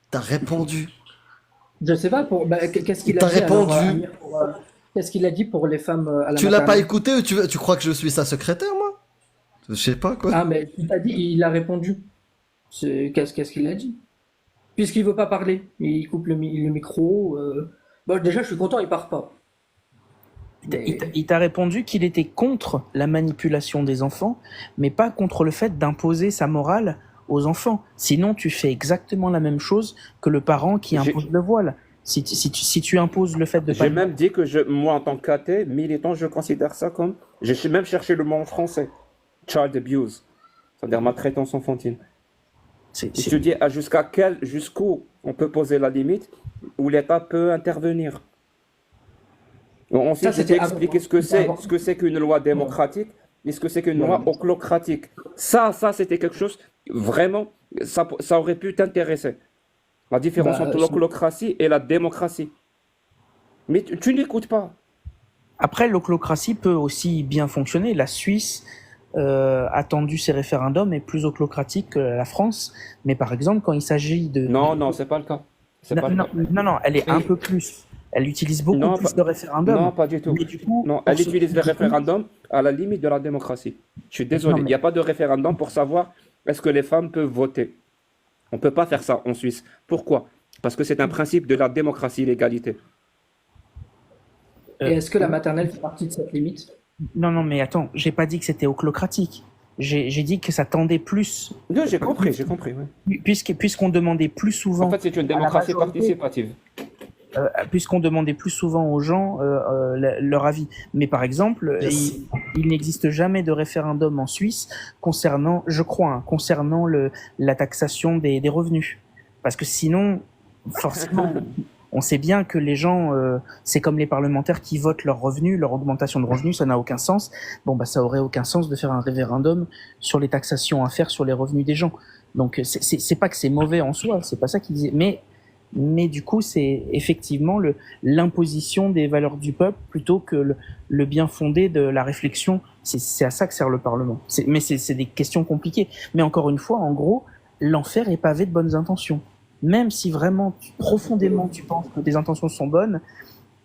T'as répondu. Je sais pas, qu'est-ce qu'il Il t'a a dit alors, répondu. Amir, qu'est-ce qu'il a dit pour les femmes à la Tu l'as pas maternelle? écouté ou tu crois que je suis sa secrétaire, moi? Je sais pas, quoi. Ah, mais il t'a dit, il a répondu. Qu'est-ce qu'il a dit? Puisqu'il veut pas parler, il coupe le micro. Bon, déjà, je suis content, il part pas. il t'a répondu qu'il était contre la manipulation des enfants, mais pas contre le fait d'imposer sa morale aux enfants. Sinon, tu fais exactement la même chose que le parent qui impose le voile. Si tu imposes le fait de J'ai même dit que moi, en tant qu'athée, militant, je considère ça comme... J'ai même cherché le mot en français. Child abuse. C'est-à-dire maltraitance enfantine. Je te dis jusqu'où on peut poser la limite, où l'État peut intervenir. Ensuite, je t'ai expliqué ce que c'est qu'une loi démocratique et ce que c'est qu'une loi oclocratique. Ça, c'était quelque chose, vraiment, ça aurait pu t'intéresser. La différence entre l'oclocratie et la démocratie. Mais tu n'écoutes pas. Après, l'oclocratie peut aussi bien fonctionner. La Suisse a tendu ses référendums est plus oclocratique que la France. Mais par exemple, quand il s'agit de... Non, c'est pas le cas. Non, elle est un peu plus. Elle utilise beaucoup plus de référendums. Non, pas du tout. Mais du coup, non, elle utilise les référendums à la limite de la démocratie. Je suis désolé, il n'y a pas de référendum pour savoir est-ce que les femmes peuvent voter. On ne peut pas faire ça en Suisse. Pourquoi? Parce que c'est un principe de la démocratie, l'égalité. Et est-ce que la maternelle fait partie de cette limite? Non, mais attends, j'ai pas dit que c'était oclocratique. J'ai dit que ça tendait plus. Non, j'ai compris, oui. Puisqu'on demandait plus souvent... En fait, c'est une démocratie participative. Puisqu'on demandait plus souvent aux gens leur avis. Mais par exemple, il n'existe jamais de référendum en Suisse concernant, je crois, concernant la taxation des revenus. Parce que sinon, forcément, On sait bien que les gens, c'est comme les parlementaires qui votent leurs revenus, leur augmentation de revenus, ça n'a aucun sens. Bon, bah, ça aurait aucun sens de faire un référendum sur les taxations à faire sur les revenus des gens. Donc, c'est pas que c'est mauvais en soi, c'est pas ça qu'ils disaient. Mais du coup, c'est effectivement l'imposition des valeurs du peuple plutôt que le bien fondé de la réflexion. C'est à ça que sert le Parlement. Mais c'est des questions compliquées. Mais encore une fois, en gros, l'enfer est pavé de bonnes intentions. Même si vraiment, profondément, tu penses que tes intentions sont bonnes,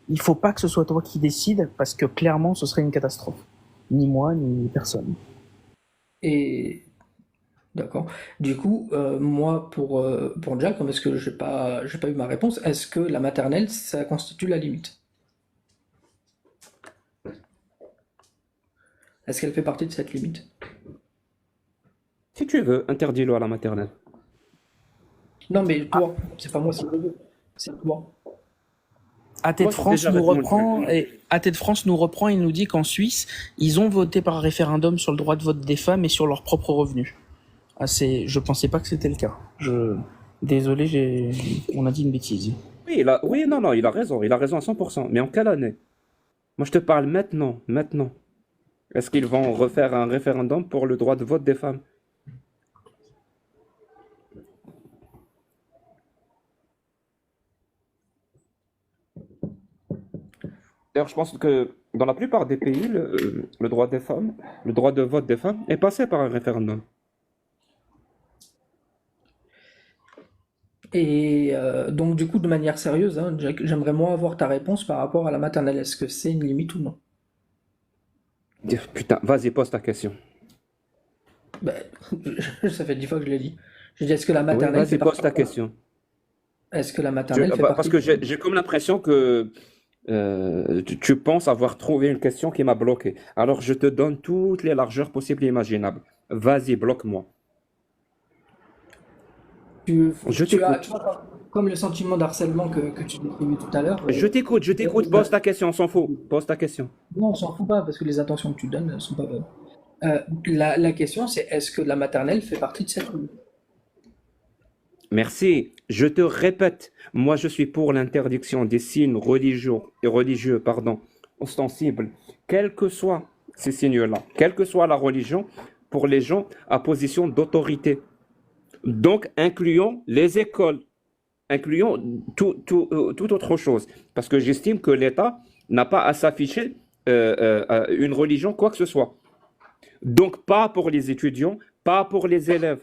il faut pas que ce soit toi qui décides, parce que clairement, ce serait une catastrophe. Ni moi, ni personne. Et d'accord. Du coup, moi, pour Jack, parce que j'ai pas eu ma réponse, est-ce que la maternelle, ça constitue la limite? Est-ce qu'elle fait partie de cette limite? Si tu veux, interdis-le à la maternelle. Non, mais toi, c'est pas moi si je veux, c'est toi. AT de Moi, j'ai France déjà nous répondu. reprend et AT de France nous reprend et nous dit qu'en Suisse, ils ont voté par référendum sur le droit de vote des femmes et sur leurs propres revenus. Ah, je pensais pas que c'était le cas. Désolé, on a dit une bêtise. Oui, non, il a raison à 100%. Mais en quelle année? Moi, je te parle maintenant. Est-ce qu'ils vont refaire un référendum pour le droit de vote des femmes? D'ailleurs, je pense que dans la plupart des pays, le droit des femmes, le droit de vote des femmes est passé par un référendum. Et donc, du coup, de manière sérieuse, hein, Jack, j'aimerais moi avoir ta réponse par rapport à la maternelle. Est-ce que c'est une limite ou non? Putain, vas-y, pose ta question. Ben, ça fait 10 fois que je l'ai dit. J'ai dit, est-ce que la Oui, maternelle vas-y, fait pose partie... ta question. Est-ce que la maternelle fait Parce partie... que j'ai comme l'impression que tu penses avoir trouvé une question qui m'a bloqué. Alors, je te donne toutes les largeurs possibles et imaginables. Vas-y, bloque-moi. Tu, Je tu as, t'écoute. tu vois, comme le sentiment d'harcèlement que tu décrivais tout à l'heure. Je t'écoute. Pose ta question, on s'en fout. Pose ta question. Non, on s'en fout pas parce que les intentions que tu donnes ne sont pas bonnes. La question, c'est est-ce que la maternelle fait partie de cette limite? Merci. Je te répète, moi je suis pour l'interdiction des signes religieux, ostensibles, quels que soient ces signes-là, quelle que soit la religion, pour les gens à position d'autorité. Donc, incluons les écoles, incluons toute autre chose. Parce que j'estime que l'État n'a pas à s'afficher une religion, quoi que ce soit. Donc, pas pour les étudiants, pas pour les élèves.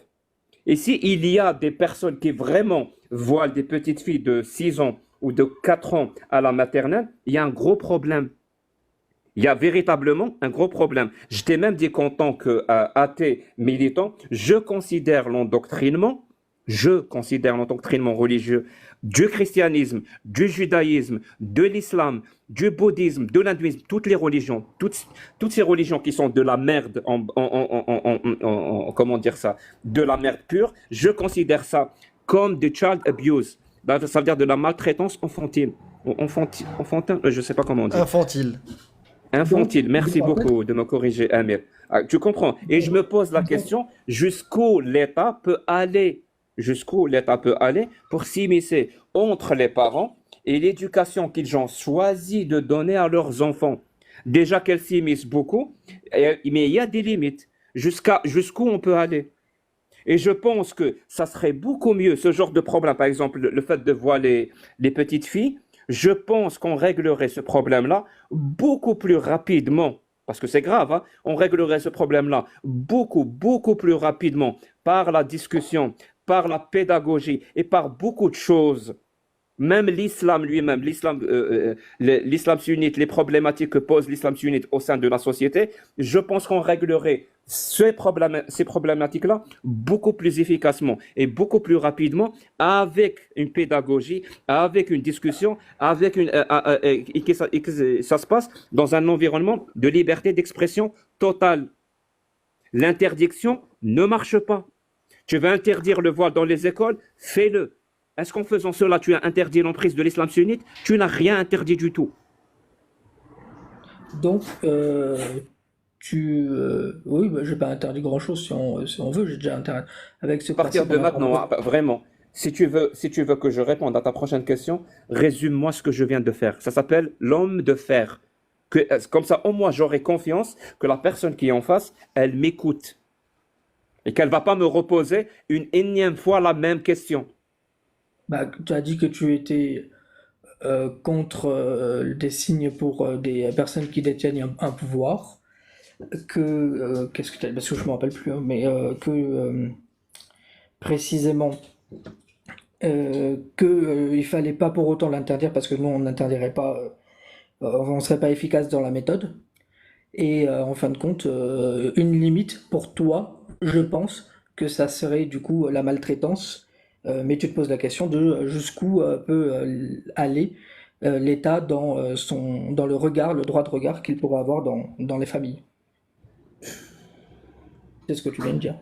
Et s'il y a des personnes qui vraiment voilent des petites filles de 6 ans ou de 4 ans à la maternelle, il y a un gros problème. Il y a véritablement un gros problème. Je t'ai même dit qu'en tant qu'athée militant, je considère l'endoctrinement religieux du christianisme, du judaïsme, de l'islam, du bouddhisme, de l'hindouisme, toutes les religions, toutes ces religions qui sont de la merde, comment dire ça, de la merde pure, je considère ça comme du child abuse. Ça veut dire de la maltraitance enfantine. Enfantin, je ne sais pas comment on dit. Infantile, merci beaucoup de me corriger, Amir. Ah, tu comprends? Et je me pose la question, jusqu'où l'État peut aller pour s'immiscer entre les parents et l'éducation qu'ils ont choisi de donner à leurs enfants. Déjà qu'elles s'immiscent beaucoup, mais il y a des limites. Jusqu'où on peut aller? Et je pense que ça serait beaucoup mieux, ce genre de problème, par exemple, le fait de voir les petites filles, je pense qu'on réglerait ce problème-là beaucoup plus rapidement, parce que c'est grave, hein, on réglerait ce problème-là beaucoup, beaucoup plus rapidement par la discussion, par la pédagogie et par beaucoup de choses. Même l'islam lui-même, l'islam sunnite, les problématiques que pose l'islam sunnite au sein de la société, je pense qu'on réglerait ces problématiques-là beaucoup plus efficacement et beaucoup plus rapidement avec une pédagogie, avec une discussion, et que ça se passe dans un environnement de liberté d'expression totale. L'interdiction ne marche pas. Tu veux interdire le voile dans les écoles? Fais-le. Est-ce qu'en faisant cela, tu as interdit l'emprise de l'islam sunnite? Tu n'as rien interdit du tout. Donc, oui, bah, j'ai pas interdit grand-chose si on veut, j'ai déjà interdit avec ce À partir principe de maintenant, hein, vraiment. si tu veux que je réponde à ta prochaine question, résume-moi ce que je viens de faire. Ça s'appelle l'homme de fer. Comme ça, au moins, j'aurai confiance que la personne qui est en face, elle m'écoute. Et qu'elle ne va pas me reposer une énième fois la même question. Bah, tu as dit que tu étais contre des signes pour des personnes qui détiennent un pouvoir, qu'est-ce que tu as dit? Parce que je me rappelle plus, hein, mais précisément il fallait pas pour autant l'interdire parce que nous on n'interdirait pas, on serait pas efficace dans la méthode. Et en fin de compte, une limite pour toi, je pense que ça serait du coup la maltraitance. Mais tu te poses la question de jusqu'où peut aller l'État dans le regard, le droit de regard qu'il pourrait avoir dans les familles. C'est ce que tu viens de dire.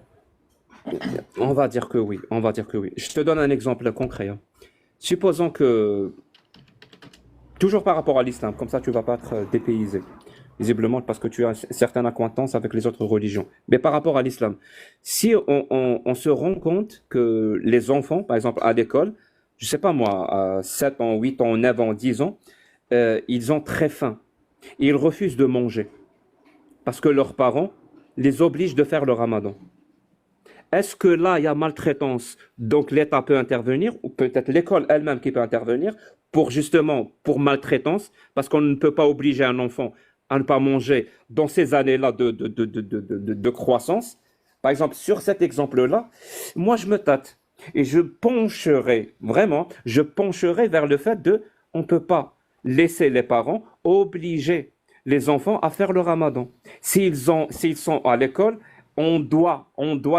On va dire que oui, on va dire que oui. Je te donne un exemple concret, hein. Supposons que, toujours par rapport à l'islam, comme ça tu vas pas être dépaysé, visiblement parce que tu as une certaine acquaintance avec les autres religions. Mais par rapport à l'islam, si on se rend compte que les enfants, par exemple à l'école, je sais pas moi, à 7 ans, 8 ans, 9 ans, 10 ans, ils ont très faim. Ils refusent de manger parce que leurs parents les obligent de faire le ramadan. Est-ce que là, il y a maltraitance, donc l'État peut intervenir, ou peut-être l'école elle-même qui peut intervenir, pour maltraitance, parce qu'on ne peut pas obliger un enfant à ne pas manger dans ces années-là de croissance. Par exemple, sur cet exemple-là, moi je me tâte, et je pencherai vers le fait on ne peut pas laisser les parents obliger les enfants à faire le ramadan. S'ils sont à l'école, on doit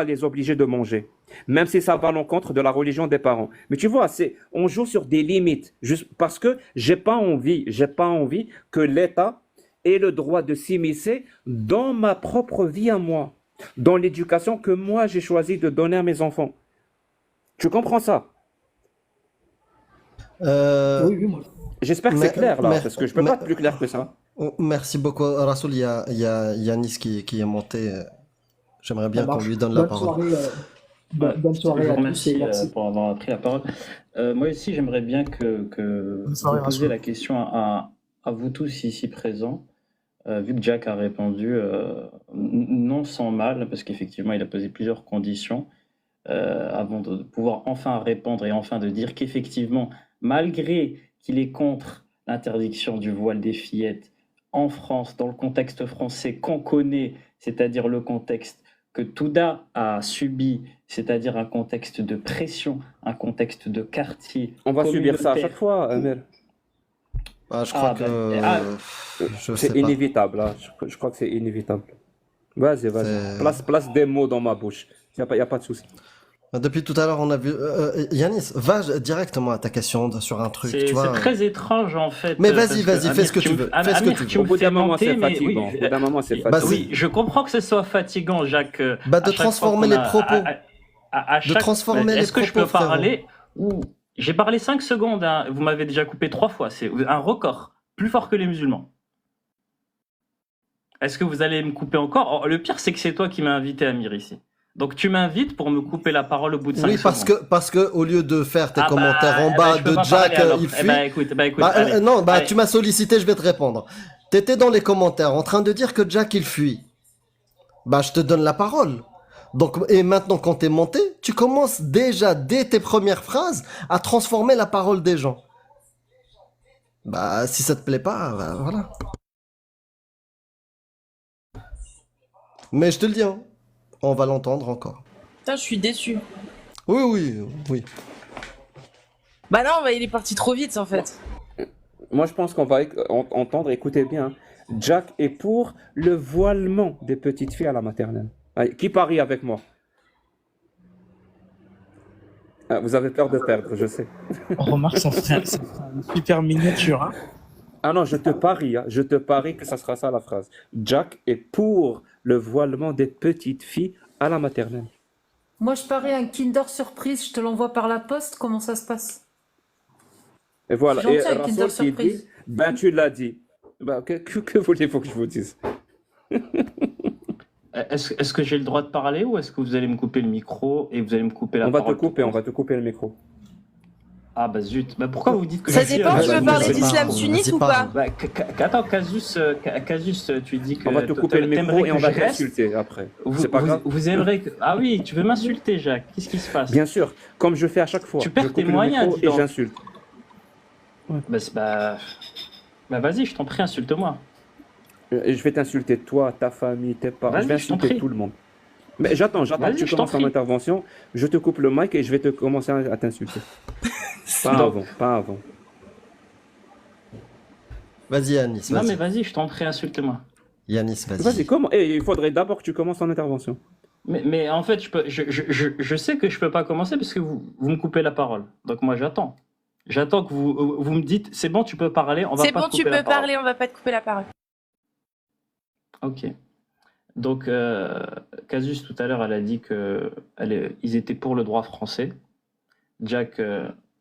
les obliger de manger, même si ça va à l'encontre de la religion des parents. Mais tu vois, on joue sur des limites, juste parce que j'ai pas envie que l'État ait le droit de s'immiscer dans ma propre vie à moi, dans l'éducation que moi j'ai choisi de donner à mes enfants. Tu comprends ça? Oui, moi. J'espère que c'est clair là, mais- parce que je peux pas être plus clair que ça. Merci beaucoup, Rasoul. Il y a Yanis qui est monté. J'aimerais bien Ça qu'on marche. lui donne la Bonne parole. soirée, Ouais, bonne soirée je vous à tous et remercie merci. pour avoir pris la parole. Moi aussi, j'aimerais bien que Bonne soirée, vous posiez Rasoul. la question à vous tous ici présents, vu que Jack a répondu non sans mal, parce qu'effectivement, il a posé plusieurs conditions avant de pouvoir enfin répondre et enfin de dire qu'effectivement, malgré qu'il est contre l'interdiction du voile des fillettes en France, dans le contexte français qu'on connaît, c'est-à-dire le contexte que Touda a subi, c'est-à-dire un contexte de pression, un contexte de quartier On va subir ça à communautaire. chaque fois, Amel. Je crois Ah, que. ah, Je sais C'est pas. inévitable, hein. Je crois que c'est inévitable. Vas-y. C'est- Place des mots dans ma bouche. Y a pas de souci. Depuis tout à l'heure, on a vu. Yanis, va directement à ta question sur un truc, tu c'est vois. très étrange en fait. Mais parce vas-y, que, fais ce que tu veux. Fais ce que Amir, tu tu veux. Au me bout fais d'un moment, c'est monter, mais oui, fatigant. Au bout d'un moment, c'est Bah, fatigant. oui, je comprends que ce soit fatigant, Jacques. Bah, à de chaque fois transformer qu'on les a- propos. à De chaque- transformer les Est-ce que je peux propos, frérot. parler ou j'ai parlé 5 secondes, hein. Vous m'avez déjà coupé 3 fois. C'est un record, plus fort que les musulmans. Est-ce que vous allez me couper encore? Oh, le pire, c'est que c'est toi qui m'as invité, Amir, ici. Donc tu m'invites pour me couper la parole au bout de 5 Oui, secondes. parce que au lieu de faire tes Ah bah, commentaires en eh bas ben, je peux de pas Jack, parler, alors. il Eh fuit. ben, écoute, Bah, allez. non, Allez. tu m'as sollicité, je vais te répondre. T'étais dans les commentaires en train de dire que Jack il fuit. Bah, je te donne la parole. Donc, et maintenant, quand t'es monté, tu commences déjà, dès tes premières phrases, à transformer la parole des gens. Bah, si ça te plaît pas, bah, voilà. Mais je te le dis, hein, on va l'entendre encore. Putain, je suis déçu. Oui. Bah non, bah, il est parti trop vite en fait. Moi, je pense qu'on va entendre, écoutez bien. Jack est pour le voilement des petites filles à la maternelle. Allez, qui parie avec moi? Ah, vous avez peur de perdre, je sais. On remarque ça fera une super miniature. Hein. Ah non, je te parie que ça sera ça la phrase. Jack est pour le voilement des petites filles à la maternelle. Moi, je parie un Kinder Surprise, je te l'envoie par la poste, comment ça se passe? Et voilà. Gentil, Et un Kinder Rasoul qui Surprise. dit, tu l'as dit. Que voulez-vous que je vous dise? est-ce que j'ai le droit de parler ou est-ce que vous allez me couper le micro et vous allez me couper la On va te parole couper, on va te couper le micro. Ah bah zut. Bah pourquoi vous dites que Ça je dis, dépend, tu vas-y, veux parler vas-y, d'islam vas-y, sunnite ou parle. pas? Bah, attends, Casus, tu dis que On va te couper le t'aimerais micro et que on va je reste. t'insulter après. Vous, C'est pas grave. vous aimeriez que... Ah oui, tu veux m'insulter, Jacques. Qu'est-ce qui se passe? Bien sûr, comme je fais à chaque fois. Tu perds je tes coupe le moyens, micro dis et donc. j'insulte. Bah, vas-y, je t'en prie, insulte-moi. Je vais t'insulter toi, ta famille, tes parents. Vas-y, Je vais je t'en insulter prie. tout le monde. Mais j'attends Vas-y, que tu je t'en commences ton prie. intervention. Je te coupe le mic et je vais te commencer à t'insulter. Pas Donc- avant, pas avant. Vas-y, Yanis, Non, mais vas-y. vas-y, je t'en prie, insulte-moi. Yanis, Vas-y, vas-y. comment? Et il faudrait d'abord que tu commences ton intervention. Mais en fait, je sais que je peux pas commencer parce que vous me coupez la parole. Donc moi, j'attends. J'attends que vous me dites, c'est bon, tu peux parler, on va C'est pas bon, te tu couper la peux parole. parler, on va pas te couper la parole. Ok. Donc, Casus, tout à l'heure, elle a dit ils étaient pour le droit français. Jack,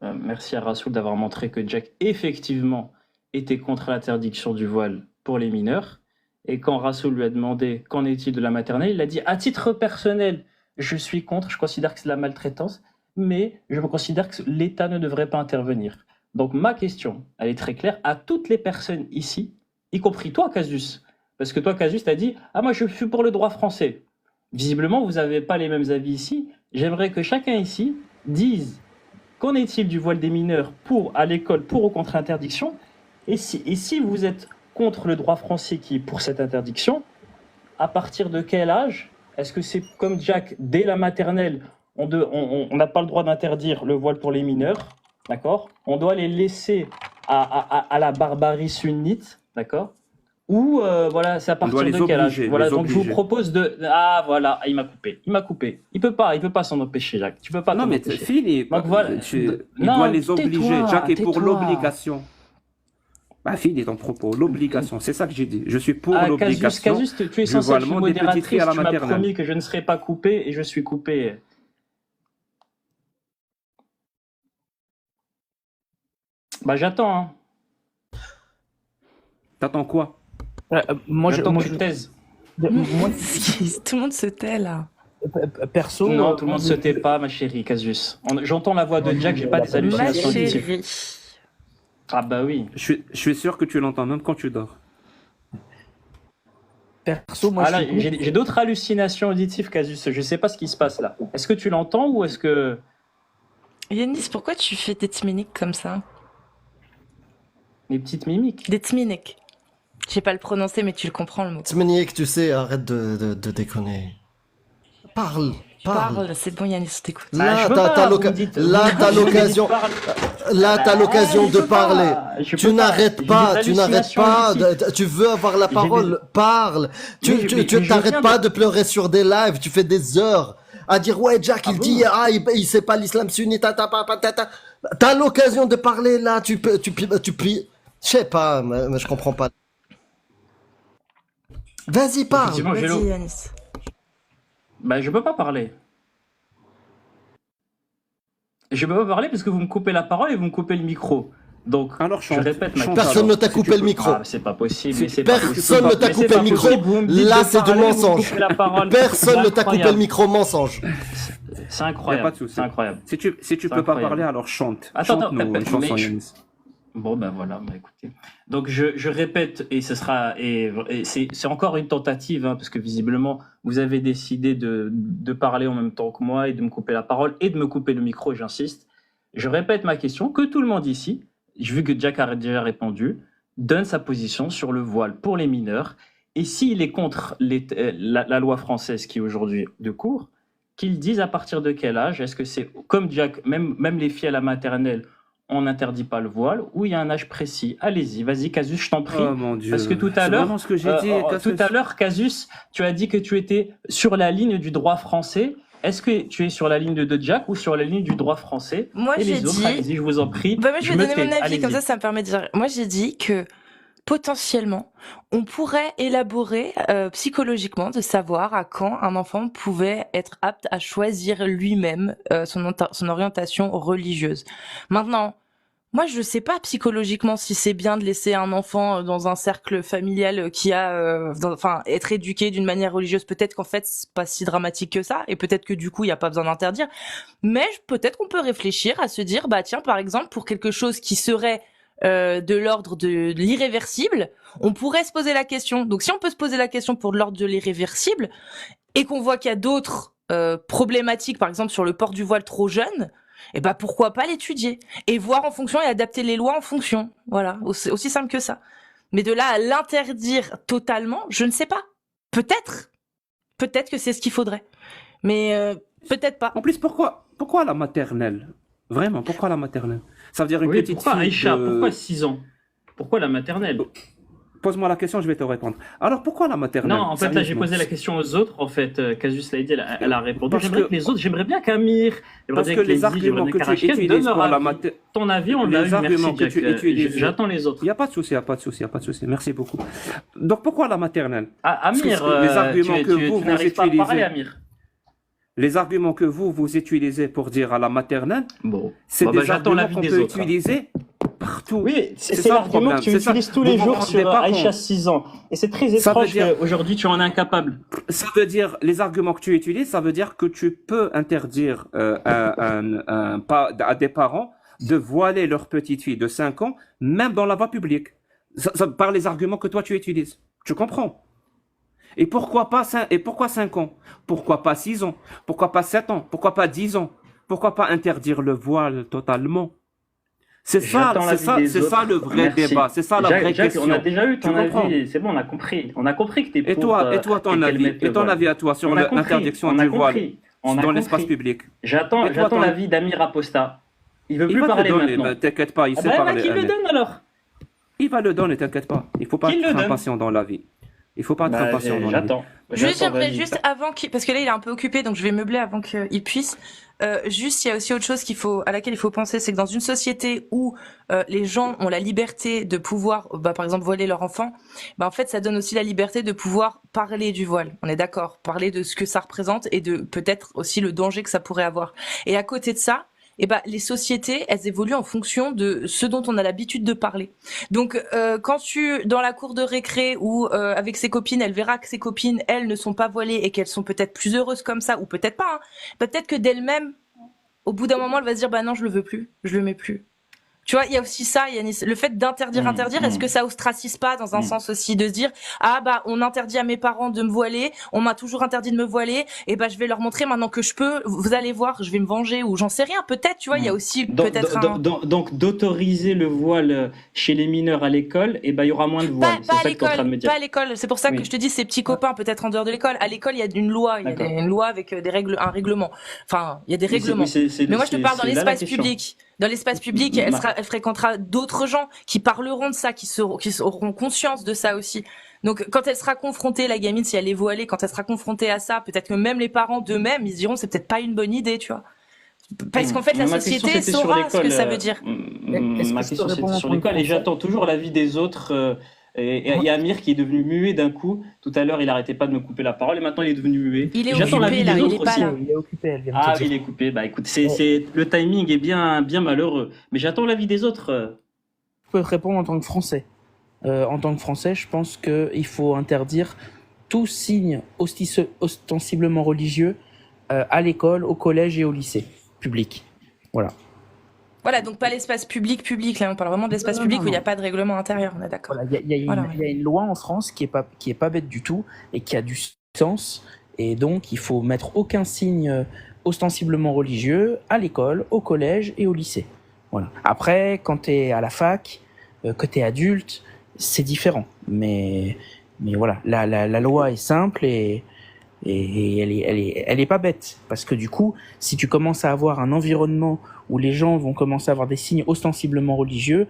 merci à Rassoul d'avoir montré que Jack, effectivement, était contre l'interdiction du voile pour les mineurs. Et quand Rassoul lui a demandé qu'en est-il de la maternelle, il a dit, à titre personnel, je suis contre, je considère que c'est de la maltraitance, mais je considère que l'État ne devrait pas intervenir. Donc, ma question, elle est très claire à toutes les personnes ici, y compris toi, Casus. Parce que toi, Casus, t'as dit « Ah, moi, je suis pour le droit français ». Visiblement, vous n'avez pas les mêmes avis ici. J'aimerais que chacun ici dise qu'en est-il du voile des mineurs à l'école, pour ou contre interdiction. Et si vous êtes contre le droit français qui est pour cette interdiction, à partir de quel âge? Est-ce que c'est comme Jack, dès la maternelle, on n'a pas le droit d'interdire le voile pour les mineurs, d'accord? On doit les laisser à la barbarie sunnite, d'accord? Ou voilà, c'est à On doit partir les de quel âge? obliger, Voilà, les donc je vous obliger. propose de. Ah voilà, il m'a coupé. Il peut pas s'en empêcher, Jacques. Tu peux pas Non, t'en mais empêcher. Philippe, Donc voilà. il Non, doit les obliger. tais-toi, Jack est pour tais-toi. l'obligation. Bah, Philippe, ton propos, l'obligation, c'est ça que j'ai dit. Je suis pour Ah, l'obligation. Casus, tu es du censé être une voilement des petites modératrice. filles à la Tu m'as maternelle. promis que je ne serais pas coupé et je suis coupé. Bah j'attends, hein. T'attends quoi? Moi, J'attends moi, que tu te taises. moi, Tout le monde se tait là. perso, Non, tout le monde se tait pas, ma chérie, Casus. J'entends la voix de Jack, j'ai pas des Ma hallucinations auditives. chérie. Ah bah oui. Je suis sûr que tu l'entends même quand tu dors. perso, moi, Ah là, je suis j'ai d'autres hallucinations auditives, Casus. Je sais pas ce qui se passe là. Est-ce que tu l'entends ou est-ce que... Yanis, pourquoi tu fais des tminiques comme ça? Mes petites mimiques. Des tminiques. Je sais pas le prononcer, mais tu le comprends le mot. Tmeniek, tu sais, arrête de déconner. Parle. Parle, c'est bon Yanis, je t'écoute. Bah, Là, je peux t'as pas, l'oc- vous me dites- là, vous- t'as vous me dites l'occasion. parle. Là, t'as l'occasion je de peux pas, parler. je Tu peux pas. n'arrêtes J'ai pas, des tu n'arrêtes hallucinations pas. auditives. Tu veux avoir la J'ai parole. Parle. Tu Mais je t'arrêtes viens pas de- de pleurer sur des lives. Tu fais des heures à dire ouais, Jack, Ah il bon dit il sait pas l'islam sunnite. T'as l'occasion de parler là. Tu plies. Je sais pas, mais je comprends pas. Vas-y, parle. Effectivement, j'ai Vas-y l'eau. Yanis. Bah, je peux pas parler. Je peux pas parler parce que vous me coupez la parole et vous me coupez le micro. Donc, Alors je chante. répète ma Chante Personne alors, ne t'a si coupé tu le peux. micro. Ah, c'est pas possible, mais c'est Personne pas possible. ne t'a Mais coupé c'est le pas micro. possible, vous me dites Là, de c'est du parler, vous me mensonge. coupez la parole. Personne C'est ne t'a coupé le incroyable. micro, mensonge. C'est Y a incroyable. pas de souci. C'est incroyable. Si tu peux pas incroyable. parler, alors chante. Attends, Chante-nous attends, une chanson, mais Yanis. Bon, ben voilà, bah écoutez. Donc, je répète, et ce sera, et c'est encore une tentative, hein, parce que visiblement, vous avez décidé de parler en même temps que moi et de me couper la parole et de me couper le micro, et j'insiste. Je répète ma question, que tout le monde ici, vu que Jack a déjà répondu, donne sa position sur le voile pour les mineurs, et s'il est contre la loi française qui est aujourd'hui de cours, qu'il dise à partir de quel âge, est-ce que c'est, comme Jack, même les filles à la maternelle, on n'interdit pas le voile, ou il y a un âge précis. Allez-y, vas-y, Casus, je t'en prie. Oh mon Dieu. Parce que tout à C'est l'heure, vraiment ce que j'ai dit. tout à l'heure, Casus, tu as dit que tu étais sur la ligne du droit français. Est-ce que tu es sur la ligne de Jack ou sur la ligne du droit français? Moi Et j'ai les autres, dit. allez-y, je vous en prie. Bah, moi je vais me donner mon tais. avis, comme Allez-y. ça me permet de dire. Moi j'ai dit que potentiellement, on pourrait élaborer psychologiquement de savoir à quand un enfant pouvait être apte à choisir lui-même son orientation religieuse. Maintenant, Moi, je sais pas psychologiquement si c'est bien de laisser un enfant dans un cercle familial qui a, enfin, être éduqué d'une manière religieuse. Peut-être qu'en fait, c'est pas si dramatique que ça, et peut-être que du coup, il y a pas besoin d'interdire. Mais peut-être qu'on peut réfléchir à se dire, bah tiens, par exemple, pour quelque chose qui serait de l'ordre de l'irréversible, on pourrait se poser la question. Donc, si on peut se poser la question pour de l'ordre de l'irréversible, et qu'on voit qu'il y a d'autres problématiques, par exemple sur le port du voile trop jeune, et ben pourquoi pas l'étudier et voir en fonction et adapter les lois en fonction. Voilà, aussi simple que ça. Mais de là à l'interdire totalement, je ne sais pas. Peut-être que c'est ce qu'il faudrait. Mais peut-être pas. En plus, pourquoi la maternelle? Vraiment, pourquoi la maternelle? Ça veut dire une Oui, petite pourquoi fille Aïcha? de... Pourquoi 6 ans? Pourquoi la maternelle? Pose-moi la question, je vais te répondre. Alors, pourquoi la maternelle? Non, en fait, là, j'ai Sérieusement. posé la question aux autres. En fait, Casus l'a dit, elle a répondu. Parce J'aimerais que- que les autres, j'aimerais bien qu'Amir, j'aimerais Parce bien que que les Lazy, arguments j'aimerais bien que tu qu'Arachken utilises donnent pour leur la avis. maternelle... Ton avis, on Les l'a eu. arguments Merci, que tu Jack. utilises- J'attends les autres. Il n'y a pas de souci, il n'y a pas de souci, il n'y a pas de souci. Merci beaucoup. Donc, pourquoi la maternelle? Ah, Parce que Amir, les arguments que vous n'arrives pas à utilisez- parler, Amir. Les arguments que vous utilisez pour dire à la maternelle, Bon, c'est bah, des j'attends arguments l'avis qu'on des peut autres. utiliser partout. Oui, C'est c'est ça le l'argument problème, que tu c'est ça. utilises tous Vous les vous jours rendez sur pas Aïcha compte. 6 ans. Et c'est très Ça veut étrange dire- Aujourd'hui, tu en es incapable. Ça veut dire, les arguments que tu utilises, ça veut dire que tu peux interdire à des parents de voiler leur petite fille de 5 ans, même dans la voie publique. Par les arguments que toi tu utilises. Tu comprends? Et pourquoi pas 5 ans? Pourquoi pas 6 ans? Pourquoi pas 7 ans? Pourquoi pas 10 ans? Pourquoi pas interdire le voile totalement? C'est ça, J'attends l'avis des c'est ça autres. le vrai Merci. débat. C'est ça la vraie Jack, question. on a déjà eu ton Tu comprends? avis. C'est bon, on a compris. On a compris que t'es Et pour. toi, ton qu'elle avis, mette le et ton voile. avis à toi sur On a compris, l'interdiction on a du voile compris, on a dans compris. l'espace public? J'attends Et toi, ton- l'avis d'Amir Aposta. Il veut Il plus va te parler donner, maintenant. bah, t'inquiète pas, il Ah sait bah, parler. qu'il le Ahmed. donne alors. Il va le donner, t'inquiète pas. Il faut pas Qu'il le être donne. impatient dans la vie. Il faut pas être Bah, impatient dans la vie. j'attends. Juste, J'attends, j'aimerais vas-y. juste avant qu'il, parce que là il est un peu occupé, donc je vais meubler avant qu'il puisse. Juste, il y a aussi autre chose à laquelle il faut penser, c'est que dans une société où les gens ont la liberté de pouvoir, par exemple, voiler leur enfant, en fait, ça donne aussi la liberté de pouvoir parler du voile. On est d'accord, parler de ce que ça représente et de peut-être aussi le danger que ça pourrait avoir. Et à côté de ça, les sociétés, elles évoluent en fonction de ce dont on a l'habitude de parler. Donc, quand dans la cour de récré ou avec ses copines, elle verra que ses copines, elles, ne sont pas voilées et qu'elles sont peut-être plus heureuses comme ça, ou peut-être pas, hein, peut-être que d'elle-même, au bout d'un moment, elle va se dire, bah non, je le veux plus, je le mets plus. Tu vois, il y a aussi ça, Yanis. Le fait d'interdire, est-ce que ça ostracise pas dans un sens aussi de se dire, on interdit à mes parents de me voiler, on m'a toujours interdit de me voiler, et je vais leur montrer maintenant que je peux, vous allez voir, je vais me venger, ou j'en sais rien, peut-être, tu vois, il y a aussi peut-être Donc, d'autoriser le voile chez les mineurs à l'école, il y aura moins de voiles. C'est Pas à ça que tu es en train de me l'école, dire. pas à l'école. C'est pour ça que Oui. je te dis ces petits copains peut-être en dehors de l'école. À l'école, il y a une loi, il y a D'accord. une loi avec des règles, un règlement. Enfin, il y a des Mais c'est- règlements. mais c'est- Mais moi, je te c'est- parle dans c'est là la l'espace question. public. Dans l'espace public, elle fréquentera d'autres gens qui parleront de ça, qui auront conscience de ça aussi. Donc, quand elle sera confrontée, la gamine, si elle est voilée, quand elle sera confrontée à ça, peut-être que même les parents d'eux-mêmes, ils se diront, c'est peut-être pas une bonne idée, tu vois. Parce qu'en fait, la Ma question, société c'était sur saura ce que l'école, ça veut dire. Est-ce Ma que je peux question, répondre c'était en sur tant que l'école et Français j'attends toujours l'avis des autres. Et il y a Amir qui est devenu muet d'un coup. Tout à l'heure, il arrêtait pas de me couper la parole et maintenant, il est devenu muet. Il est J'attends occupé, l'avis là, des il autres est pas aussi. là. Il est occupé, elle vient de Ah, te dire. il est coupé. Bah écoute, le timing est bien malheureux. Mais j'attends l'avis des autres. Je peux te répondre en tant que Français. En tant que Français, je pense qu'il faut interdire tout signe ostensiblement religieux à l'école, au collège et au lycée public. Voilà. Voilà, donc pas l'espace public, là, on parle vraiment de l'espace Non, public non, où il n'y a non. pas de règlement intérieur, on est d'accord. Voilà, il y a une loi en France qui est pas bête du tout et qui a du sens. Et donc, il faut mettre aucun signe ostensiblement religieux à l'école, au collège et au lycée. Voilà. Après, quand tu es à la fac, que tu es adulte, c'est différent. Mais voilà, la loi est simple et elle est pas bête. Parce que du coup, si tu commences à avoir un environnement où les gens vont commencer à avoir des signes ostensiblement religieux,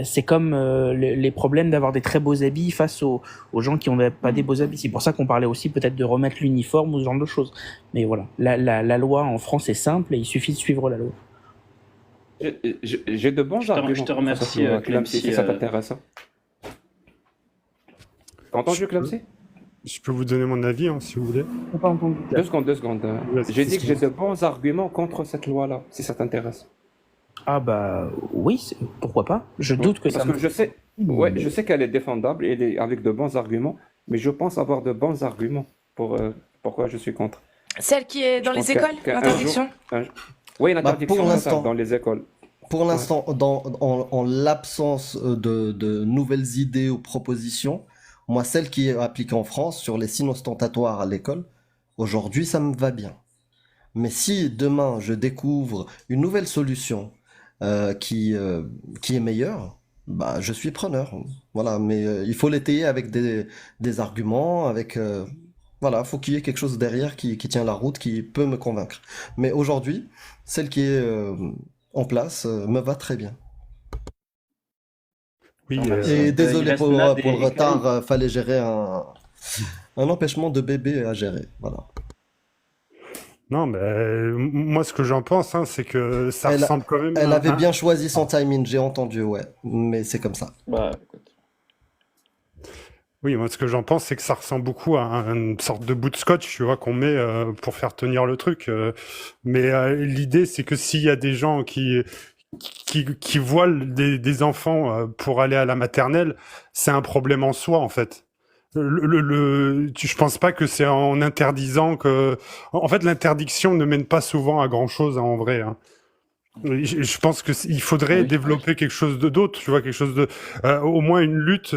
c'est comme les problèmes d'avoir des très beaux habits face aux gens qui ont pas des beaux habits. C'est pour ça qu'on parlait aussi peut-être de remettre l'uniforme ou ce genre de choses. Mais voilà, la loi en France est simple et il suffit de suivre la loi. J'ai de bons arguments. Je te remercie, Clamsy, si ça t'intéresse. T'as entendu, Clamsy? Je peux vous donner mon avis, hein, si vous voulez. J'ai pas entendu. 2 secondes. Vas-y, J'ai dit que j'ai excuse. de bons arguments contre cette loi-là, si ça t'intéresse. Ah bah oui, pourquoi pas. Je doute que ça Parce que je sais qu'elle est défendable et elle est avec de bons arguments, mais je pense avoir de bons arguments pour pourquoi je suis contre. Celle qui est Je dans pense les écoles, qu'un jour, l'interdiction? oui, Bah, l'interdiction totale dans les écoles. pour Ouais. l'instant, en l'absence de nouvelles idées ou propositions, moi, celle qui est appliquée en France sur les signes ostentatoires à l'école, aujourd'hui, ça me va bien. Mais si demain je découvre une nouvelle solution qui est meilleure, bah je suis preneur. Voilà, mais il faut l'étayer avec des arguments, avec voilà, faut qu'il y ait quelque chose derrière qui tient la route, qui peut me convaincre. Mais aujourd'hui, celle qui est en place me va très bien. Oui, Et Il désolé reste pour Nad le et retard, Karim. fallait gérer un empêchement de bébé à gérer. Voilà. non, mais moi, ce que j'en pense, hein, c'est que ça Elle, ressemble quand même elle à avait bien choisi son timing, j'ai entendu, ouais. Mais c'est comme ça. Bah, écoute. Oui, moi, ce que j'en pense, c'est que ça ressemble beaucoup à une sorte de bout de scotch, tu vois, qu'on met pour faire tenir le truc. Mais l'idée, c'est que s'il y a des gens qui voilent des enfants pour aller à la maternelle, c'est un problème en soi, en fait. Je pense pas que c'est en interdisant que... En fait, l'interdiction ne mène pas souvent à grand-chose, hein, en vrai, hein. Je pense que il faudrait Oui. développer quelque chose d'autre, tu vois, quelque chose de, au moins une lutte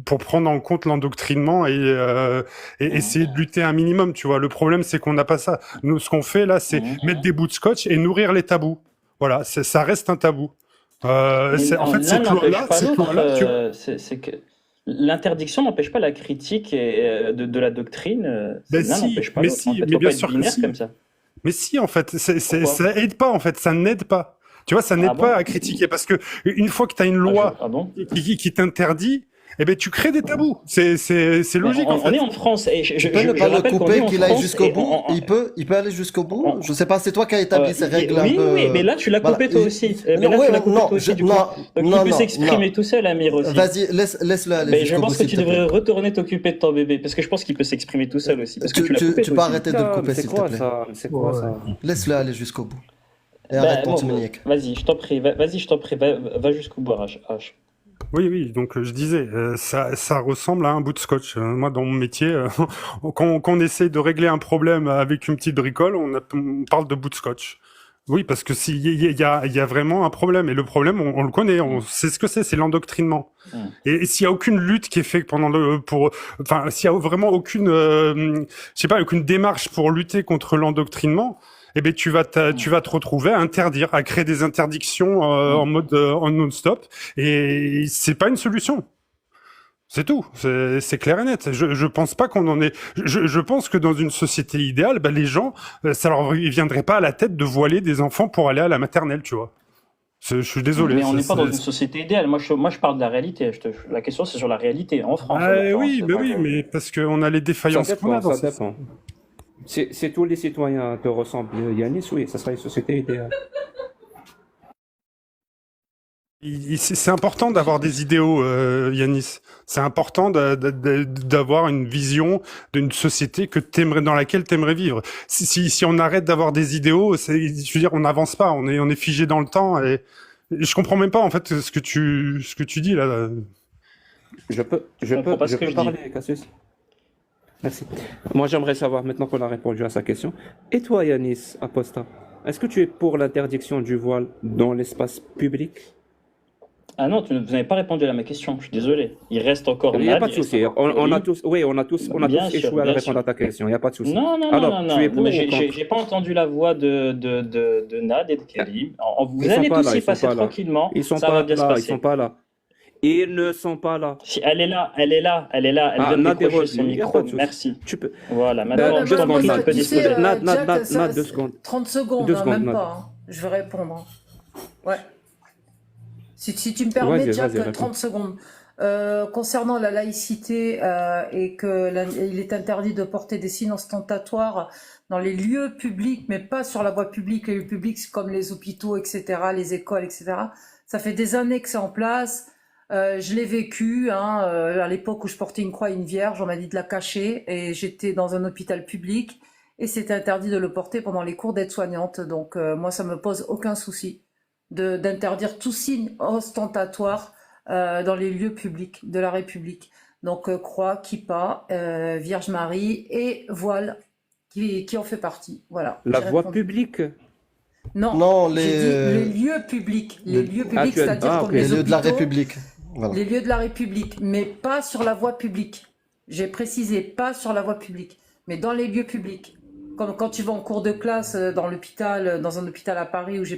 pour prendre en compte l'endoctrinement et essayer de lutter un minimum, tu vois. Le problème, c'est qu'on n'a pas ça. Nous, ce qu'on fait là, c'est mettre des bouts de scotch et nourrir les tabous. Voilà, ça reste un tabou. Mais En fait, l'un n'empêche pas ces l'autre. lois-là, tu vois. C'est que l'interdiction n'empêche pas la critique de la doctrine. Ben L'un si, n'empêche pas mais l'autre. En si, fait, mais faut bien pas être sûr que binaire si. comme ça. Mais si, en fait, Pourquoi? ça aide pas, en fait, ça n'aide pas. Tu vois, ça Ah n'aide pas bon? à critiquer parce que une fois que tu as une loi Ah bon? qui t'interdit, eh ben, tu crées des tabous. C'est Mais logique, en on fait. est en France et Tu peux ne pas le rappelle qu'on est couper, en qu'il aille France jusqu'au et bout. Il peut aller jusqu'au bout. Je sais pas, c'est toi qui as établi ces règles un oui, peu. oui, mais là tu l'as Voilà. coupé toi aussi. Mais Non, là ouais, tu l'as coupé non, toi aussi du coup. non, Donc il non, peut non, s'exprimer non. tout seul, Amir aussi. Vas-y, laisse-le aller Mais je jusqu'au bout, pense que s'il tu te plaît. devrais retourner t'occuper de ton bébé parce que je pense qu'il peut s'exprimer tout seul aussi. Parce que tu l'as coupé Tu toi peux aussi. arrêter de le Non, mais couper, c'est s'il te quoi plaît. ça? C'est quoi Ouais. ça? Laisse-le aller jusqu'au bout. Et Bah, arrête ton bon, timoniaque. vas-y, je t'en prie, vas-y, je t'en prie, va jusqu'au bout, H. Oui, oui, donc je disais, ça ressemble à un bout de scotch. Moi, dans mon métier, quand on essaie de régler un problème avec une petite bricole, on parle de bout de scotch. Oui, parce que il y a vraiment un problème. Et le problème, on le connaît, on sait ce que c'est l'endoctrinement. Et s'il y a aucune lutte qui est faite enfin, s'il y a vraiment aucune, je sais pas, aucune démarche pour lutter contre l'endoctrinement, eh ben tu vas te retrouver à interdire, à créer des interdictions en mode en non-stop. Et c'est pas une solution. C'est tout, c'est clair et net. Je pense pas qu'on en est. Je pense que dans une société idéale, ben, les gens, ça leur viendrait pas à la tête de voiler des enfants pour aller à la maternelle, tu vois. Je suis désolé. Mais on n'est pas dans une société idéale. Moi, je parle de la réalité. La question, c'est sur la réalité en France. en l'occurrence. Oui, mais oui, mais parce qu'on a les défaillances qu'on a dans Ça dépend. Si tous les citoyens te ressemblent, Yanis, oui, ça serait une société idéale. C'est important d'avoir des idéaux, Yanis. C'est important d'avoir une vision d'une société dans laquelle t'aimerais vivre. Si on arrête d'avoir des idéaux, je veux dire, on n'avance pas. On est figé dans le temps et je comprends même pas en fait ce que tu dis là. Je comprends pas ce que je dis. Parler, Cassius. Merci. Moi, j'aimerais savoir, maintenant qu'on a répondu à sa question, et toi, Yanis Aposta, est-ce que tu es pour l'interdiction du voile dans l'espace public? Ah non, vous n'avez pas répondu à ma question. Je suis désolé. Il reste encore. Il n'y a Nad, pas de il reste souci. encore On a Karim. tous Bien sûr, échoué à bien répondre sûr. à ta question. Il n'y a pas de souci. Non, Alors, tu es non, pour mais ou contre? j'ai pas entendu la voix de Nad et de Karim. Vous Ils sont allez pas tous là, y ils sont passer pas là. tranquillement. Ils sont Ça pas va bien se là, ils passer. sont pas là. Ils ne sont pas là. Si, elle est là. Elle Ah, vient de Nad est décrocher son revenu, il y a micro. pas de souci. Merci. Tu peux. Voilà, Non, maintenant, non, je deux moi, pense secondes, que tu peux tu sais, disposer. Nad, Jack, 2 secondes. 30 secondes, 2 hein, secondes, même Nad. pas. Hein. Je vais répondre. Hein. Ouais. Si tu me permets, Vas-y, Jack, réponds. 30 secondes. Concernant la laïcité et il est interdit de porter des signes ostentatoires dans les lieux publics, mais pas sur la voie publique. Les lieux publics, c'est comme les hôpitaux, etc., les écoles, etc. Ça fait des années que c'est en place. Je l'ai vécu à l'époque où je portais une croix et une vierge, on m'a dit de la cacher et j'étais dans un hôpital public et c'était interdit de le porter pendant les cours d'aide-soignante. Donc moi, ça me pose aucun souci. d'interdire tout signe ostentatoire dans les lieux publics de la République. Donc croix, kippa, Vierge Marie et voile qui en fait partie. Voilà. La J'ai voie répondu. publique. Non, Non, j'ai dit les lieux publics. Les lieux publics, tu as- c'est-à-dire ah, comme ok. les les lieux de la hôpitaux, République. Voilà. les lieux de la République, mais pas sur la voie publique. J'ai précisé, pas sur la voie publique, mais dans les lieux publics. Comme quand tu vas en cours de classe dans l'hôpital, dans un hôpital à Paris où j'ai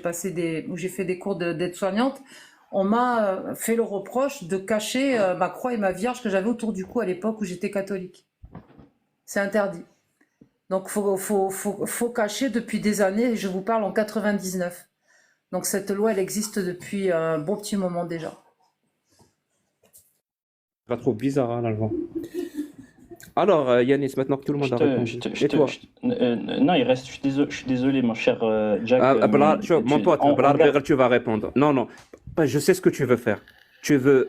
fait des cours d'aide-soignante, on m'a fait le reproche de cacher ma croix et ma vierge que j'avais autour du cou à l'époque où j'étais catholique. C'est interdit. Donc faut cacher depuis des années, et je vous parle en 99. Donc cette loi, elle existe depuis un bon petit moment déjà. Pas trop bizarre, hein, la loi. Alors, Yanis, maintenant que tout le monde a répondu. Et toi? Non, il reste. Je suis désolé, mon cher Jack. Mon pote, tu vas répondre. Non, je sais ce que tu veux faire. Tu veux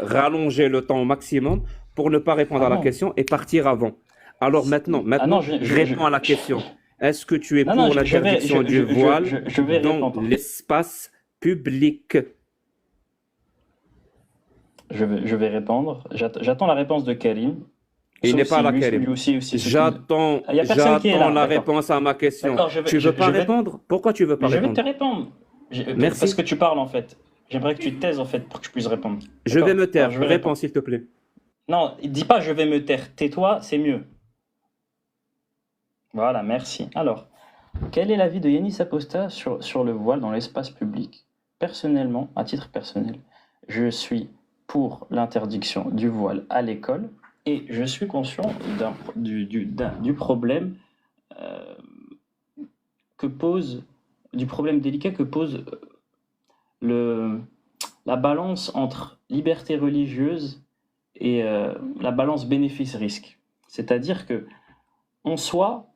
rallonger le temps au maximum pour ne pas répondre à la question et partir avant. Alors maintenant, réponds à la question. Est-ce que tu es pour l'interdiction du voile dans l'espace public? Je vais répondre. J'attends la réponse de Karim. Il n'est pas là, Karim. J'attends la réponse à ma question. Tu veux pas répondre? Pourquoi tu veux pas répondre? Je vais te répondre. Merci. Parce que tu parles en fait. J'aimerais que tu te taises en fait pour que je puisse répondre. Je vais me taire. Réponds s'il te plaît. Non, dis pas je vais me taire. Tais-toi, c'est mieux. Voilà, merci. Alors, quel est l'avis de Yanis Aposta sur le voile dans l'espace public? Personnellement, à titre personnel, je suis pour l'interdiction du voile à l'école et je suis conscient du problème du problème délicat que pose la balance entre liberté religieuse et la balance bénéfice-risque. C'est-à-dire que, en soi,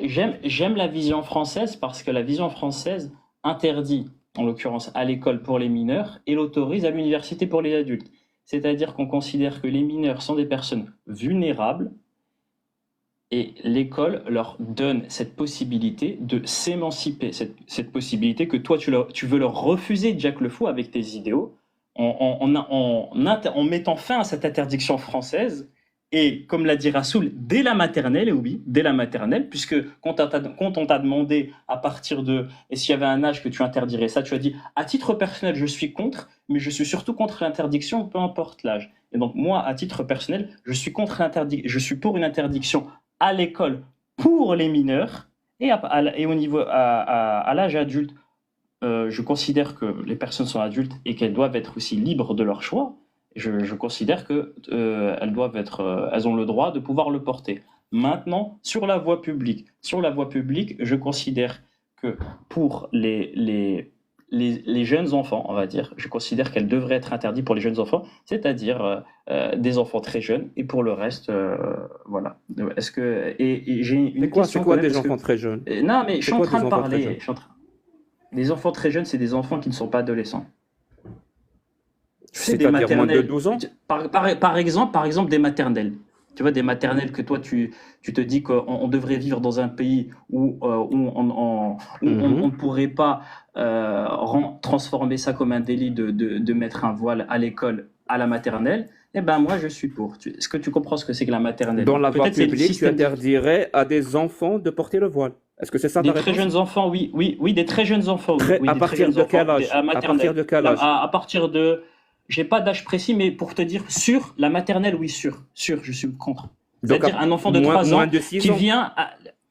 j'aime la vision française parce que la vision française interdit, en l'occurrence à l'école pour les mineurs, et l'autorise à l'université pour les adultes. C'est-à-dire qu'on considère que les mineurs sont des personnes vulnérables et l'école leur donne cette possibilité de s'émanciper, cette possibilité que toi tu veux leur refuser, Jack Le Fou, avec tes idéaux, en mettant fin à cette interdiction française. Et comme l'a dit Rassoul, dès la maternelle, et oui, dès la maternelle, puisque quand on t'a demandé à partir de, et s'il y avait un âge que tu interdirais ça, tu as dit, à titre personnel, je suis contre, mais je suis surtout contre l'interdiction, peu importe l'âge. Et donc moi, à titre personnel, je suis pour une interdiction à l'école pour les mineurs, et au niveau à l'âge adulte, je considère que les personnes sont adultes et qu'elles doivent être aussi libres de leur choix. Je considère que elles ont le droit de pouvoir le porter. Maintenant, sur la voie publique, je considère que pour les jeunes enfants, on va dire, je considère qu'elles devraient être interdites pour les jeunes enfants, c'est-à-dire des enfants très jeunes, et pour le reste, voilà. Est-ce que et j'ai une question. C'est quoi des enfants très jeunes? Non, mais je suis en train de parler. Les enfants très jeunes, c'est des enfants qui ne sont pas adolescents. C'est-à-dire moins de 12 ans? Par exemple, des maternelles. Tu vois, des maternelles que toi, tu te dis qu'on devrait vivre dans un pays où on ne pourrait pas transformer ça comme un délit de mettre un voile à l'école, à la maternelle. Eh ben moi, je suis pour. Est-ce que tu comprends ce que c'est que la maternelle? Dans la voie publique, tu interdirais à des enfants de porter le voile. Est-ce que c'est ça ta réponse? Des très jeunes enfants, oui, des très jeunes enfants. À partir de quel âge? À partir de... J'ai pas d'âge précis, mais pour te dire, sur la maternelle, oui, sûr, je suis contre. C'est-à-dire un enfant de 3 ans qui vient...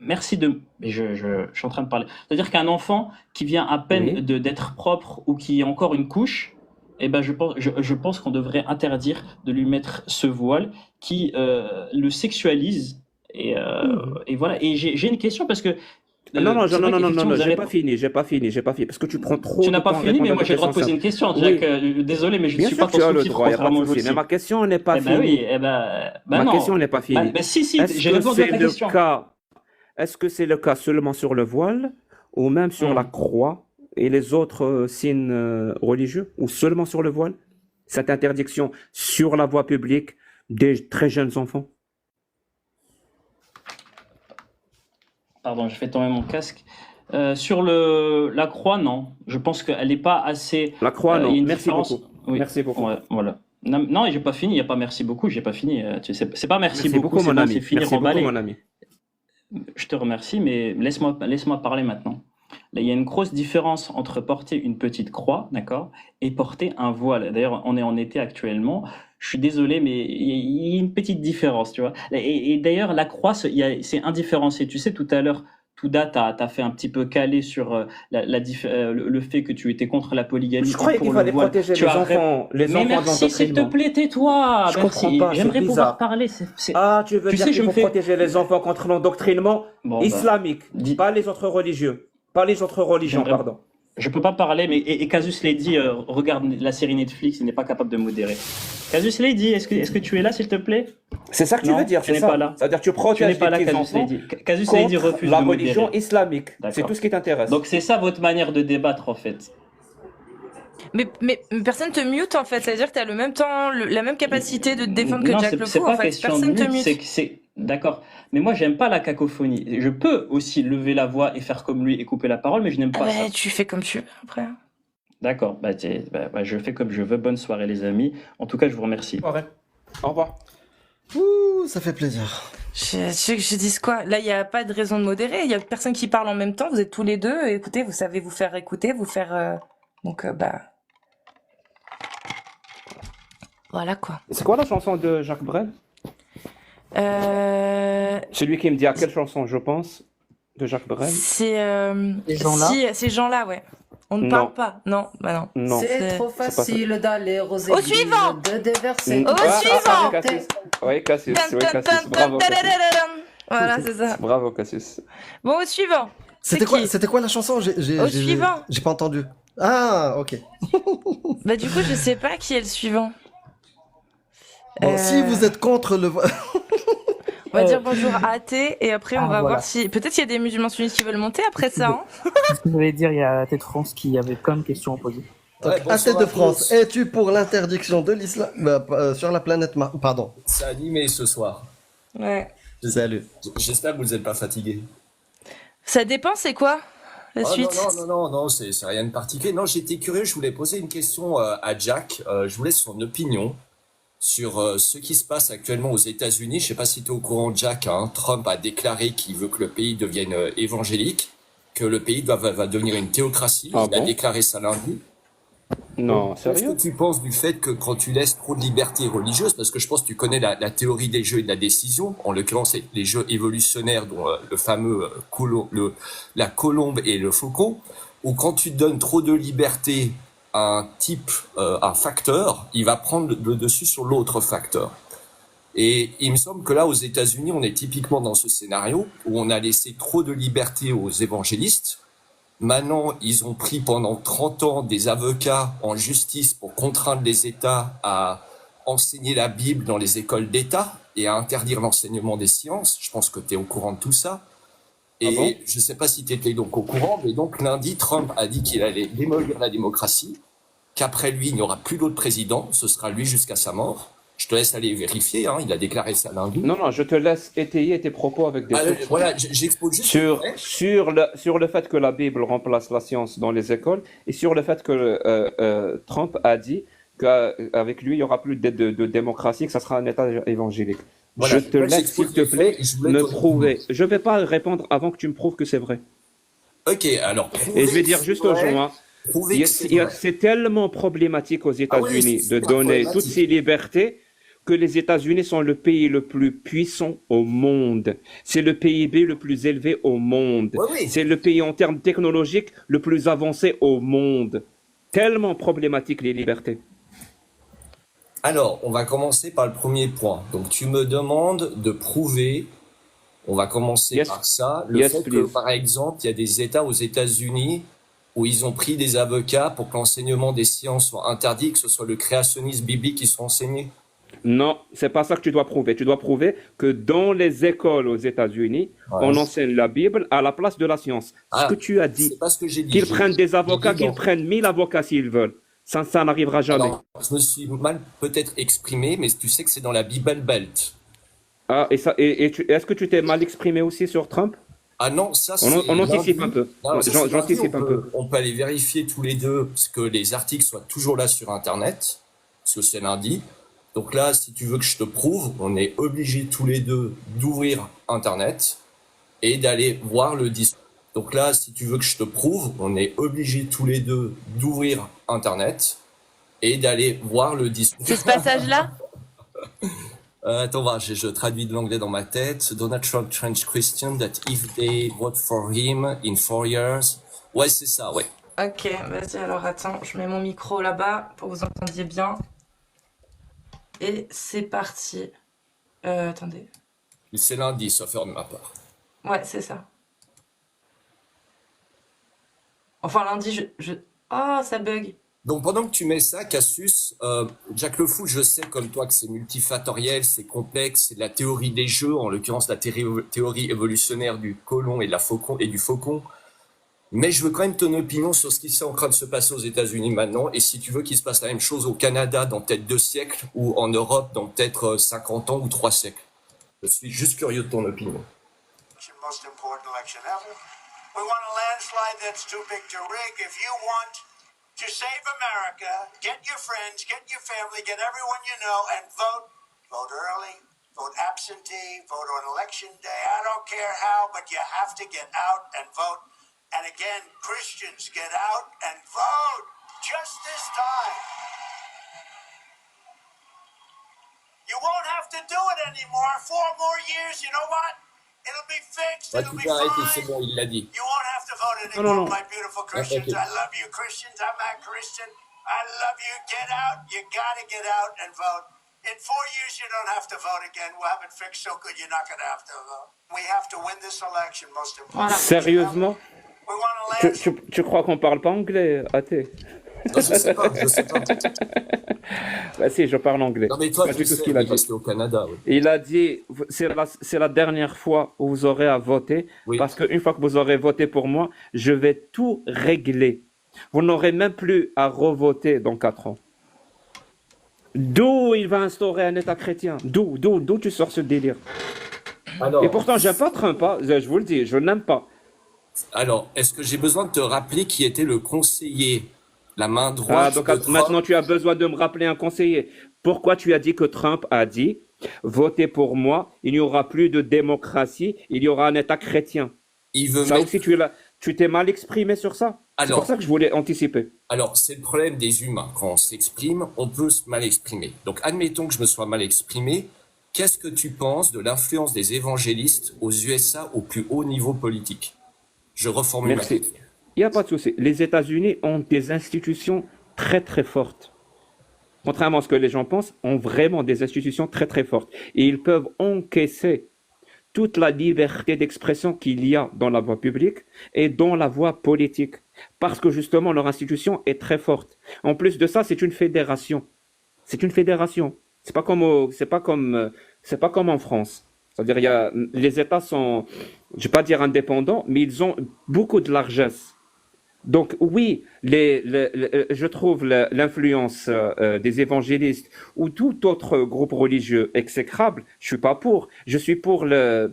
Merci de... Mais je suis en train de parler. C'est-à-dire qu'un enfant qui vient à peine d'être propre ou qui a encore une couche, eh ben je pense qu'on devrait interdire de lui mettre ce voile qui le sexualise. Et voilà. Et j'ai une question parce que... Non, j'ai pas fini, parce que tu prends trop de temps. Tu n'as pas fini, mais moi j'ai le droit de poser une question, Jack. Désolé, mais je ne suis pas constructif contrairement à vous. Mais ma question n'est pas finie. Ma question n'est pas finie. Si, j'ai répondu à ta question. Est-ce que c'est le cas seulement sur le voile, ou même sur la croix et les autres signes religieux, ou seulement sur le voile? Cette interdiction sur la voie publique des très jeunes enfants? Pardon, je fais tomber mon casque. Sur la croix, non. Je pense qu'elle n'est pas assez. La croix, Il y a non. une Merci différence. beaucoup. Oui. Merci beaucoup. Ouais, voilà. Non, non, j'ai pas fini. Il n'y a pas merci beaucoup. J'ai pas fini. C'est pas merci, Merci beaucoup, c'est mon bon, ami. c'est finir Merci beaucoup, emballé. mon ami. Je te remercie, mais laisse-moi parler maintenant. Là, il y a une grosse différence entre porter une petite croix, d'accord, et porter un voile. D'ailleurs, on est en été actuellement. Je suis désolé, mais il y a une petite différence, tu vois. Et d'ailleurs, la croix, c'est indifférencié. Tu sais, tout à l'heure, Touda, t'as fait un petit peu caler sur le fait que tu étais contre la polygamie. Je croyais et pour qu'il le fallait voile. protéger Tu les as enfants, les Mais enfants de merci, s'il te l'endoctrinement. plaît, tais-toi. Je Merci. comprends pas, c'est J'aimerais pouvoir bizarre. parler. Ah, tu veux Tu dire sais, qu'il je me faut fais. protéger les enfants contre l'endoctrinement Bon, bah, islamique, dis- pas les autres religieux, pas les autres religions, J'aimerais- pardon. Je peux pas parler, mais et Casus Lady regarde la série Netflix, il n'est pas capable de modérer. Casus Lady, est-ce que tu es là, s'il te plaît? C'est ça que tu Non, veux dire, tu c'est n'es ça. pas là. C'est-à-dire que tu Tu n'es protèges pas là, les petits Casus enfants Lady. Casus Lady contre refuse la de religion modérer. islamique. C'est D'accord. tout ce qui t'intéresse. Donc c'est ça votre manière de débattre en fait. Mais personne te mute en fait, c'est-à-dire que t'as le même temps, la même capacité de te défendre que Non, Jack c'est Lecourt pas en fait. question de Personne te mute, mute. c'est d'accord. Mais moi j'aime pas la cacophonie. Je peux aussi lever la voix et faire comme lui et couper la parole, mais je n'aime Ah pas ça. bah, tu fais comme tu veux après. D'accord. Je fais comme je veux. Bonne soirée les amis. En tout cas, je vous remercie. Ouais. Au revoir. Ouh, ça fait plaisir. Je dis quoi? Là, il n'y a pas de raison de modérer. Il y a personne qui parle en même temps. Vous êtes tous les deux. Écoutez, vous savez vous faire écouter, vous faire. Donc, voilà quoi. C'est quoi la chanson de Jacques Brel? Celui qui me dit à quelle chanson je pense de Jacques Brel? C'est. Ces gens-là Si, ces gens-là, ouais. On ne Non. parle pas. Non, bah non. Non. C'est trop pas ça. facile d'aller aux Au églises, suivant de déverser. Au suivant Cassius. Oui, Cassius. Tan, Oui, tan, Cassius. tan, Bravo, tan, Cassius. tadadadam. Voilà, c'est ça. Bravo, Cassius. Bon, au suivant. C'était qui quoi la chanson? Au suivant. J'ai pas entendu. Ah, ok. Bah, du coup, je sais pas qui est le suivant. Bon, si vous êtes contre le voile. On va dire bonjour à athée et après on va voilà. voir si. Peut-être qu'il y a des musulmans sunnites qui veulent monter après ça. Hein. C'est ce que je voulais dire, il y a Tête France qui avait plein de questions à poser. Donc, Athènes de France, es-tu pour l'interdiction de l'islam sur la planète Mars? Pardon. C'est animé ce soir. Ouais. Salut. J'espère que vous n'êtes pas fatigué. Ça dépend, c'est quoi la Oh, suite? non, c'est rien de particulier. Non, j'étais curieux, je voulais poser une question à Jack. Je voulais son opinion sur ce qui se passe actuellement aux États-Unis. Je sais pas si tu es au courant, Jack, hein, Trump a déclaré qu'il veut que le pays devienne évangélique, que le pays va devenir une théocratie. Ah Il a bon? déclaré ça lundi. Non, Qu'est-ce sérieux? que tu penses du fait que quand tu laisses trop de liberté religieuse, parce que je pense que tu connais la théorie des jeux et de la décision, en l'occurrence c'est les jeux évolutionnaires dont le fameux la colombe et le faucon, où quand tu donnes trop de liberté à un type, un facteur, il va prendre le dessus sur l'autre facteur. Et il me semble que là, aux États-Unis, on est typiquement dans ce scénario où on a laissé trop de liberté aux évangélistes. Maintenant, ils ont pris pendant 30 ans des avocats en justice pour contraindre les États à enseigner la Bible dans les écoles d'État et à interdire l'enseignement des sciences. Je pense que tu es au courant de tout ça. Et Ah bon? je ne sais pas si tu étais donc au courant, mais donc lundi, Trump a dit qu'il allait démolir la démocratie, qu'après lui, il n'y aura plus d'autre président, ce sera lui jusqu'à sa mort. Je te laisse aller vérifier, hein, il a déclaré ça lundi. Non, je te laisse étayer tes propos avec des sources. Voilà, j'expose juste sur le fait que la Bible remplace la science dans les écoles et sur le fait que Trump a dit qu'avec lui, il n'y aura plus de démocratie, que ça sera un État évangélique. Voilà, je te laisse, s'il te plaît, me prouver. Je ne vais pas répondre avant que tu me prouves que c'est vrai. Ok, alors. Et je vais dire juste aux gens, c'est tellement problématique aux États-Unis de donner toutes ces libertés que les États-Unis sont le pays le plus puissant au monde. C'est le PIB le plus élevé au monde. C'est le pays en termes technologiques le plus avancé au monde. Tellement problématique les libertés. Alors, on va commencer par le premier point. Donc, tu me demandes de prouver, on va commencer par ça, le fait que, par exemple, il y a des États aux États-Unis où ils ont pris des avocats pour que l'enseignement des sciences soit interdit, que ce soit le créationnisme biblique qui soit enseigné. Non, c'est pas ça que tu dois prouver. Tu dois prouver que dans les écoles aux États-Unis, on enseigne la Bible à la place de la science. Ce que tu as dit. C'est pas ce que j'ai dit. Qu'ils prennent des avocats, qu'ils prennent 1000 avocats s'ils veulent. Ça n'arrivera jamais. Alors, je me suis mal peut-être exprimé, mais tu sais que c'est dans la Bible Belt. Ah, est-ce que tu t'es mal exprimé aussi sur Trump? Ah non, ça On, c'est on anticipe un lundi. peu. Non, ça c'est lundi. J'anticipe un peu. On peut aller vérifier tous les deux parce que les articles soient toujours là sur Internet, parce que c'est lundi. Donc là, si tu veux que je te prouve, on est obligés tous les deux d'ouvrir Internet et d'aller voir le discours. Donc là, si tu veux que je te prouve, on est obligés tous les deux d'ouvrir Internet et d'aller voir le discours. C'est ce passage-là? Attends, voir, je traduis de l'anglais dans ma tête. Donald Trump French Christian that if they vote for him in 4 years. Ouais, c'est ça, ouais. Ok, vas-y, alors attends, je mets mon micro là-bas pour que vous entendiez bien. Et c'est parti. Attendez. C'est lundi, sauf erreur de ma part. Ouais, c'est ça. Enfin, lundi, Oh, ça bug. Donc pendant que tu mets ça, Cassius, Jack Le Fou, je sais comme toi que c'est multifactoriel, c'est complexe, c'est de la théorie des jeux, en l'occurrence la théorie évolutionnaire du colon et du faucon. Mais je veux quand même ton opinion sur ce qui est en train de se passer aux États-Unis maintenant, et si tu veux qu'il se passe la même chose au Canada dans peut-être 2 siècles, ou en Europe dans peut-être 50 ans ou 3 siècles. Je suis juste curieux de ton opinion. Most important election ever. We want a landslide that's too big to rig. If you want to save America, get your friends, get your family, get everyone you know, and vote. Vote early, vote absentee, vote on election day. I don't care how, but you have to get out and vote. And again, Christians, get out and vote. Just this time. You won't have to do it anymore. 4 more years, you know what? It'll be fixed. Ouais, It'll tu be peux arrêter, c'est fine. bon, il l'a dit. You won't have to vote Non, non, anymore, non. my beautiful Ah, Christians. t'inquiète. I love you, Christians. I'm a Christian. I love you. Get out. You gotta get out and vote. In 4 years, you don't have to vote again. We'll have it fixed so good you're not gonna have to vote. We have to win this election, most important. Sérieusement? We want a land. Tu crois qu'on parle pas anglais, athée? Non, je sais pas, je sais pas. Bah si, je parle anglais. Non mais toi, Pas tu du tout sais, ce qu'il a il dit. est au Canada. Oui. Il a dit, c'est la dernière fois où vous aurez à voter, Oui. parce qu'une fois que vous aurez voté pour moi, je vais tout régler. Vous n'aurez même plus à revoter dans 4 ans. D'où il va instaurer un État chrétien? D'où tu sors ce délire? Alors, Et pourtant, j'aime pas Trump, hein. Je vous le dis, je n'aime pas. alors, est-ce que j'ai besoin de te rappeler qui était le conseiller, la main Ah, droite donc de Trump? maintenant tu as besoin de me rappeler un conseiller. Pourquoi tu as dit que Trump a dit, votez pour moi, il n'y aura plus de démocratie, il y aura un État chrétien. Il veut Ça mettre... aussi, tu t'es mal exprimé sur ça. C'est Alors- pour ça que je voulais anticiper. Alors, c'est le problème des humains. Quand on s'exprime, on peut se mal exprimer. Donc, admettons que je me sois mal exprimé. Qu'est-ce que tu penses de l'influence des évangélistes aux USA au plus haut niveau politique? Je reformule ma Merci. question. Il n'y a pas de souci. Les États-Unis ont des institutions très très fortes. Contrairement à ce que les gens pensent, ont vraiment des institutions très très fortes. Et ils peuvent encaisser toute la liberté d'expression qu'il y a dans la voie publique et dans la voie politique. Parce que justement, leur institution est très forte. En plus de ça, c'est une fédération. C'est une fédération. C'est pas comme en France. C'est-à-dire, les États sont, je vais pas dire indépendants, mais ils ont beaucoup de largesse. Donc oui, je trouve l'influence des évangélistes ou tout autre groupe religieux exécrable. Je suis pas pour. Je suis pour la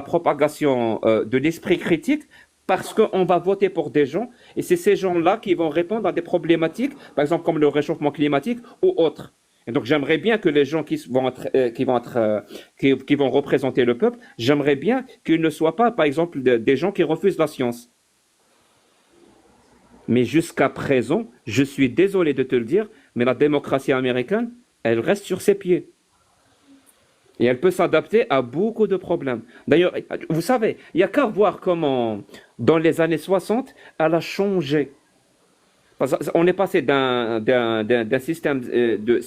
propagation de l'esprit critique parce qu'on va voter pour des gens et c'est ces gens-là qui vont répondre à des problématiques, par exemple comme le réchauffement climatique ou autres. Et donc j'aimerais bien que les gens qui vont représenter le peuple, j'aimerais bien qu'ils ne soient pas, par exemple, des gens qui refusent la science. Mais jusqu'à présent, je suis désolé de te le dire, mais la démocratie américaine, elle reste sur ses pieds. Et elle peut s'adapter à beaucoup de problèmes. D'ailleurs, vous savez, il n'y a qu'à voir comment, dans les années 60, elle a changé. Parce qu'on est passé d'un système de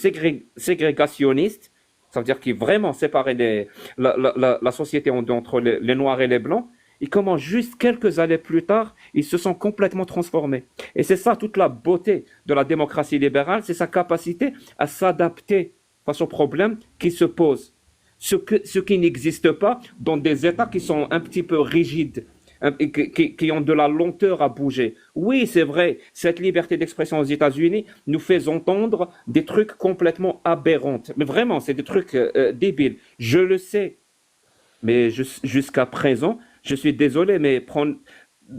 ségrégationniste, ça veut dire qui vraiment séparait la société entre les Noirs et les Blancs, et comment juste quelques années plus tard, ils se sont complètement transformés. Et c'est ça toute la beauté de la démocratie libérale, c'est sa capacité à s'adapter face aux problèmes qui se posent. Ce qui n'existe pas dans des États qui sont un petit peu rigides, qui ont de la lenteur à bouger. Oui, c'est vrai, cette liberté d'expression aux États-Unis nous fait entendre des trucs complètement aberrants. Mais vraiment, c'est des trucs débiles. Je le sais. Mais jusqu'à présent, Je suis désolé, mais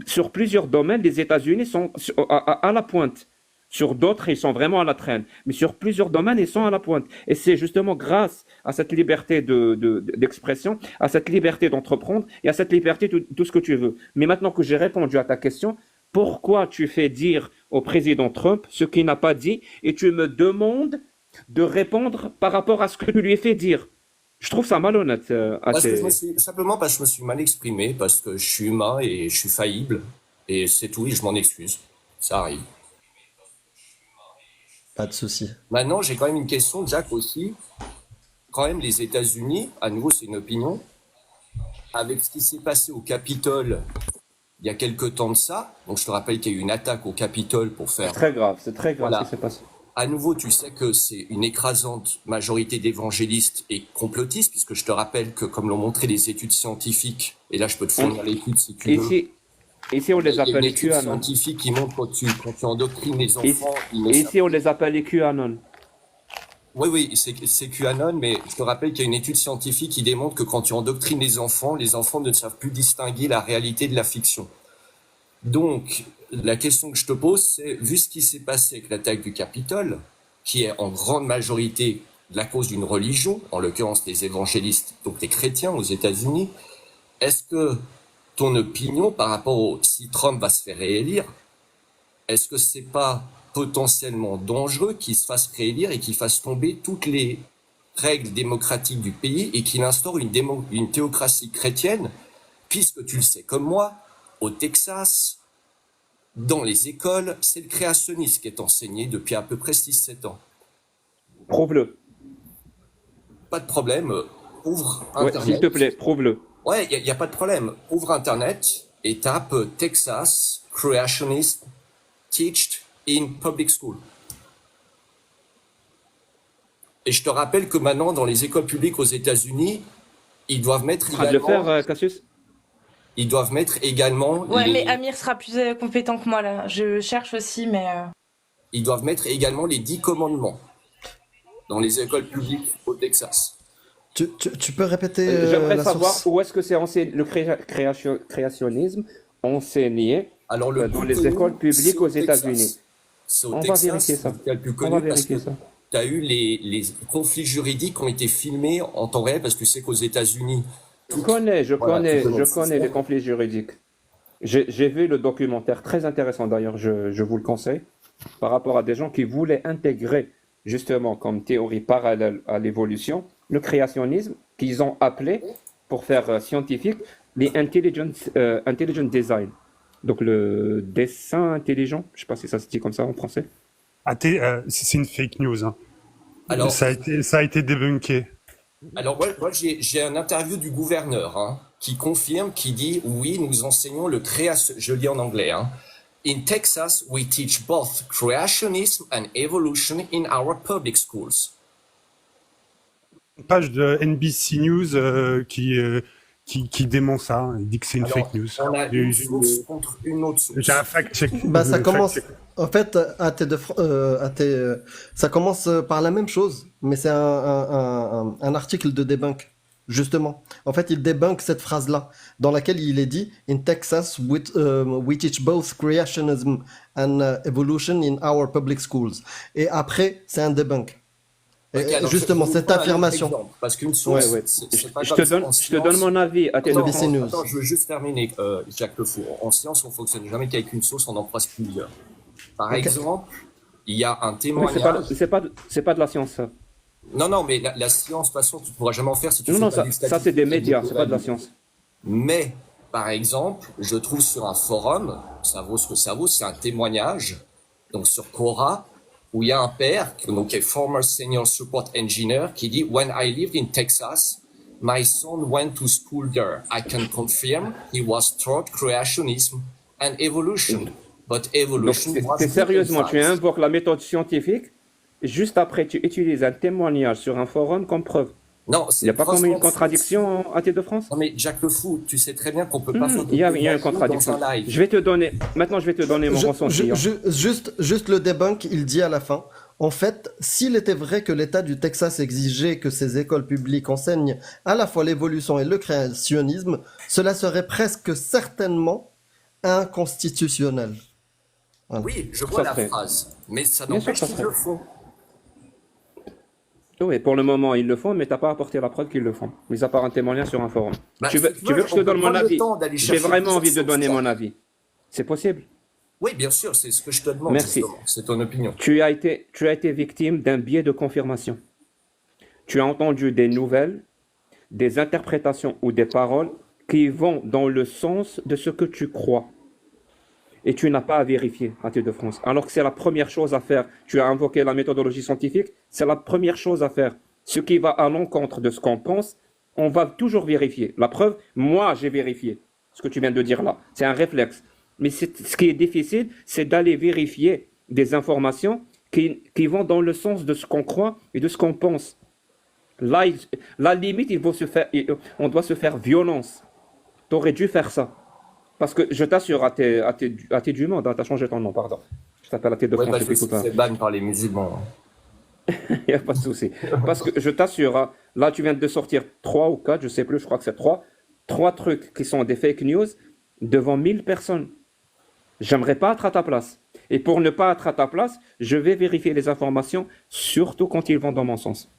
sur plusieurs domaines, les États-Unis sont à la pointe. Sur d'autres, ils sont vraiment à la traîne. Mais sur plusieurs domaines, ils sont à la pointe. Et c'est justement grâce à cette liberté d'expression, à cette liberté d'entreprendre et à cette liberté de tout ce que tu veux. Mais maintenant que j'ai répondu à ta question, pourquoi tu fais dire au président Trump ce qu'il n'a pas dit et tu me demandes de répondre par rapport à ce que tu lui as fait dire? Je trouve ça malhonnête. Simplement parce que je me suis mal exprimé, parce que je suis humain et je suis faillible. Et c'est tout, et je m'en excuse. Ça arrive. Pas de souci. Maintenant, j'ai quand même une question, Jack, aussi. Quand même, les États-Unis, à nouveau, c'est une opinion, avec ce qui s'est passé au Capitole il y a quelques temps de ça, donc je te rappelle qu'il y a eu une attaque au Capitole pour faire... C'est très grave Voilà. ce qui s'est passé. À nouveau, tu sais que c'est une écrasante majorité d'évangélistes et complotistes, puisque je te rappelle que, comme l'ont montré les études scientifiques, et là je peux te fournir l'étude si tu veux. Ici, on les Il y a une appelle les étude QAnon. scientifique qui montre quand tu endoctrines les enfants... Et ici, on les appelle les QAnon. Oui, c'est QAnon, mais je te rappelle qu'il y a une étude scientifique qui démontre que quand tu endoctrines les enfants ne savent plus distinguer la réalité de la fiction. Donc, la question que je te pose, c'est, vu ce qui s'est passé avec l'attaque du Capitole, qui est en grande majorité la cause d'une religion, en l'occurrence des évangélistes, donc les chrétiens aux États-Unis, est-ce que ton opinion par rapport au si Trump va se faire réélire, est-ce que c'est pas potentiellement dangereux qu'il se fasse réélire et qu'il fasse tomber toutes les règles démocratiques du pays et qu'il instaure une théocratie chrétienne, puisque tu le sais comme moi, au Texas, dans les écoles, c'est le créationnisme qui est enseigné depuis à peu près 6-7 ans. Prouve-le. Pas de problème, ouvre Ouais, Internet. s'il te plaît, prouve-le. Ouais, il y a pas de problème. Ouvre Internet et tape Texas Creationist Teached in Public School. Et je te rappelle que maintenant, dans les écoles publiques aux États-Unis, ils doivent mettre Tu vas le faire, Cassius? Ils doivent mettre également Ouais, mais Amir sera plus compétent que moi là. Je cherche aussi, mais... Ils doivent mettre également les 10 commandements dans les écoles publiques au Texas. Tu peux répéter J'aimerais la savoir source? où est-ce que c'est le créationnisme enseigné Alors, dans les écoles publiques aux États-Unis. C'est au On va Texas, vérifier ça. c'est le plus On connu va parce que vérifier ça. tu as eu les conflits juridiques qui ont été filmés en temps réel, parce que tu sais qu'aux États-Unis... Je connais Voilà, les conflits juridiques. J'ai vu le documentaire, très intéressant d'ailleurs, je vous le conseille, par rapport à des gens qui voulaient intégrer justement comme théorie parallèle à l'évolution, le créationnisme qu'ils ont appelé, pour faire scientifique, les intelligent design. Donc le dessin intelligent, je ne sais pas si ça se dit comme ça en français. C'est une fake news. Hein. Alors, ça a été débunké. Alors, moi j'ai un interview du gouverneur qui confirme, qui dit « Oui, nous enseignons le création... » Je lis en anglais. In Texas, we teach both creationism and evolution in our public schools. Une page de NBC News qui dément ça. Il dit que c'est une fake news. On a une source contre une autre source. J'ai un fact-check. Ça commence. En fait, ça commence par la même chose, mais c'est un article de debunk, justement. En fait, il debunk cette phrase-là, dans laquelle il est dit In Texas, we teach both creationism and evolution in our public schools. Et après, c'est un debunk. Okay, alors justement, cette affirmation. Parce qu'une source, c'est pas je te donne mon avis à tes Attends, je veux juste terminer, Jacques Lefour. En science, on fonctionne jamais qu'avec une source, on en croise plusieurs. Par exemple, il y a un témoignage. C'est pas de la science, ça. Non, mais la science, de toute façon, tu ne pourras jamais en faire si tu fais pas du statistique. Ça c'est des médias, c'est pas de la science. Mais, par exemple, je trouve sur un forum, ça vaut ce que ça vaut, c'est un témoignage, donc sur Quora, où il y a un père, donc qui est former senior support engineer, qui dit When I lived in Texas, my son went to school there. I can confirm he was taught creationism and evolution. But evolution was sérieusement, tu invoques la méthode scientifique, et juste après tu utilises un témoignage sur un forum comme preuve. Non, il n'y a pas comme une contradiction à Tête de France? Non mais Jacques Le Fou, tu sais très bien qu'on peut pas faire il y a une contradiction. Maintenant je vais te donner mon ressenti. Juste le debunk, il dit à la fin, En fait, s'il était vrai que l'État du Texas exigeait que ces écoles publiques enseignent à la fois l'évolution et le créationnisme, cela serait presque certainement inconstitutionnel. Voilà. Oui, je vois Ça la serait. phrase, mais ça Bien sûr n'empêche que ça qu'ils serait. le font. Oui, pour le moment, ils le font, mais t'as pas apporté la preuve qu'ils le font, mis à part un témoignage sur un forum. Bah, Tu si veux, tu tu veux veux, que je on te peut donne mon prendre le avis? temps d'aller J'ai chercher vraiment plusieurs envie de sources. donner mon avis. C'est possible? Oui, bien sûr, c'est ce que je te demande, Merci. justement. C'est ton opinion. Tu as été victime d'un biais de confirmation. Tu as entendu des nouvelles, des interprétations ou des paroles qui vont dans le sens de ce que tu crois. Et tu n'as pas à vérifier à Tête de France. Alors que c'est la première chose à faire. Tu as invoqué la méthodologie scientifique, c'est la première chose à faire. Ce qui va à l'encontre de ce qu'on pense, on va toujours vérifier. La preuve, moi j'ai vérifié ce que tu viens de dire là. C'est un réflexe. Mais ce qui est difficile, c'est d'aller vérifier des informations qui vont dans le sens de ce qu'on croit et de ce qu'on pense. Là, la limite, on doit se faire violence. Tu aurais dû faire ça. Parce que je t'assure, à tes du monde, t'as changé ton nom, pardon. Je t'appelle à Tête de Ouais, France, bah, je je me suis t'écoute pas. fait ban par les musulmans. Il n'y a pas de souci. Parce que je t'assure, hein, là, tu viens de sortir 3 ou 4, je sais plus, je crois que c'est 3. 3 trucs qui sont des fake news devant 1000 personnes. J'aimerais pas être à ta place. Et pour ne pas être à ta place, je vais vérifier les informations, surtout quand ils vont dans mon sens.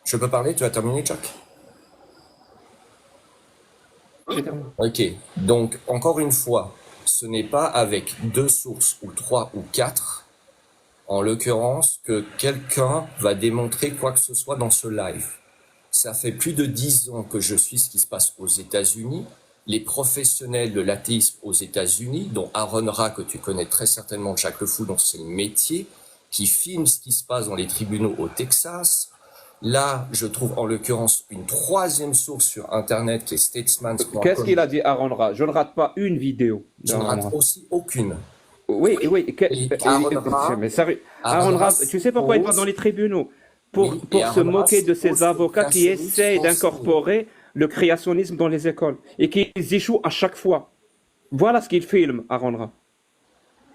Je peux parler? Tu as terminé, Jack? J'ai terminé. Ok. Donc, encore une fois, ce n'est pas avec 2 sources ou 3 ou 4, en l'occurrence, que quelqu'un va démontrer quoi que ce soit dans ce live. Ça fait plus de 10 ans que je suis ce qui se passe aux États-Unis. Les professionnels de l'athéisme aux États-Unis, dont Aaron Ra, que tu connais très certainement, Jack Le Fou, dont c'est le métier, qui filment ce qui se passe dans les tribunaux au Texas. Là, je trouve en l'occurrence une 3e source sur Internet qui est statesman.com. Qu'est-ce qu'il a dit Aaron Ra? Je ne rate pas une vidéo Je ne d'Aaron rate Ra. aussi aucune. Oui, oui. Et Aaron Ra, Mais sérieux, Aaron Ra, tu sais pourquoi il va dans les tribunaux? Pour se Aaron Ra moquer de ces s'oppose au avocats qui créationnisme essayent forcé. d'incorporer le créationnisme dans les écoles et qui échouent à chaque fois. Voilà ce qu'il filme, Aaron Ra.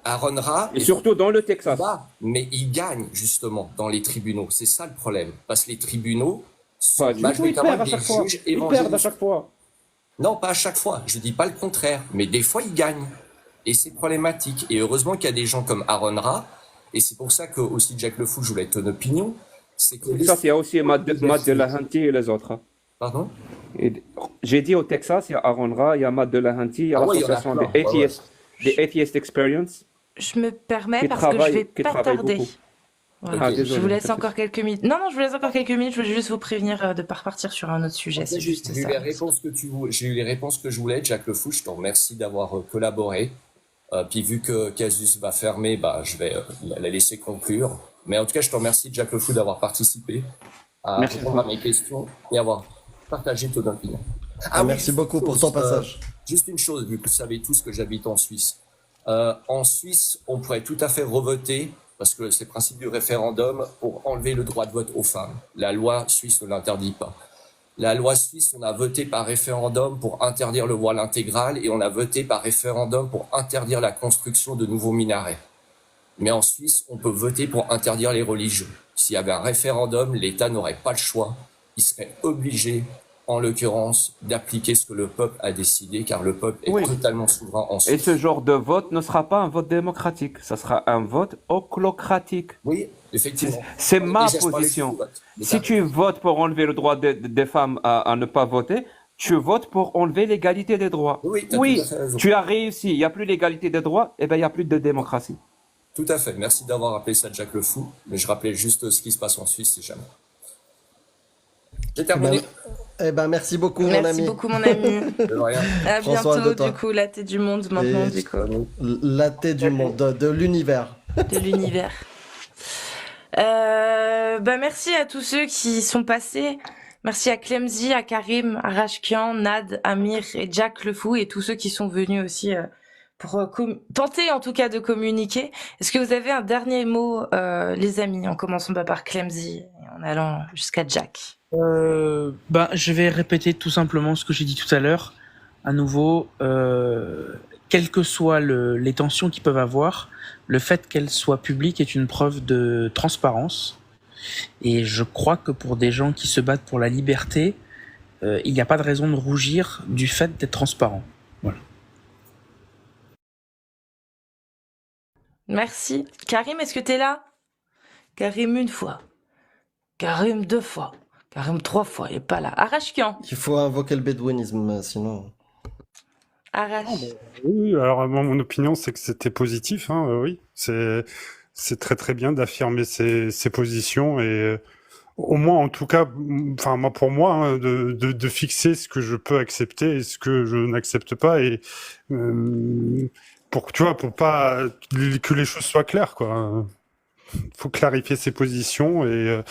Aaron Ra Et surtout dans le Texas. mais il gagne justement dans les tribunaux. C'est ça le problème. Parce que les tribunaux sont Pas du tout, ils majoritairement perdent à des chaque fois. juges Ils perdent à évangélistes. chaque fois. Non, pas à chaque fois. Je dis pas le contraire. Mais des fois, ils gagnent. Et c'est problématique. Et heureusement qu'il y a des gens comme Aaron Ra. Et c'est pour ça que aussi Jack Le Fou, je voulais ton opinion. C'est que Ça, il y a aussi Matt Delahanty et les autres. Pardon? J'ai dit au Texas, il y a Aaron Ra, il y a Matt Delahanty, il y a Ah ouais, il y en a l'association plein. des Ouais, ouais. Atheist Experience. Je me permets Qui parce que je travaille- vais qui pas travaille tarder. beaucoup. Voilà. Ah, Je désolé, vous laisse pas de encore quelques minutes. Non, je vous laisse encore quelques minutes. Je voulais juste vous prévenir de pas repartir sur un autre sujet. C'est juste J'ai eu ça. les réponses que j'ai eu les réponses que je voulais, Jack Le Fou. Je te remercie d'avoir collaboré. Puis vu que Casus va fermer, bah je vais la laisser conclure. Mais en tout cas, je te remercie, Jack Le Fou, d'avoir participé à Merci. répondre à mes questions et avoir partagé ton opinion. Merci beaucoup pour ton passage. Juste une chose, vu que vous savez tous que j'habite en Suisse. En Suisse, on pourrait tout à fait revoter, parce que c'est le principe du référendum, pour enlever le droit de vote aux femmes. La loi suisse ne l'interdit pas. La loi suisse, on a voté par référendum pour interdire le voile intégral et on a voté par référendum pour interdire la construction de nouveaux minarets. Mais en Suisse, on peut voter pour interdire les religieux. S'il y avait un référendum, l'État n'aurait pas le choix. Il serait obligé, en l'occurrence, d'appliquer ce que le peuple a décidé, car le peuple est Oui. totalement souverain en Et Suisse. ce genre de vote ne sera pas un vote démocratique, ça sera un vote oclocratique. Oui, effectivement. C'est ma Déjà, je parlais position. du vote. Mais Si tu votes pour enlever le droit des femmes à ne pas voter, tu votes pour enlever l'égalité des droits. Oui, t'as tout à fait raison. Tu as réussi. Il n'y a plus l'égalité des droits, et ben il n'y a plus de démocratie. Tout à fait. Merci d'avoir rappelé ça, Jack Le Fou. Mais je rappelais juste ce qui se passe en Suisse, si jamais. J'ai terminé. Merci beaucoup, mon ami. Merci beaucoup, mon ami. De rien. À Prends soin de bientôt, toi. du coup, la tête du monde maintenant, Et du coup, la tête du monde, de l'univers. de l'univers. Merci à tous ceux qui sont passés. Merci à Clemzy, à Karim, à Rashkian, Nad, Amir et Jack Le Fou et tous ceux qui sont venus aussi pour tenter en tout cas de communiquer. Est-ce que vous avez un dernier mot, les amis, en commençant par Clemzy et en allant jusqu'à Jack? Je vais répéter tout simplement ce que j'ai dit tout à l'heure. À nouveau, quelles que soient les tensions qu'ils peuvent avoir, le fait qu'elles soient publiques est une preuve de transparence. Et je crois que pour des gens qui se battent pour la liberté, il n'y a pas de raison de rougir du fait d'être transparent. Voilà. Merci. Karim, est-ce que t'es là? Karim une fois. Karim 2 fois. Karim 3 fois. Il est pas là. Arashkian. Il faut invoquer le bédouinisme, sinon. Arash. Oui, alors mon opinion, c'est que c'était positif, hein, oui. C'est très très bien d'affirmer ses positions et au moins, en tout cas, enfin moi pour moi, hein, de fixer ce que je peux accepter et ce que je n'accepte pas et pour tu vois, pour pas que les choses soient claires, quoi. Faut clarifier ses positions et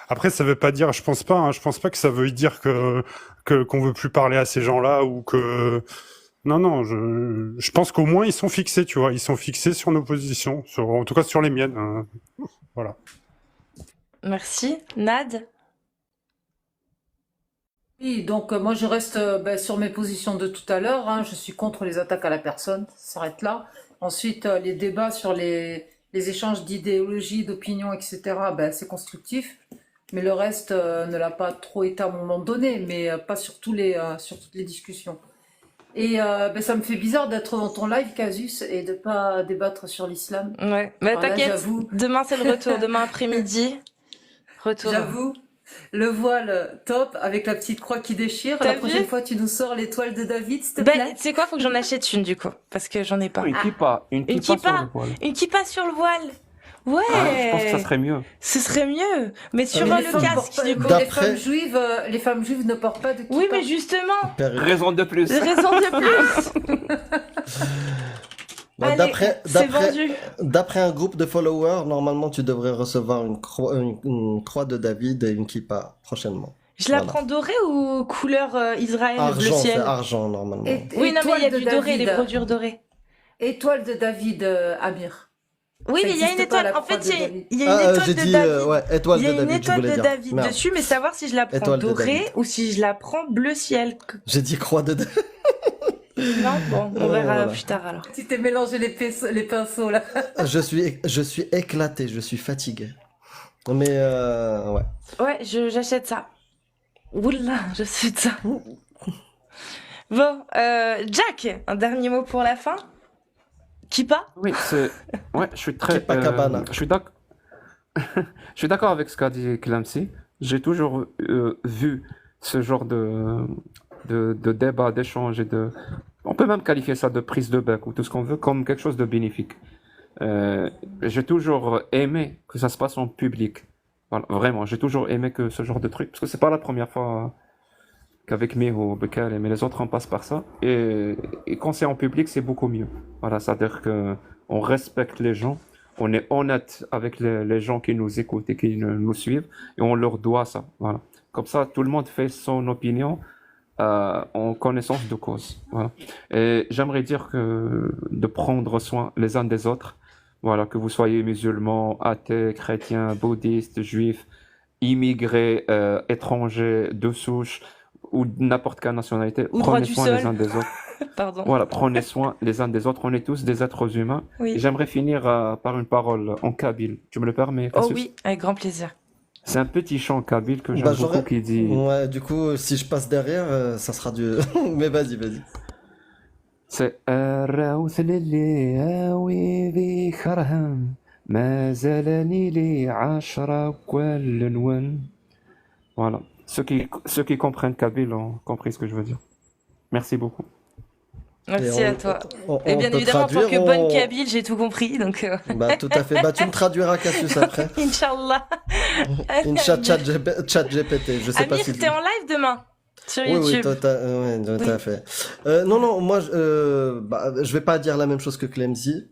après ça veut pas dire, je pense pas que ça veut dire qu'on veut plus parler à ces gens-là ou que non, je pense qu'au moins ils sont fixés, tu vois, ils sont fixés sur nos positions, en tout cas sur les miennes, hein. Voilà. Merci. Nad? Oui, donc moi je reste sur mes positions de tout à l'heure, hein. Je suis contre les attaques à la personne, ça s'arrête là. Ensuite, les débats sur les échanges d'idéologie, d'opinions, etc., c'est constructif. Mais le reste ne l'a pas trop été à un moment donné, mais pas sur toutes les discussions. Et ça me fait bizarre d'être dans ton live, Casus, et de pas débattre sur l'islam. Ouais. Mais Alors là, t'inquiète. j'avoue, Demain, c'est le retour. Demain après-midi. Retour. j'avoue, le voile top avec la petite croix qui déchire. T'as La vu? prochaine fois, tu nous sors l'étoile de David, s'il te Ben, plaît. tu sais quoi? Faut que j'en achète une, du coup. Parce que j'en ai pas. Une kippa Une sur kippa. le voile. Une kippa sur le voile. Ouais. Je pense que ça serait mieux. Ce serait mieux. Mais sur Mais les le femmes casque, portent pas- du coup. D'après- les femmes juives ne portent pas de kippa. Oui, mais justement. Raison de plus. Raison de plus. Bah, Allez, c'est vendu. d'après un groupe de followers, normalement tu devrais recevoir une croix de David et une kippa prochainement. Je la Voilà. prends dorée ou couleur Israël, bleu Argent, c'est ciel? argent normalement. Oui, non, mais il y a Étoile du de doré, les David. brodures dorées. Étoile de David, Amir. Oui, Ça mais il y a une existe pas, étoile. la En croix fait, de il y a David. il y a une étoile j'ai de dit David. ouais, étoile Il y a de une David, je étoile voulais de dire. David Merde. dessus, mais savoir si je la prends Étoile de dorée David. ou si je la prends bleu ciel. J'ai dit croix de David. Non, bon, on verra Voilà. plus tard alors. Tu t'es mélangé les pinceaux là. Je suis éclaté, je suis fatigué. Mais ouais. Ouais, j'achète ça. Oula, je suis de ça. Bon, Jack, un dernier mot pour la fin? Kippa? Oui, ouais, je suis très. Kippa Cabana. Je suis d'accord avec ce qu'a dit Clancy. J'ai toujours vu ce genre de débat, d'échange et de. On peut même qualifier ça de prise de bec ou tout ce qu'on veut comme quelque chose de bénéfique. J'ai toujours aimé que ça se passe en public. Voilà, vraiment, j'ai toujours aimé que ce genre de truc, parce que c'est pas la première fois qu'avec Miho, Bekal, mais les autres on passe par ça. Et quand c'est en public, c'est beaucoup mieux. Voilà, c'est-à-dire que on respecte les gens, on est honnête avec les gens qui nous écoutent et qui nous suivent, et on leur doit ça. Voilà. Comme ça, tout le monde fait son opinion en connaissance de cause. Voilà. Et j'aimerais dire que de prendre soin les uns des autres. Voilà, que vous soyez musulmans, athées, chrétiens, bouddhistes, juifs, immigrés, étrangers, de souche, ou n'importe quelle nationalité, Ou droit prenez du soin sol. les uns des autres. Pardon. Voilà, prenez soin les uns des autres. On est tous des êtres humains. Oui. Et j'aimerais finir par une parole en kabyle. Tu me le permets, Oh Cassius? oui, avec grand plaisir. C'est un petit chant kabyle que j'aime Bah, beaucoup qui dit... Ouais, du coup, si je passe derrière, ça sera du. Mais vas-y. C'est الراوث للي هاوي ذي خرهم ما زالني لي عشرة كل نون. Voilà. Ceux qui comprennent kabyle ont compris ce que je veux dire. Merci beaucoup. Merci Et à toi. on Et bien peut évidemment, en tant traduire, que bonne on- kabyle, j'ai tout compris, donc... Bah, tout à fait. Bah, tu me traduiras, Cassius, après. Inch'Allah. Une chat GPT. Je sais pas Amir, si. t'es en live demain sur Oui, YouTube. tout à fait. Non, moi, je vais pas dire la même chose que Clemzy,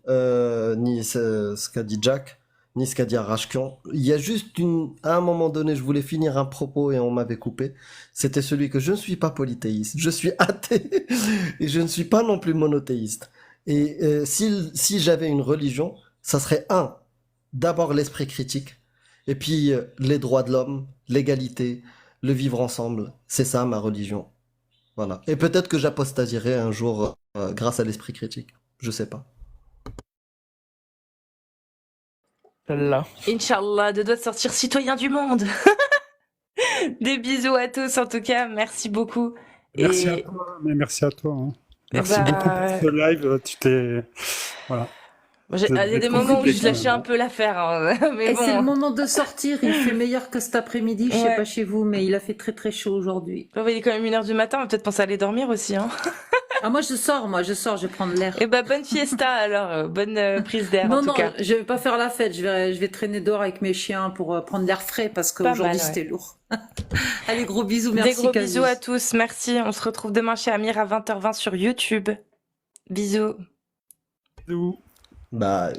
ni ce qu'a dit Jack, ni ce qu'a dit Arashkian. Il y a juste à un moment donné, je voulais finir un propos et on m'avait coupé. C'était celui que je ne suis pas polythéiste, je suis athée et je ne suis pas non plus monothéiste. Et si j'avais une religion, ça serait d'abord l'esprit critique, et puis les droits de l'homme, l'égalité, le vivre ensemble. C'est ça ma religion. Voilà. Et peut-être que j'apostasierai un jour grâce à l'esprit critique. Je sais pas. Là. Inch'Allah, de doigts de sortir citoyen du monde. Des bisous à tous, en tout cas, merci beaucoup. Merci à Et toi, mais merci à toi. Hein. eh Merci bah, beaucoup pour ce live. Tu t'es. Voilà. il y a des D'être moments où je complètement- lâchais un peu l'affaire, hein, mais Et c'est le bon. moment de sortir. Il fait meilleur que cet après-midi. Je sais Ouais. pas chez vous, mais il a fait très très chaud aujourd'hui. Il est quand même 1h du matin, on va peut-être penser à aller dormir aussi, hein. Ah, moi je sors, je vais prendre l'air. Et bah, bonne fiesta alors, bonne prise d'air en Non, tout non, cas. je vais pas faire la fête. Je vais traîner dehors avec mes chiens pour prendre l'air frais parce Pas qu'aujourd'hui mal, ouais. c'était lourd. Allez, gros bisous, merci. Des gros Casus. bisous à tous, merci. On se retrouve demain chez Amir à 20h20 sur YouTube. Bisous. Bisous. Bah,